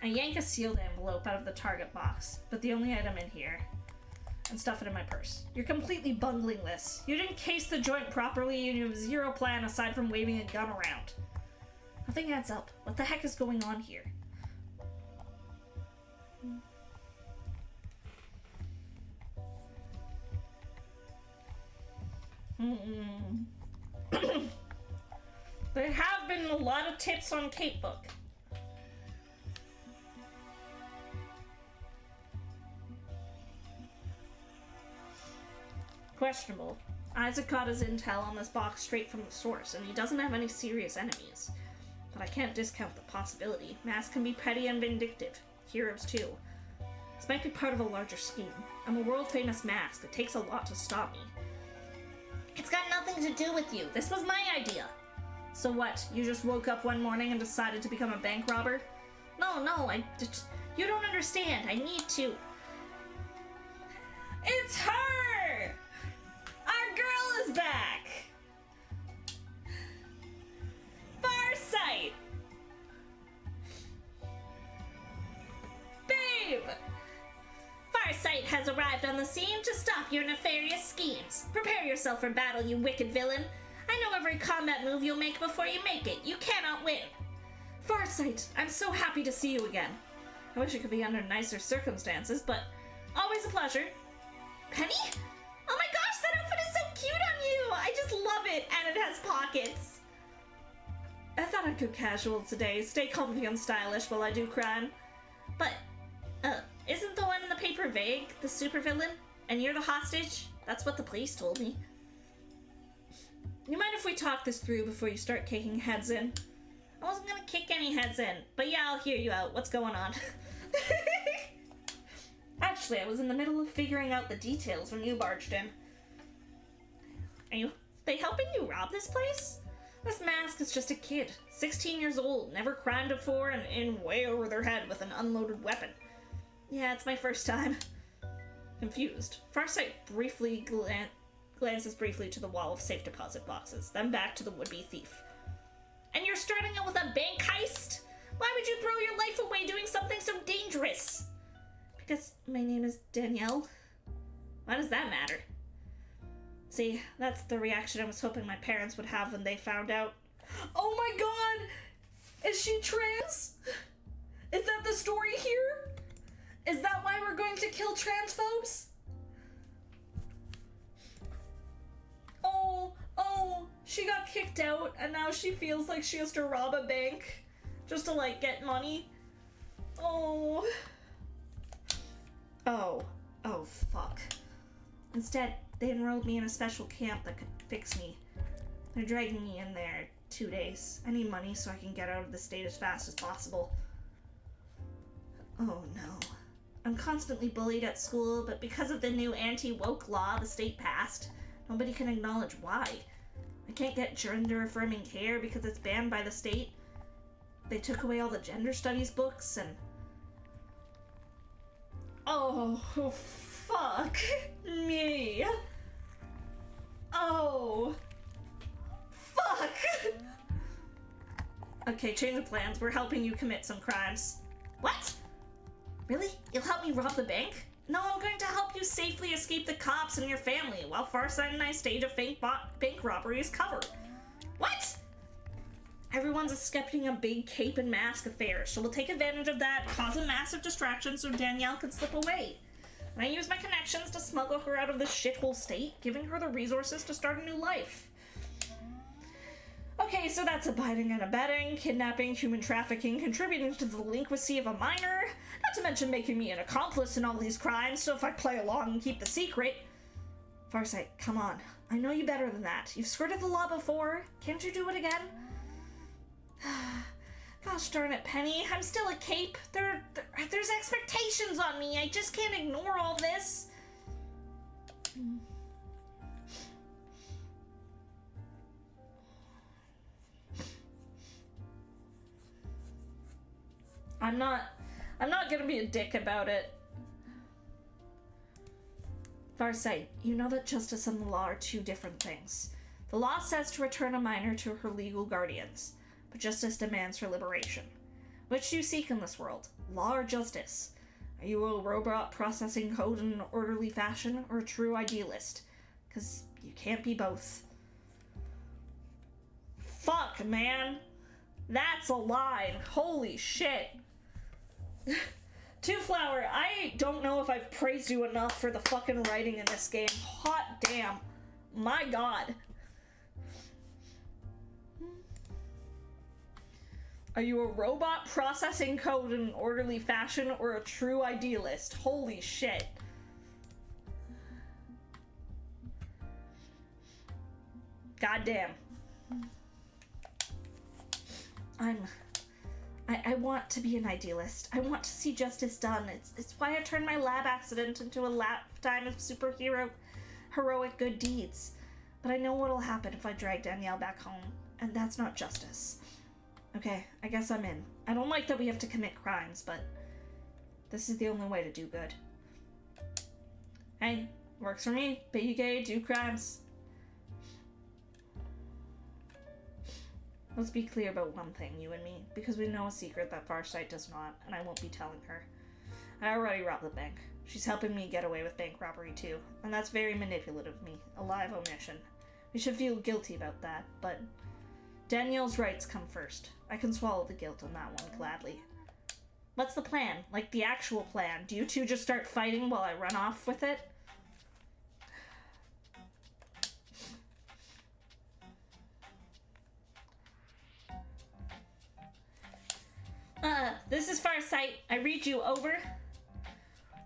I yank a sealed envelope out of the target box, but the only item in here, and stuff it in my purse. You're completely bungling this. You didn't case the joint properly and you have zero plan aside from waving a gun around. Nothing adds up. What the heck is going on here? There have been a lot of tips on Capebook. Questionable. Isaac got his intel on this box straight from the source, and he doesn't have any serious enemies. But I can't discount the possibility. Masks can be petty and vindictive. Heroes, too. This might be part of a larger scheme. I'm a world-famous mask. It takes a lot to stop me. It's got nothing to do with you. This was my idea. So what? You just woke up one morning and decided to become a bank robber? No, you don't understand. I need to. It's her! Our girl is back! Farsight! Babe! Farsight has arrived on the scene to stop your nefarious schemes. Prepare yourself for battle, you wicked villain. I know every combat move you'll make before you make it. You cannot win. Farsight, I'm so happy to see you again. I wish it could be under nicer circumstances, but always a pleasure. Penny? Oh my gosh, that outfit is so cute on you! I just love it, and it has pockets. I thought I'd go casual today, stay comfy and stylish while I do crime. But, isn't the one in the paper vague, the supervillain? And you're the hostage? That's what the police told me. You mind if we talk this through before you start kicking heads in? I wasn't gonna kick any heads in, but yeah, I'll hear you out. What's going on? Actually, I was in the middle of figuring out the details when you barged in. Are they helping you rob this place? This mask is just a kid, 16 years old, never crimed before, and in way over their head with an unloaded weapon. Yeah, it's my first time. Confused, Farsight briefly glances briefly to the wall of safe deposit boxes, then back to the would-be thief. And you're starting out with a bank heist? Why would you throw your life away doing something so dangerous? Because my name is Danielle. Why does that matter? See, that's the reaction I was hoping my parents would have when they found out. Oh my god! Is she trans? Is that the story here? Is that why we're going to kill transphobes? Oh, she got kicked freaked out, and now she feels like she has to rob a bank just to, like, get money. Oh. Oh, fuck. Instead, they enrolled me in a special camp that could fix me. They're dragging me in there 2 days. I need money so I can get out of the state as fast as possible. Oh no. I'm constantly bullied at school, but because of the new anti-woke law the state passed, nobody can acknowledge why. I can't get gender-affirming care because it's banned by the state. They took away all the gender studies books and... Oh, fuck me. Oh. Fuck! Okay, change of plans. We're helping you commit some crimes. What? Really? You'll help me rob the bank? No, I'm going to help you safely escape the cops and your family while Farsight and I stage a fake bank robbery as cover. What? Everyone's expecting a big cape and mask affair, so we'll take advantage of that, cause a massive distraction so Danielle can slip away. And I use my connections to smuggle her out of this shithole state, giving her the resources to start a new life. Okay, so that's abiding and abetting, kidnapping, human trafficking, contributing to the delinquency of a minor, not to mention making me an accomplice in all these crimes, so if I play along and keep the secret... Farsight, come on. I know you better than that. You've skirted the law before. Can't you do it again? Gosh darn it, Penny. I'm still a cape. There's expectations on me. I just can't ignore all this. I'm not gonna be a dick about it. Farsight, you know that justice and the law are two different things. The law says to return a minor to her legal guardians, but justice demands her liberation. Which do you seek in this world? Law or justice? Are you a robot processing code in an orderly fashion, or a true idealist? Because you can't be both. Fuck, man! That's a line! Holy shit! Two Flower, I don't know if I've praised you enough for the fucking writing in this game. Hot damn. My god. Are you a robot processing code in an orderly fashion or a true idealist? Holy shit. God damn. I want to be an idealist. I want to see justice done. It's why I turned my lab accident into a lifetime of heroic good deeds. But I know what'll happen if I drag Danielle back home, and that's not justice. Okay, I guess I'm in. I don't like that we have to commit crimes, but this is the only way to do good. Hey, works for me. Be gay, do crimes. Let's be clear about one thing, you and me, because we know a secret that Farsight does not, and I won't be telling her. I already robbed the bank. She's helping me get away with bank robbery too, and that's very manipulative of me, a live omission. We should feel guilty about that, but Danielle's rights come first. I can swallow the guilt on that one gladly. What's the plan? Like the actual plan? Do you two just start fighting while I run off with it? This is Farsight. I read you, over.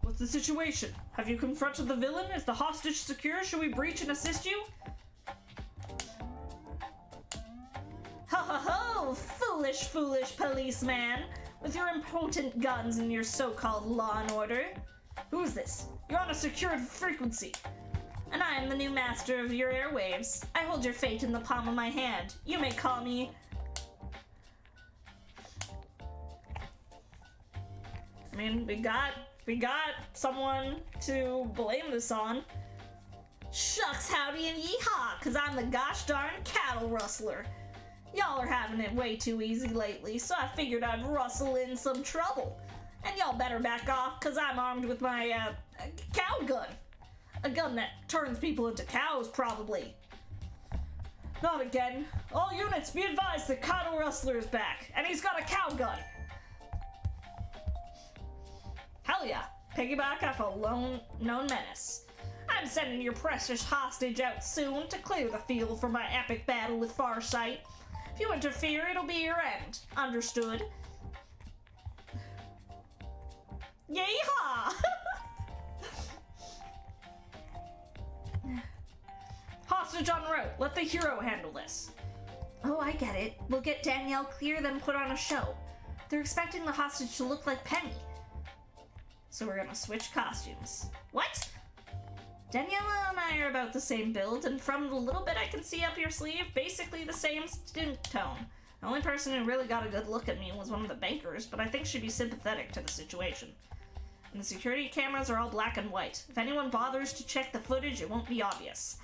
What's the situation? Have you confronted the villain? Is the hostage secure? Should we breach and assist you? Ho ho ho! Foolish, foolish policeman! With your impotent guns and your so-called law and order. Who is this? You're on a secured frequency. And I am the new master of your airwaves. I hold your fate in the palm of my hand. You may call me... I mean, we got someone to blame this on. Shucks, howdy, and yeehaw, cause I'm the gosh darn cattle rustler. Y'all are having it way too easy lately, so I figured I'd rustle in some trouble. And y'all better back off, cause I'm armed with my, cow gun. A gun that turns people into cows, probably. Not again. All units, be advised, the cattle rustler is back, and he's got a cow gun. Hell yeah. Piggyback off a known menace. I'm sending your precious hostage out soon to clear the field for my epic battle with Farsight. If you interfere, it'll be your end. Understood? Yeehaw! Hostage en route. Let the hero handle this. Oh, I get it. We'll get Danielle clear, then put on a show. They're expecting the hostage to look like Penny. So we're gonna switch costumes. What? Daniela and I are about the same build, and from the little bit I can see up your sleeve, basically the same skin tone. The only person who really got a good look at me was one of the bankers, but I think she'd be sympathetic to the situation. And the security cameras are all black and white. If anyone bothers to check the footage, it won't be obvious.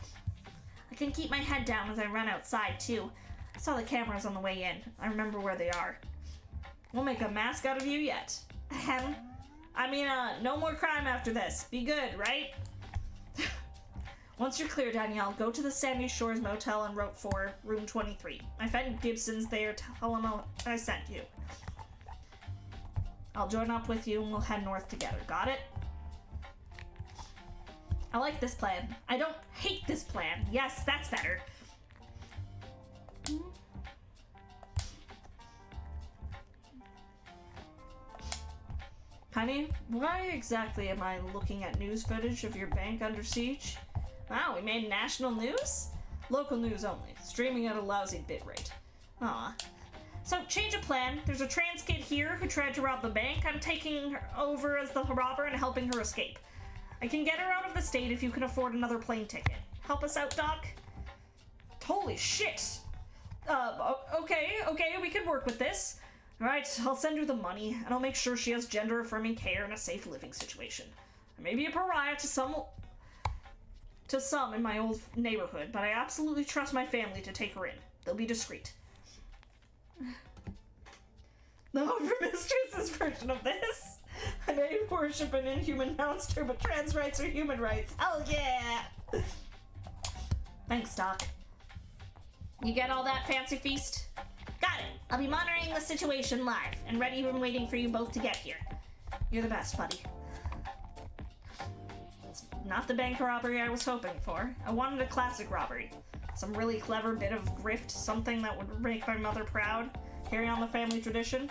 I can keep my head down as I run outside, too. I saw the cameras on the way in. I remember where they are. We'll make a mask out of you yet. Ahem. No more crime after this. Be good, right? Once you're clear, Danielle, go to the Sandy Shores Motel on Route 4, room 23. My friend Gibson's there. Tell him I sent you. I'll join up with you and we'll head north together. Got it? I like this plan. I don't hate this plan. Yes, that's better. Penny, why exactly am I looking at news footage of your bank under siege? Wow, we made national news? Local news only, streaming at a lousy bitrate. Aw. So, change of plan. There's a trans kid here who tried to rob the bank. I'm taking her over as the robber and helping her escape. I can get her out of the state if you can afford another plane ticket. Help us out, Doc? Holy shit! Okay, we can work with this. Alright, I'll send her the money, and I'll make sure she has gender-affirming care and a safe living situation. I may be a pariah to some in my old neighborhood, but I absolutely trust my family to take her in. They'll be discreet. The Overmistress's version of this. I may worship an inhuman monster, but trans rights are human rights. Hell yeah! Thanks, Doc. You get all that, Fancy Feast? Got it. I'll be monitoring the situation live and ready and waiting for you both to get here. You're the best, buddy. It's not the bank robbery I was hoping for. I wanted a classic robbery. Some really clever bit of grift, something that would make my mother proud, carry on the family tradition.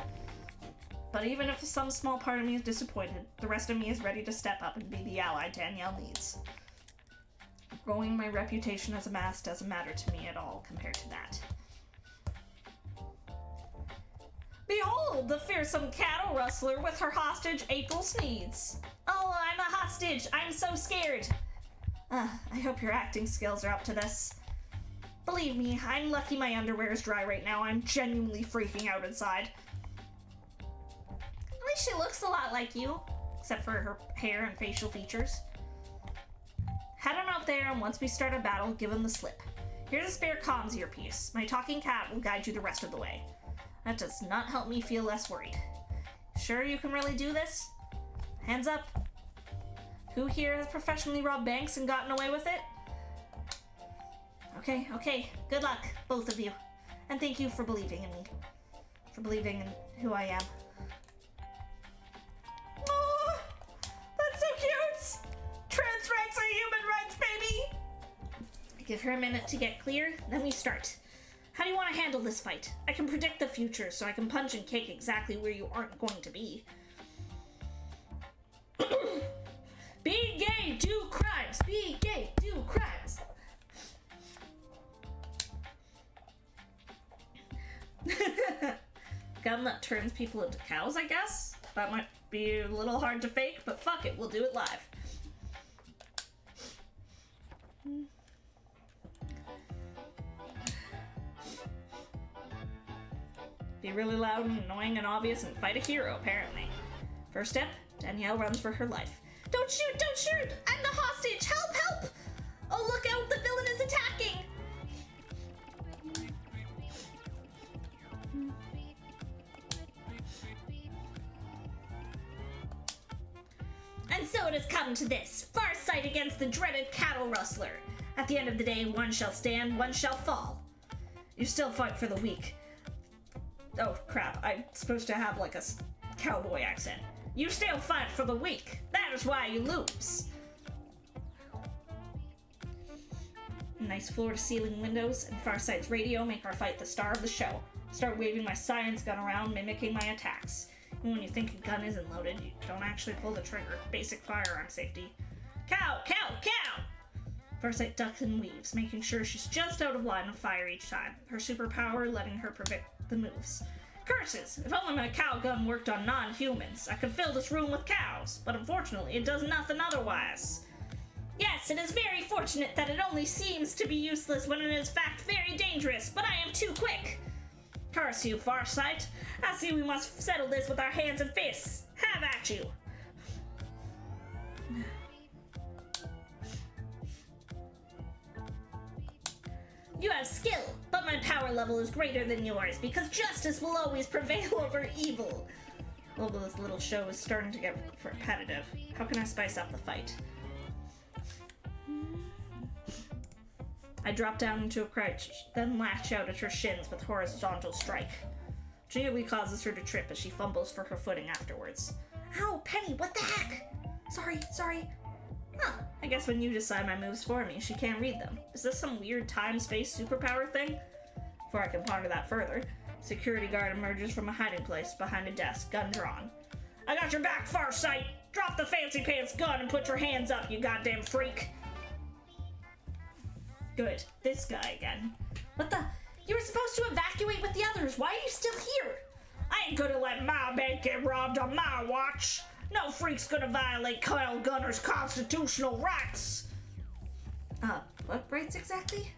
But even if some small part of me is disappointed, the rest of me is ready to step up and be the ally Danielle needs. Growing my reputation as a mask doesn't matter to me at all compared to that. Behold, the fearsome cattle rustler with her hostage, April Sneeds. Oh, I'm a hostage. I'm so scared. I hope your acting skills are up to this. Believe me, I'm lucky my underwear is dry right now. I'm genuinely freaking out inside. At least she looks a lot like you, except for her hair and facial features. Head on out there, and once we start a battle, give him the slip. Here's a spare comms earpiece. My talking cat will guide you the rest of the way. That does not help me feel less worried. Sure you can really do this? Hands up. Who here has professionally robbed banks and gotten away with it? Okay. Good luck, both of you. And thank you for believing in me. For believing in who I am. Oh, that's so cute! Trans rights are human rights, baby! Give her a minute to get clear, then we start. How do you want to handle this fight? I can predict the future, so I can punch and kick exactly where you aren't going to be. Be gay, do crimes! Be gay, do crimes! Gun that turns people into cows, I guess? That might be a little hard to fake, but fuck it, we'll do it live. Be really loud and annoying and obvious and fight a hero, apparently. First step, Danielle runs for her life. Don't shoot! Don't shoot! I'm the hostage! Help! Help! Oh, look out! The villain is attacking! And so it has come to this. Farsight against the dreaded cattle rustler. At the end of the day, one shall stand, one shall fall. You still fight for the weak. Oh, crap. I'm supposed to have, like, a cowboy accent. You still fight for the weak. That is why you lose. Nice floor-to-ceiling windows and Farsight's radio make our fight the star of the show. Start waving my science gun around, mimicking my attacks. Even when you think a gun isn't loaded, you don't actually pull the trigger. Basic firearm safety. Cow! Cow! Cow! Farsight ducks and weaves, making sure she's just out of line of fire each time. Her superpower letting her predict the moves. Curses! If only my cow gun worked on non-humans, I could fill this room with cows. But unfortunately, it does nothing otherwise. Yes, it is very fortunate that it only seems to be useless when it is in fact very dangerous, but I am too quick. Curse you, Farsight. I see we must settle this with our hands and fists. Have at you. You have skill, but my power level is greater than yours because justice will always prevail over evil. Although this little show is starting to get repetitive, how can I spice up the fight? I drop down into a crouch, then lash out at her shins with horizontal strike. Which nearly causes her to trip as she fumbles for her footing afterwards. Ow, Penny, what the heck? Sorry. Huh, I guess when you decide my moves for me, she can't read them. Is this some weird time-space superpower thing? Before I can ponder that further, security guard emerges from a hiding place behind a desk, gun drawn. I got your back, Farsight! Drop the fancy pants gun and put your hands up, you goddamn freak! Good. This guy again. What the? You were supposed to evacuate with the others. Why are you still here? I ain't gonna let my bank get robbed on my watch. No freak's gonna violate Kyle Gunner's constitutional rights. What rights exactly?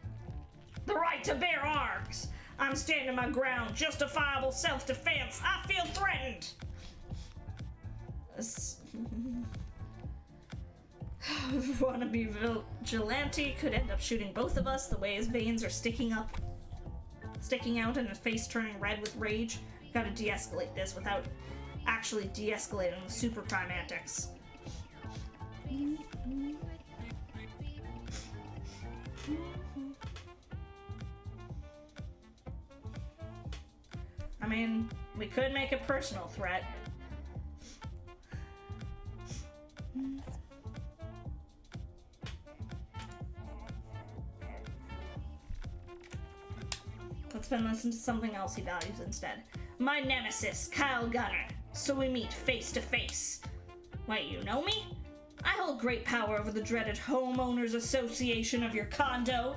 The right to bear arms. I'm standing my ground. Justifiable self-defense. I feel threatened. Wannabe vigilante could end up shooting both of us the way his veins are sticking out and his face turning red with rage. Gotta de-escalate this without actually de-escalating the super crime antics. I mean, we could make a personal threat. Let's then listen to something else he values instead. My nemesis, Kyle Gunner. So we meet face to face. Wait, you know me? I hold great power over the dreaded homeowners association of your condo.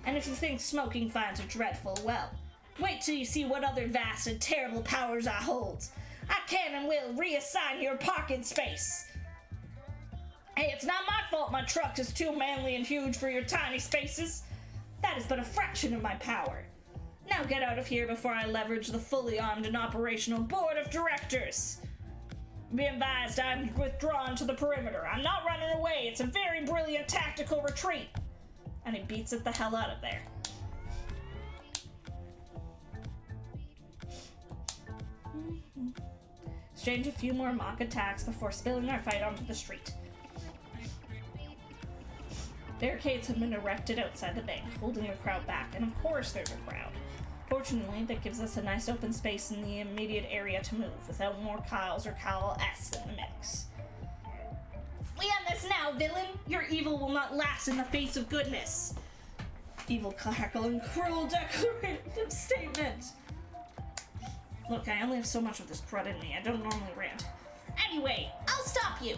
And if you think smoking fines are dreadful, well, wait till you see what other vast and terrible powers I hold. I can and will reassign your parking space. Hey, it's not my fault my truck is too manly and huge for your tiny spaces. That is but a fraction of my power. Now get out of here before I leverage the fully armed and operational board of directors. Be advised, I'm withdrawn to the perimeter. I'm not running away. It's a very brilliant tactical retreat. And he beats it the hell out of there. Exchange a few more mock attacks before spilling our fight onto the street. Barricades have been erected outside the bank, holding the crowd back, and of course there's a crowd. Fortunately, that gives us a nice open space in the immediate area to move, without more Kyles or Kyle-S in the mix. We end this now, villain! Your evil will not last in the face of goodness! Evil cackle and cruel declarative statement! Look, I only have so much of this crud in me. I don't normally rant. Anyway, I'll stop you!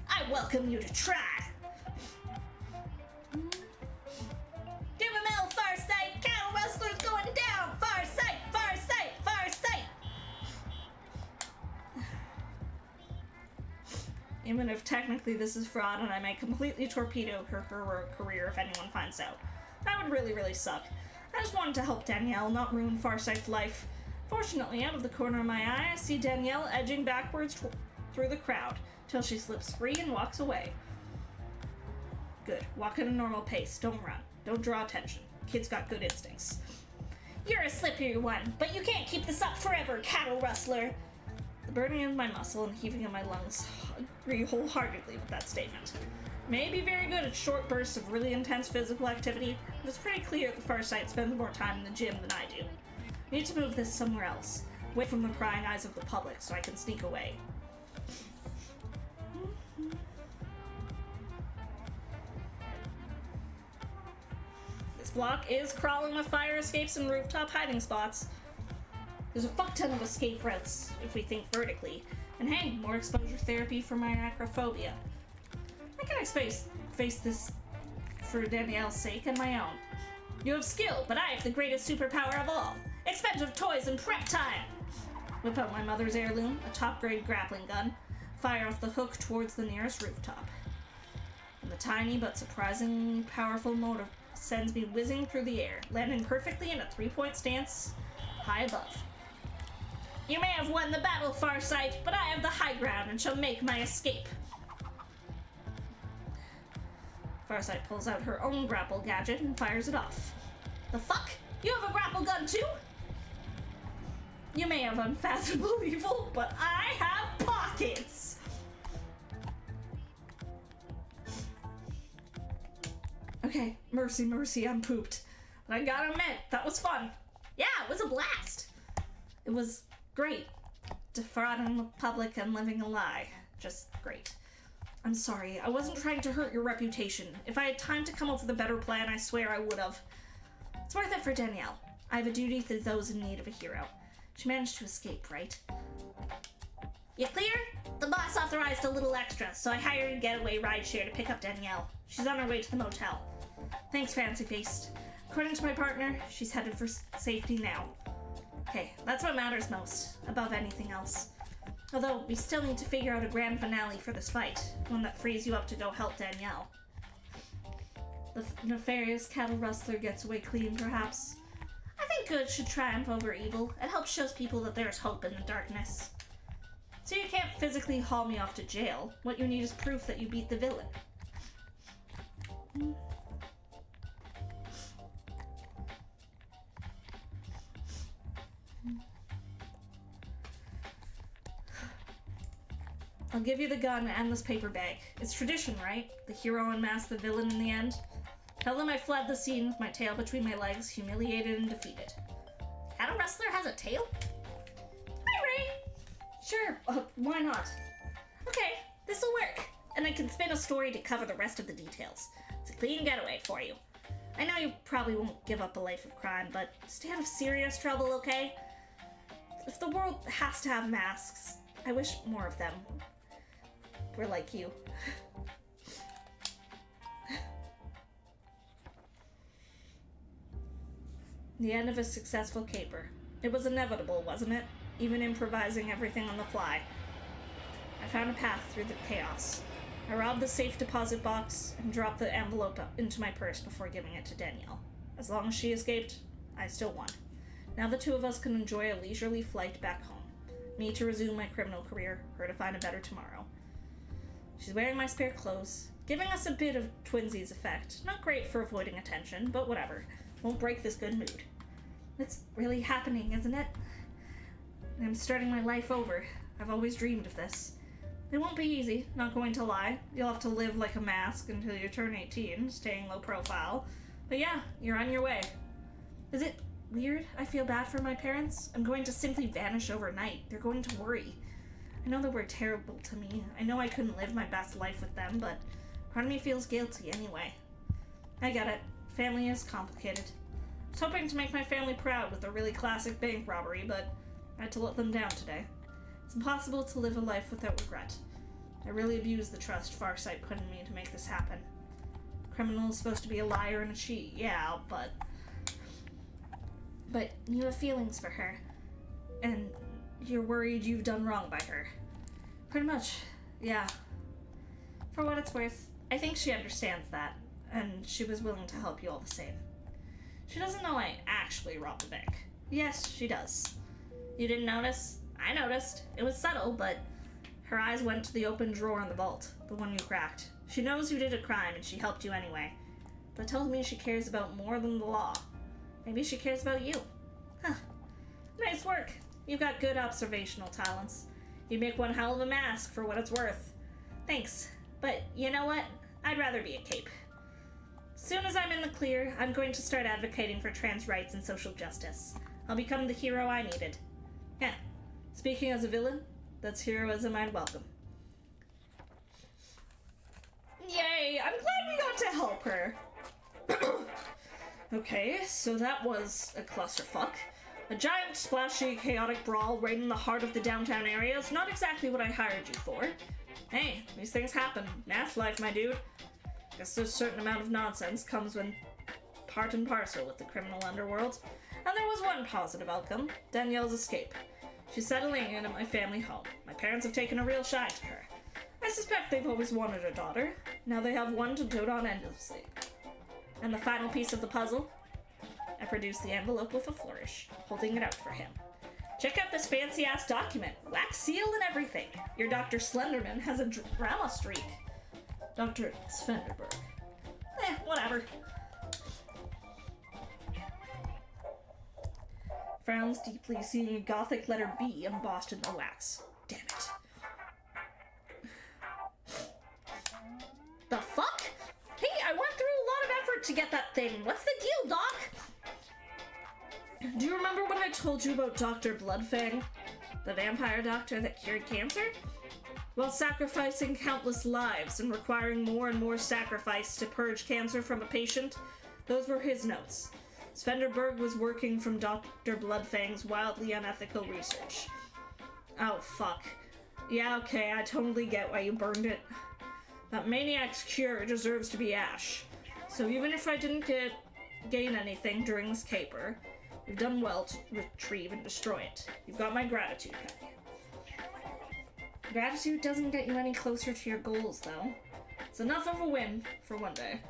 I welcome you to try! Give him hell, Farsight! Cattle Rustler's going down! Farsight! Farsight! Farsight! Even if technically this is fraud and I may completely torpedo her heroic career if anyone finds out. That would really, really suck. I just wanted to help Danielle, not ruin Farsight's life. Fortunately, out of the corner of my eye, I see Danielle edging backwards through the crowd, till she slips free and walks away. Good. Walk at a normal pace. Don't run. Don't draw attention. Kid's got good instincts. You're a slippery one, but you can't keep this up forever, cattle rustler. The burning of my muscle and heaving of my lungs agree wholeheartedly with that statement. May be very good at short bursts of really intense physical activity, but it's pretty clear that Farsight spends more time in the gym than I do. I need to move this somewhere else, away from the prying eyes of the public, so I can sneak away. block is crawling with fire escapes and rooftop hiding spots. There's a fuck ton of escape routes if we think vertically. And hey, more exposure therapy for my acrophobia. I can face this for Danielle's sake and my own. You have skill, but I have the greatest superpower of all. Expensive toys and prep time! Whip out my mother's heirloom, a top-grade grappling gun, fire off the hook towards the nearest rooftop. And the tiny but surprisingly powerful motor sends me whizzing through the air, landing perfectly in a 3-point stance high above. You may have won the battle, Farsight, but I have the high ground and shall make my escape. Farsight pulls out her own grapple gadget and fires it off. The fuck? You have a grapple gun too? You may have unfathomable evil, but I have pockets! Okay, mercy, I'm pooped. But I gotta admit, that was fun. Yeah, it was a blast. It was great. Defrauding the public and living a lie. Just great. I'm sorry, I wasn't trying to hurt your reputation. If I had time to come up with a better plan, I swear I would have. It's worth it for Danielle. I have a duty to those in need of a hero. She managed to escape, right? You clear? The boss authorized a little extra, so I hired a getaway rideshare to pick up Danielle. She's on her way to the motel. Thanks, Fancy Faced. According to my partner, she's headed for safety now. Okay, that's what matters most, above anything else. Although, we still need to figure out a grand finale for this fight, one that frees you up to go help Danielle. The nefarious cattle rustler gets away clean, perhaps. I think good should triumph over evil. It helps show people that there's hope in the darkness. So you can't physically haul me off to jail. What you need is proof that you beat the villain. I'll give you the gun and this paper bag. It's tradition, right? The hero unmasks the villain in the end. Tell them I fled the scene with my tail between my legs, humiliated and defeated. Cattle Rustler has a tail? Hi, Ray! Sure, why not? Okay, this'll work. And I can spin a story to cover the rest of the details. It's a clean getaway for you. I know you probably won't give up a life of crime, but stay out of serious trouble, okay? If the world has to have masks, I wish more of them were like you. The end of a successful caper. It was inevitable, wasn't it? Even improvising everything on the fly. I found a path through the chaos. I robbed the safe deposit box and dropped the envelope into my purse before giving it to Danielle. As long as she escaped, I still won. Now the two of us can enjoy a leisurely flight back home. Me to resume my criminal career, her to find a better tomorrow. She's wearing my spare clothes, giving us a bit of twinsies effect. Not great for avoiding attention, but whatever. Won't break this good mood. It's really happening, isn't it? I'm starting my life over. I've always dreamed of this. It won't be easy, not going to lie. You'll have to live like a mask until you turn 18, staying low profile. But yeah, you're on your way. Is it weird? I feel bad for my parents. I'm going to simply vanish overnight. They're going to worry. I know they were terrible to me. I know I couldn't live my best life with them, but part of me feels guilty anyway. I get it. Family is complicated. I was hoping to make my family proud with a really classic bank robbery, but I had to let them down today. It's impossible to live a life without regret. I really abused the trust Farsight put in me to make this happen. A criminal is supposed to be a liar and a cheat, yeah, but you have feelings for her, and you're worried you've done wrong by her. Pretty much, yeah. For what it's worth, I think she understands that, and she was willing to help you all the same. She doesn't know I actually robbed the bank. Yes, she does. You didn't notice? I noticed. It was subtle, but her eyes went to the open drawer in the vault, the one you cracked. She knows you did a crime, and she helped you anyway. That tells me she cares about more than the law. Maybe she cares about you. Huh. Nice work. You've got good observational talents. You make one hell of a mask for what it's worth. Thanks. But you know what? I'd rather be a cape. Soon as I'm in the clear, I'm going to start advocating for trans rights and social justice. I'll become the hero I needed. Yeah. Speaking as a villain, that's heroism I'd welcome. Yay! I'm glad we got to help her. Okay, so that was a clusterfuck. A giant, splashy, chaotic brawl right in the heart of the downtown area is not exactly what I hired you for. Hey, these things happen. Mass life, my dude. Guess a certain amount of nonsense comes when part and parcel with the criminal underworld. And there was one positive outcome, Danielle's escape. She's settling in at my family home. My parents have taken a real shine to her. I suspect they've always wanted a daughter. Now they have one to dote on endlessly. And the final piece of the puzzle? I produced the envelope with a flourish, holding it out for him. Check out this fancy-ass document. Wax seal and everything. Your Dr. Slenderman has a drama streak. Dr. Svenderberg. Whatever. Frowns deeply, seeing a gothic letter B embossed in the wax. Damn it. The fuck? Hey, I went through a lot of effort to get that thing. What's the deal, Doc? Do you remember what I told you about Dr. Bloodfang? The vampire doctor that cured cancer? While sacrificing countless lives and requiring more and more sacrifice to purge cancer from a patient, those were his notes. Svenderberg was working from Dr. Bloodfang's wildly unethical research. Oh, fuck. Yeah, okay, I totally get why you burned it. That maniac's cure deserves to be ash. So even if I didn't gain anything during this caper, you've done well to retrieve and destroy it. You've got my gratitude, Penny. Gratitude doesn't get you any closer to your goals, though. It's enough of a win for one day.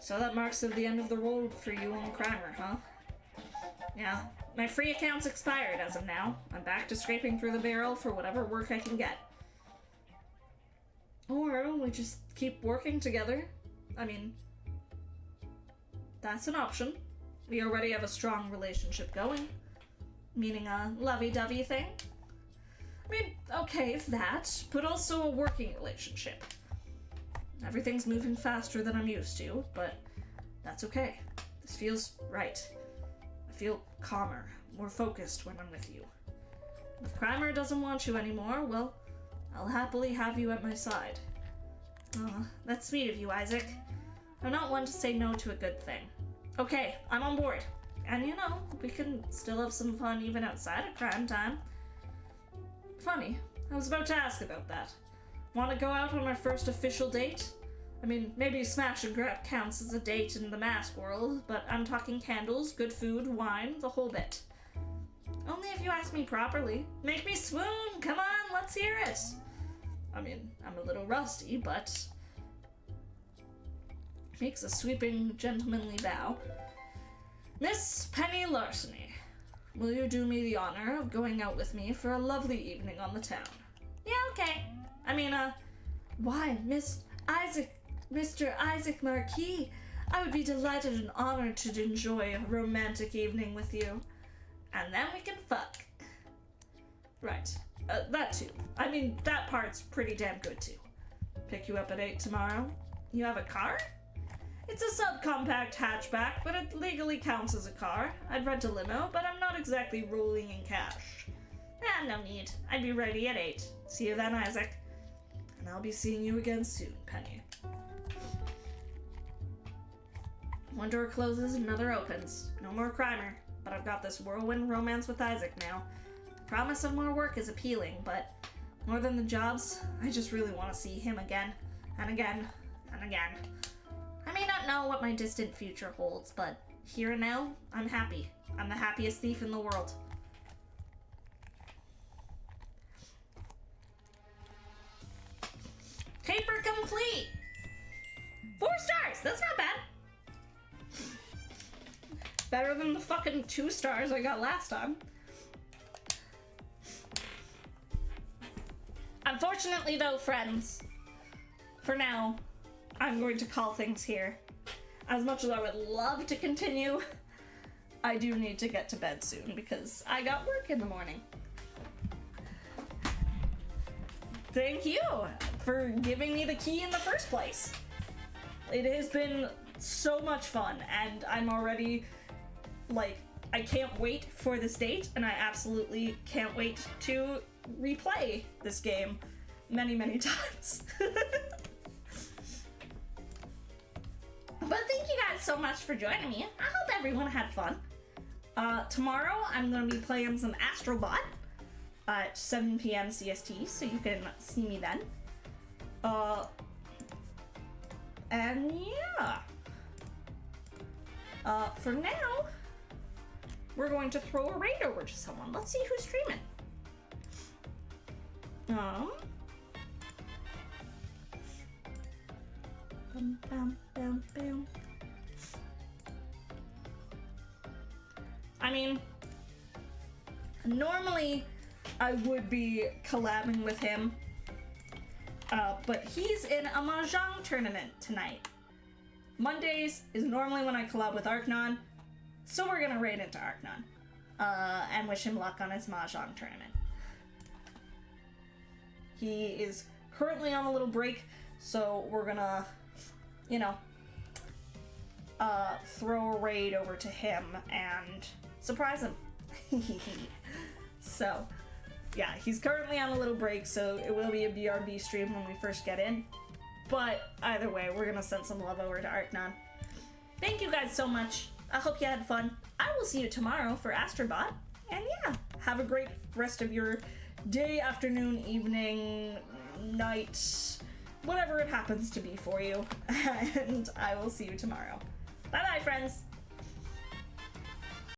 So that marks the end of the road for you and Crimer, huh? Yeah, my free account's expired as of now. I'm back to scraping through the barrel for whatever work I can get. Or we just keep working together. I mean, that's an option. We already have a strong relationship going. Meaning a lovey-dovey thing. I mean, okay, that, but also a working relationship. Everything's moving faster than I'm used to, but that's okay. This feels right. I feel calmer, more focused when I'm with you. If Crimer doesn't want you anymore, well, I'll happily have you at my side. Aw, that's sweet of you, Isaac. I'm not one to say no to a good thing. Okay, I'm on board. And you know, we can still have some fun even outside of crime time. Funny, I was about to ask about that. Want to go out on our first official date? I mean, maybe smash and grab counts as a date in the mask world, but I'm talking candles, good food, wine, the whole bit. Only if you ask me properly. Make me swoon! Come on, let's hear it! I mean, I'm a little rusty, but... Makes a sweeping, gentlemanly bow. Miss Penny Larceny, will you do me the honor of going out with me for a lovely evening on the town? Yeah, okay. I mean, why, Mr. Isaac Marquis, I would be delighted and honored to enjoy a romantic evening with you. And then we can fuck. Right. That too. I mean, that part's pretty damn good too. Pick you up at 8 tomorrow. You have a car? It's a subcompact hatchback, but it legally counts as a car. I'd rent a limo, but I'm not exactly rolling in cash. No need. I'd be ready at 8. See you then, Isaac. And I'll be seeing you again soon, Penny. One door closes, another opens. No more Crimer, but I've got this whirlwind romance with Isaac now. The promise of more work is appealing, but more than the jobs, I just really want to see him again, and again, and again. I may not know what my distant future holds, but here and now, I'm happy. I'm the happiest thief in the world. Caper complete! 4 stars! That's not bad. Better than the fucking 2 stars I got last time. Unfortunately though, friends, for now, I'm going to call things here. As much as I would love to continue, I do need to get to bed soon because I got work in the morning. Thank you for giving me the key in the first place. It has been so much fun, and I'm already, like, I can't wait for this date, and I absolutely can't wait to replay this game many, many times. But thank you guys so much for joining me. I hope everyone had fun. Tomorrow I'm gonna be playing some Astrobot at 7 p.m. CST, so you can see me then. And yeah. For now, we're going to throw a raid over to someone. Let's see who's streaming. Bum, bum, bum, bum. I mean, normally I would be collabing with him, but he's in a Mahjong tournament tonight. Mondays is normally when I collab with Arknon, so we're gonna raid into Arknon, and wish him luck on his Mahjong tournament. He is currently on a little break, so we're gonna, you know, throw a raid over to him and surprise him. So, yeah, he's currently on a little break, so it will be a BRB stream when we first get in. But either way, we're gonna send some love over to Arknon. Thank you guys so much. I hope you had fun. I will see you tomorrow for Astrobot. And yeah, have a great rest of your day, afternoon, evening, night, whatever it happens to be for you. And I will see you tomorrow. Bye-bye, friends.